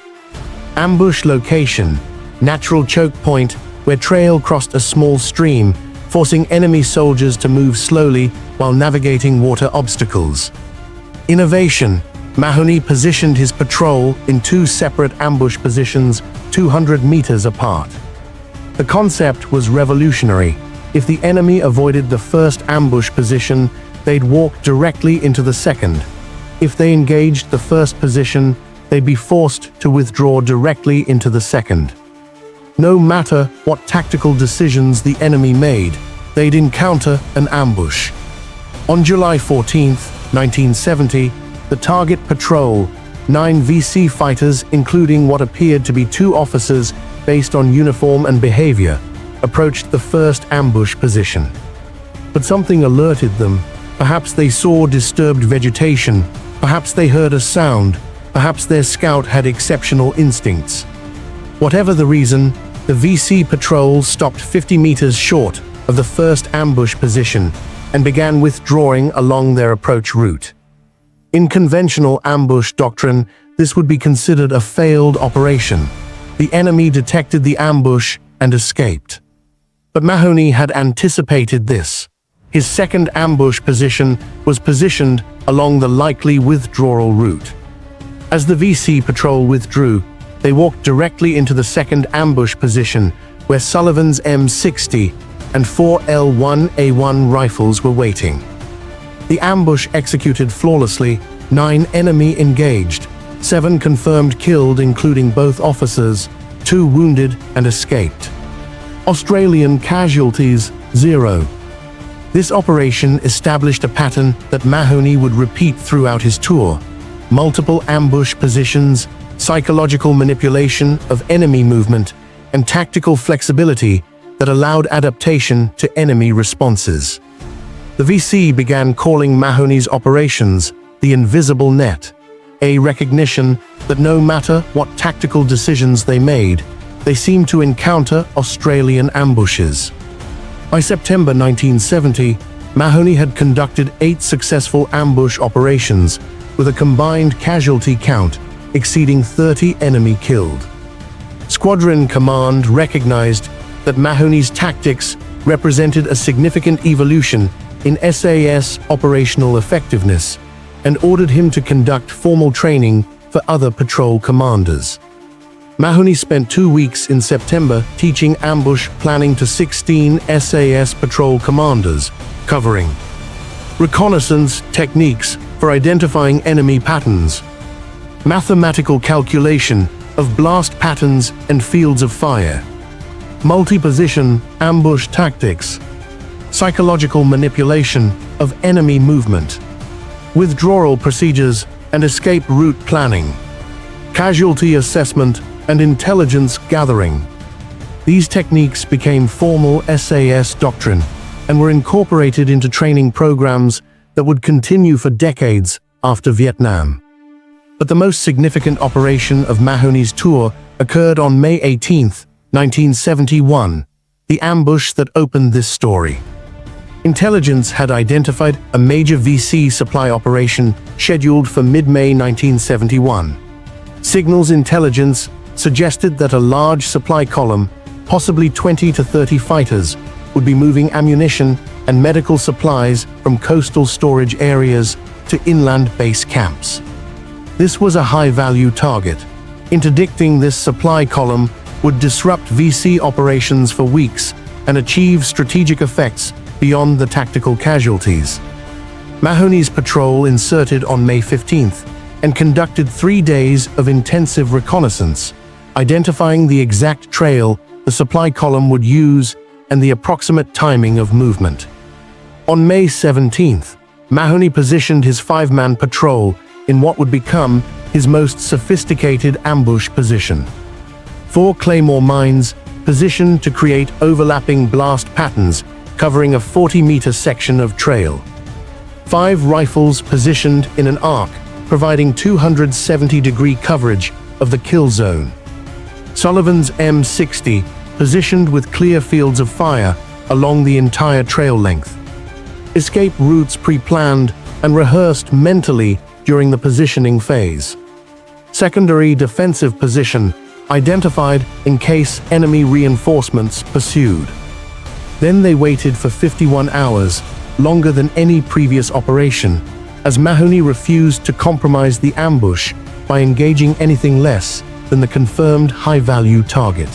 Ambush location, natural choke point where trail crossed a small stream, forcing enemy soldiers to move slowly while navigating water obstacles. Innovation, Mahoney positioned his patrol in 2 separate ambush positions 200 meters apart. The concept was revolutionary. If the enemy avoided the first ambush position, they'd walk directly into the second. If they engaged the first position, they'd be forced to withdraw directly into the second. No matter what tactical decisions the enemy made, they'd encounter an ambush. On July 14, 1970, the target patrol, 9 VC fighters, including what appeared to be 2 officers based on uniform and behavior, approached the first ambush position. But something alerted them. Perhaps they saw disturbed vegetation, perhaps they heard a sound, perhaps their scout had exceptional instincts. Whatever the reason, the VC patrol stopped 50 meters short of the first ambush position, and began withdrawing along their approach route. In conventional ambush doctrine, this would be considered a failed operation. The enemy detected the ambush and escaped. But Mahoney had anticipated this. His second ambush position was positioned along the likely withdrawal route. As the VC patrol withdrew, they walked directly into the second ambush position, where Sullivan's M60 and 4 L1A1 rifles were waiting. The ambush executed flawlessly, 9 enemy engaged, 7 confirmed killed including both officers, 2 wounded and escaped. Australian casualties, 0. This operation established a pattern that Mahoney would repeat throughout his tour: multiple ambush positions, psychological manipulation of enemy movement, and tactical flexibility that allowed adaptation to enemy responses. The VC began calling Mahoney's operations the invisible net, a recognition that no matter what tactical decisions they made, they seemed to encounter Australian ambushes. By September 1970, Mahoney had conducted 8 successful ambush operations, with a combined casualty count exceeding 30 enemy killed. Squadron Command recognized that Mahoney's tactics represented a significant evolution in SAS operational effectiveness and ordered him to conduct formal training for other patrol commanders. Mahoney spent 2 weeks in September teaching ambush planning to 16 SAS patrol commanders, covering reconnaissance techniques for identifying enemy patterns, mathematical calculation of blast patterns and fields of fire, multi-position ambush tactics, psychological manipulation of enemy movement, withdrawal procedures and escape route planning, casualty assessment and intelligence gathering. These techniques became formal SAS doctrine and were incorporated into training programs that would continue for decades after Vietnam. But the most significant operation of Mahoney's tour occurred on May 18, 1971, the ambush that opened this story. Intelligence had identified a major VC supply operation scheduled for mid-May 1971. Signals intelligence suggested that a large supply column, possibly 20 to 30 fighters, would be moving ammunition and medical supplies from coastal storage areas to inland base camps. This was a high-value target. Interdicting this supply column would disrupt VC operations for weeks and achieve strategic effects beyond the tactical casualties. Mahoney's patrol inserted on May 15th and conducted 3 days of intensive reconnaissance, identifying the exact trail the supply column would use and the approximate timing of movement. On May 17th, Mahoney positioned his 5-man patrol in what would become his most sophisticated ambush position. 4 Claymore mines positioned to create overlapping blast patterns covering a 40-meter section of trail. 5 rifles positioned in an arc, providing 270-degree coverage of the kill zone. Sullivan's M60 positioned with clear fields of fire along the entire trail length. Escape routes pre-planned and rehearsed mentally during the positioning phase. Secondary defensive position identified in case enemy reinforcements pursued. Then they waited for 51 hours, longer than any previous operation, as Mahoney refused to compromise the ambush by engaging anything less than the confirmed high-value target.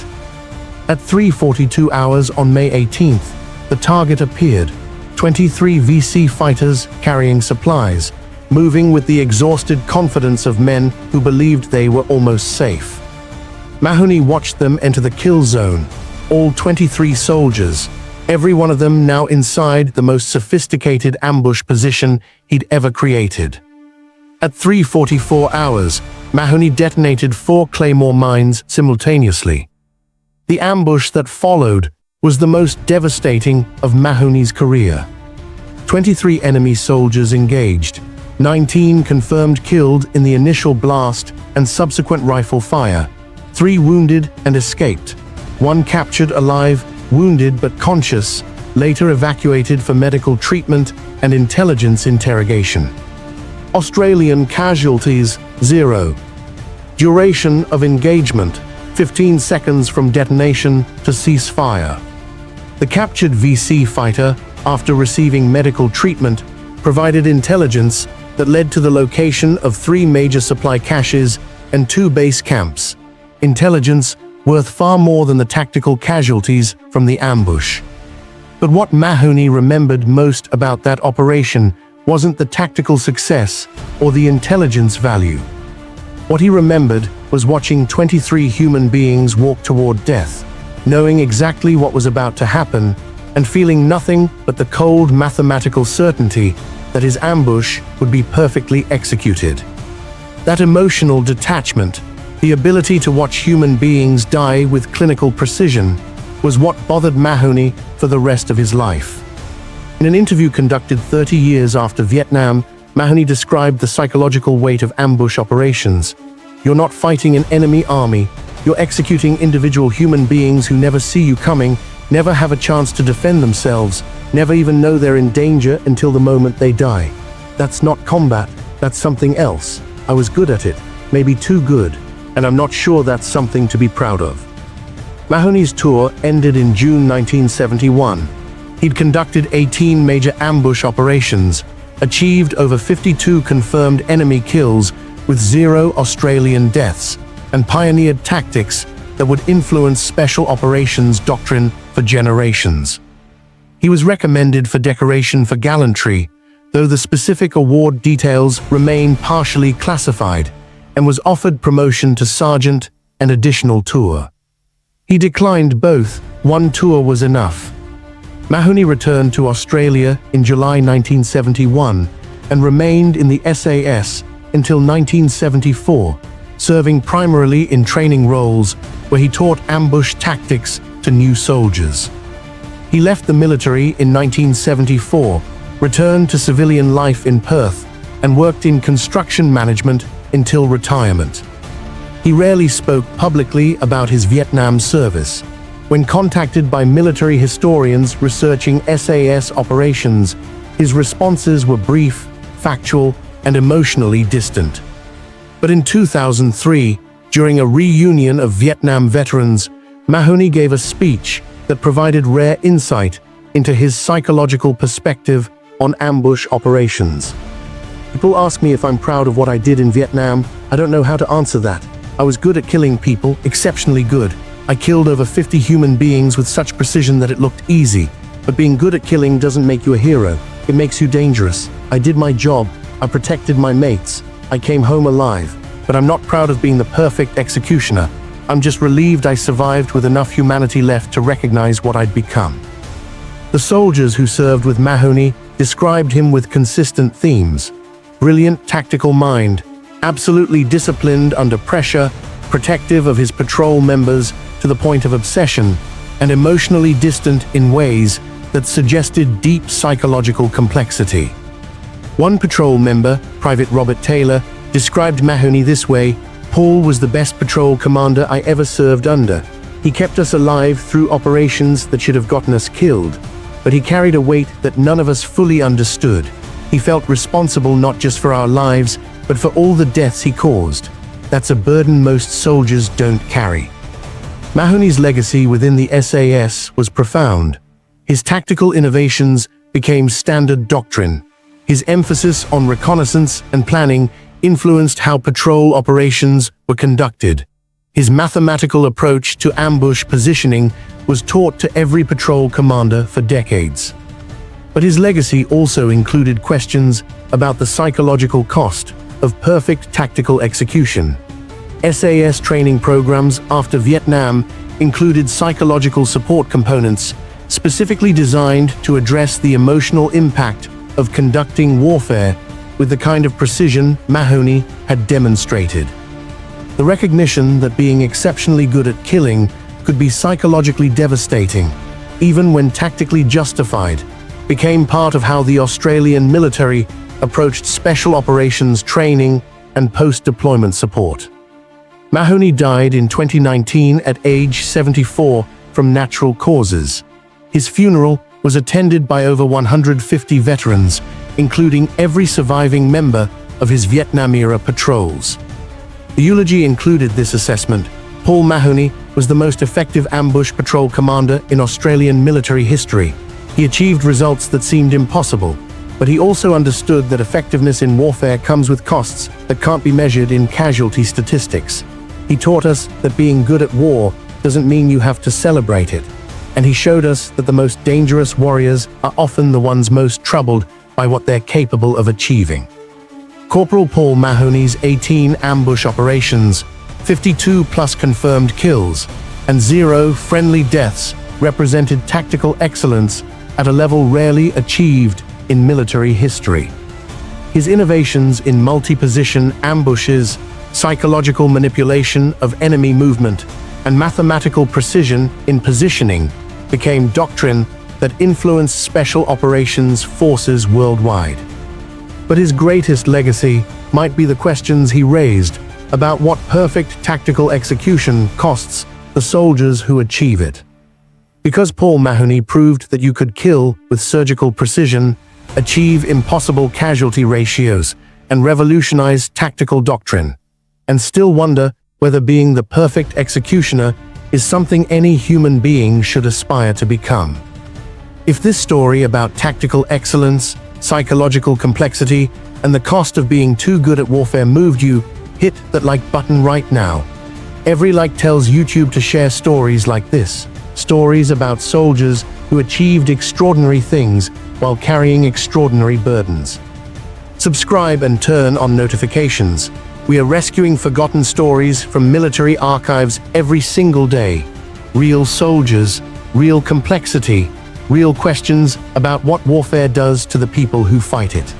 At 3:42 hours on May 18th, the target appeared, 23 VC fighters carrying supplies, moving with the exhausted confidence of men who believed they were almost safe. Mahoney watched them enter the kill zone, all 23 soldiers, every one of them now inside the most sophisticated ambush position he'd ever created. At 3:44 hours, Mahoney detonated 4 Claymore mines simultaneously. The ambush that followed was the most devastating of Mahoney's career. 23 enemy soldiers engaged, 19 confirmed killed in the initial blast and subsequent rifle fire, 3 wounded and escaped, 1 captured alive, wounded but conscious, later evacuated for medical treatment and intelligence interrogation. Australian casualties, 0. Duration of engagement, 15 seconds from detonation to ceasefire. The captured VC fighter, after receiving medical treatment, provided intelligence that led to the location of 3 major supply caches and 2 base camps. Intelligence worth far more than the tactical casualties from the ambush. But what Mahoney remembered most about that operation wasn't the tactical success or the intelligence value. What he remembered was watching 23 human beings walk toward death, knowing exactly what was about to happen, and feeling nothing but the cold mathematical certainty that his ambush would be perfectly executed. That emotional detachment, the ability to watch human beings die with clinical precision, was what bothered Mahoney for the rest of his life. In an interview conducted 30 years after Vietnam, Mahoney described the psychological weight of ambush operations. You're not fighting an enemy army, you're executing individual human beings who never see you coming, never have a chance to defend themselves, never even know they're in danger until the moment they die. That's not combat, that's something else. I was good at it, maybe too good, and I'm not sure that's something to be proud of. Mahoney's tour ended in June 1971. He'd conducted 18 major ambush operations, achieved over 52 confirmed enemy kills with 0 Australian deaths, and pioneered tactics that would influence special operations doctrine for generations. He was recommended for decoration for gallantry, though the specific award details remain partially classified, and was offered promotion to sergeant and additional tour. He declined both. 1 tour was enough. Mahoney returned to Australia in July 1971 and remained in the SAS until 1974, serving primarily in training roles where he taught ambush tactics to new soldiers. He left the military in 1974, returned to civilian life in Perth, and worked in construction management until retirement. He rarely spoke publicly about his Vietnam service. When contacted by military historians researching SAS operations, his responses were brief, factual, and emotionally distant. But in 2003, during a reunion of Vietnam veterans, Mahoney gave a speech that provided rare insight into his psychological perspective on ambush operations. People ask me if I'm proud of what I did in Vietnam. I don't know how to answer that. I was good at killing people, exceptionally good. I killed over 50 human beings with such precision that it looked easy. But being good at killing doesn't make you a hero. It makes you dangerous. I did my job. I protected my mates. I came home alive. But I'm not proud of being the perfect executioner. I'm just relieved I survived with enough humanity left to recognize what I'd become. The soldiers who served with Mahoney described him with consistent themes. Brilliant tactical mind, absolutely disciplined under pressure, protective of his patrol members to the point of obsession, and emotionally distant in ways that suggested deep psychological complexity. One patrol member, Private Robert Taylor, described Mahoney this way: "Paul was the best patrol commander I ever served under. He kept us alive through operations that should have gotten us killed, but he carried a weight that none of us fully understood. He felt responsible not just for our lives, but for all the deaths he caused. That's a burden most soldiers don't carry." Mahoney's legacy within the SAS was profound. His tactical innovations became standard doctrine. His emphasis on reconnaissance and planning influenced how patrol operations were conducted. His mathematical approach to ambush positioning was taught to every patrol commander for decades. But his legacy also included questions about the psychological cost of perfect tactical execution. SAS training programs after Vietnam included psychological support components specifically designed to address the emotional impact of conducting warfare with the kind of precision Mahoney had demonstrated. The recognition that being exceptionally good at killing could be psychologically devastating, even when tactically justified, became part of how the Australian military approached special operations training and post-deployment support. Mahoney died in 2019 at age 74 from natural causes. His funeral was attended by over 150 veterans, including every surviving member of his Vietnam-era patrols. The eulogy included this assessment: Paul Mahoney was the most effective ambush patrol commander in Australian military history. He achieved results that seemed impossible, but he also understood that effectiveness in warfare comes with costs that can't be measured in casualty statistics. He taught us that being good at war doesn't mean you have to celebrate it, and he showed us that the most dangerous warriors are often the ones most troubled by what they're capable of achieving. Corporal Paul Mahoney's 18 ambush operations, 52 plus confirmed kills, and 0 friendly deaths represented tactical excellence at a level rarely achieved in military history. His innovations in multi-position ambushes, psychological manipulation of enemy movement, and mathematical precision in positioning became doctrine that influenced special operations forces worldwide. But his greatest legacy might be the questions he raised about what perfect tactical execution costs the soldiers who achieve it. Because Paul Mahoney proved that you could kill with surgical precision, achieve impossible casualty ratios, and revolutionize tactical doctrine, and still wonder whether being the perfect executioner is something any human being should aspire to become. If this story about tactical excellence, psychological complexity, and the cost of being too good at warfare moved you, hit that like button right now. Every like tells YouTube to share stories like this, stories about soldiers who achieved extraordinary things while carrying extraordinary burdens. Subscribe and turn on notifications. We are rescuing forgotten stories from military archives every single day. Real soldiers, real complexity, real questions about what warfare does to the people who fight it.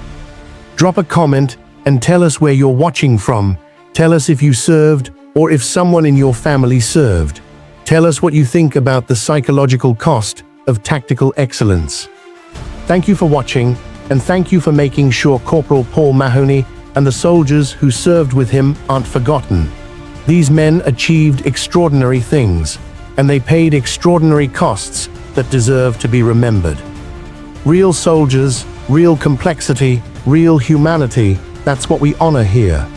Drop a comment and tell us where you're watching from. Tell us if you served or if someone in your family served. Tell us what you think about the psychological cost of tactical excellence. Thank you for watching, and thank you for making sure Corporal Paul Mahoney and the soldiers who served with him aren't forgotten. These men achieved extraordinary things, and they paid extraordinary costs that deserve to be remembered. Real soldiers, real complexity, real humanity, that's what we honor here.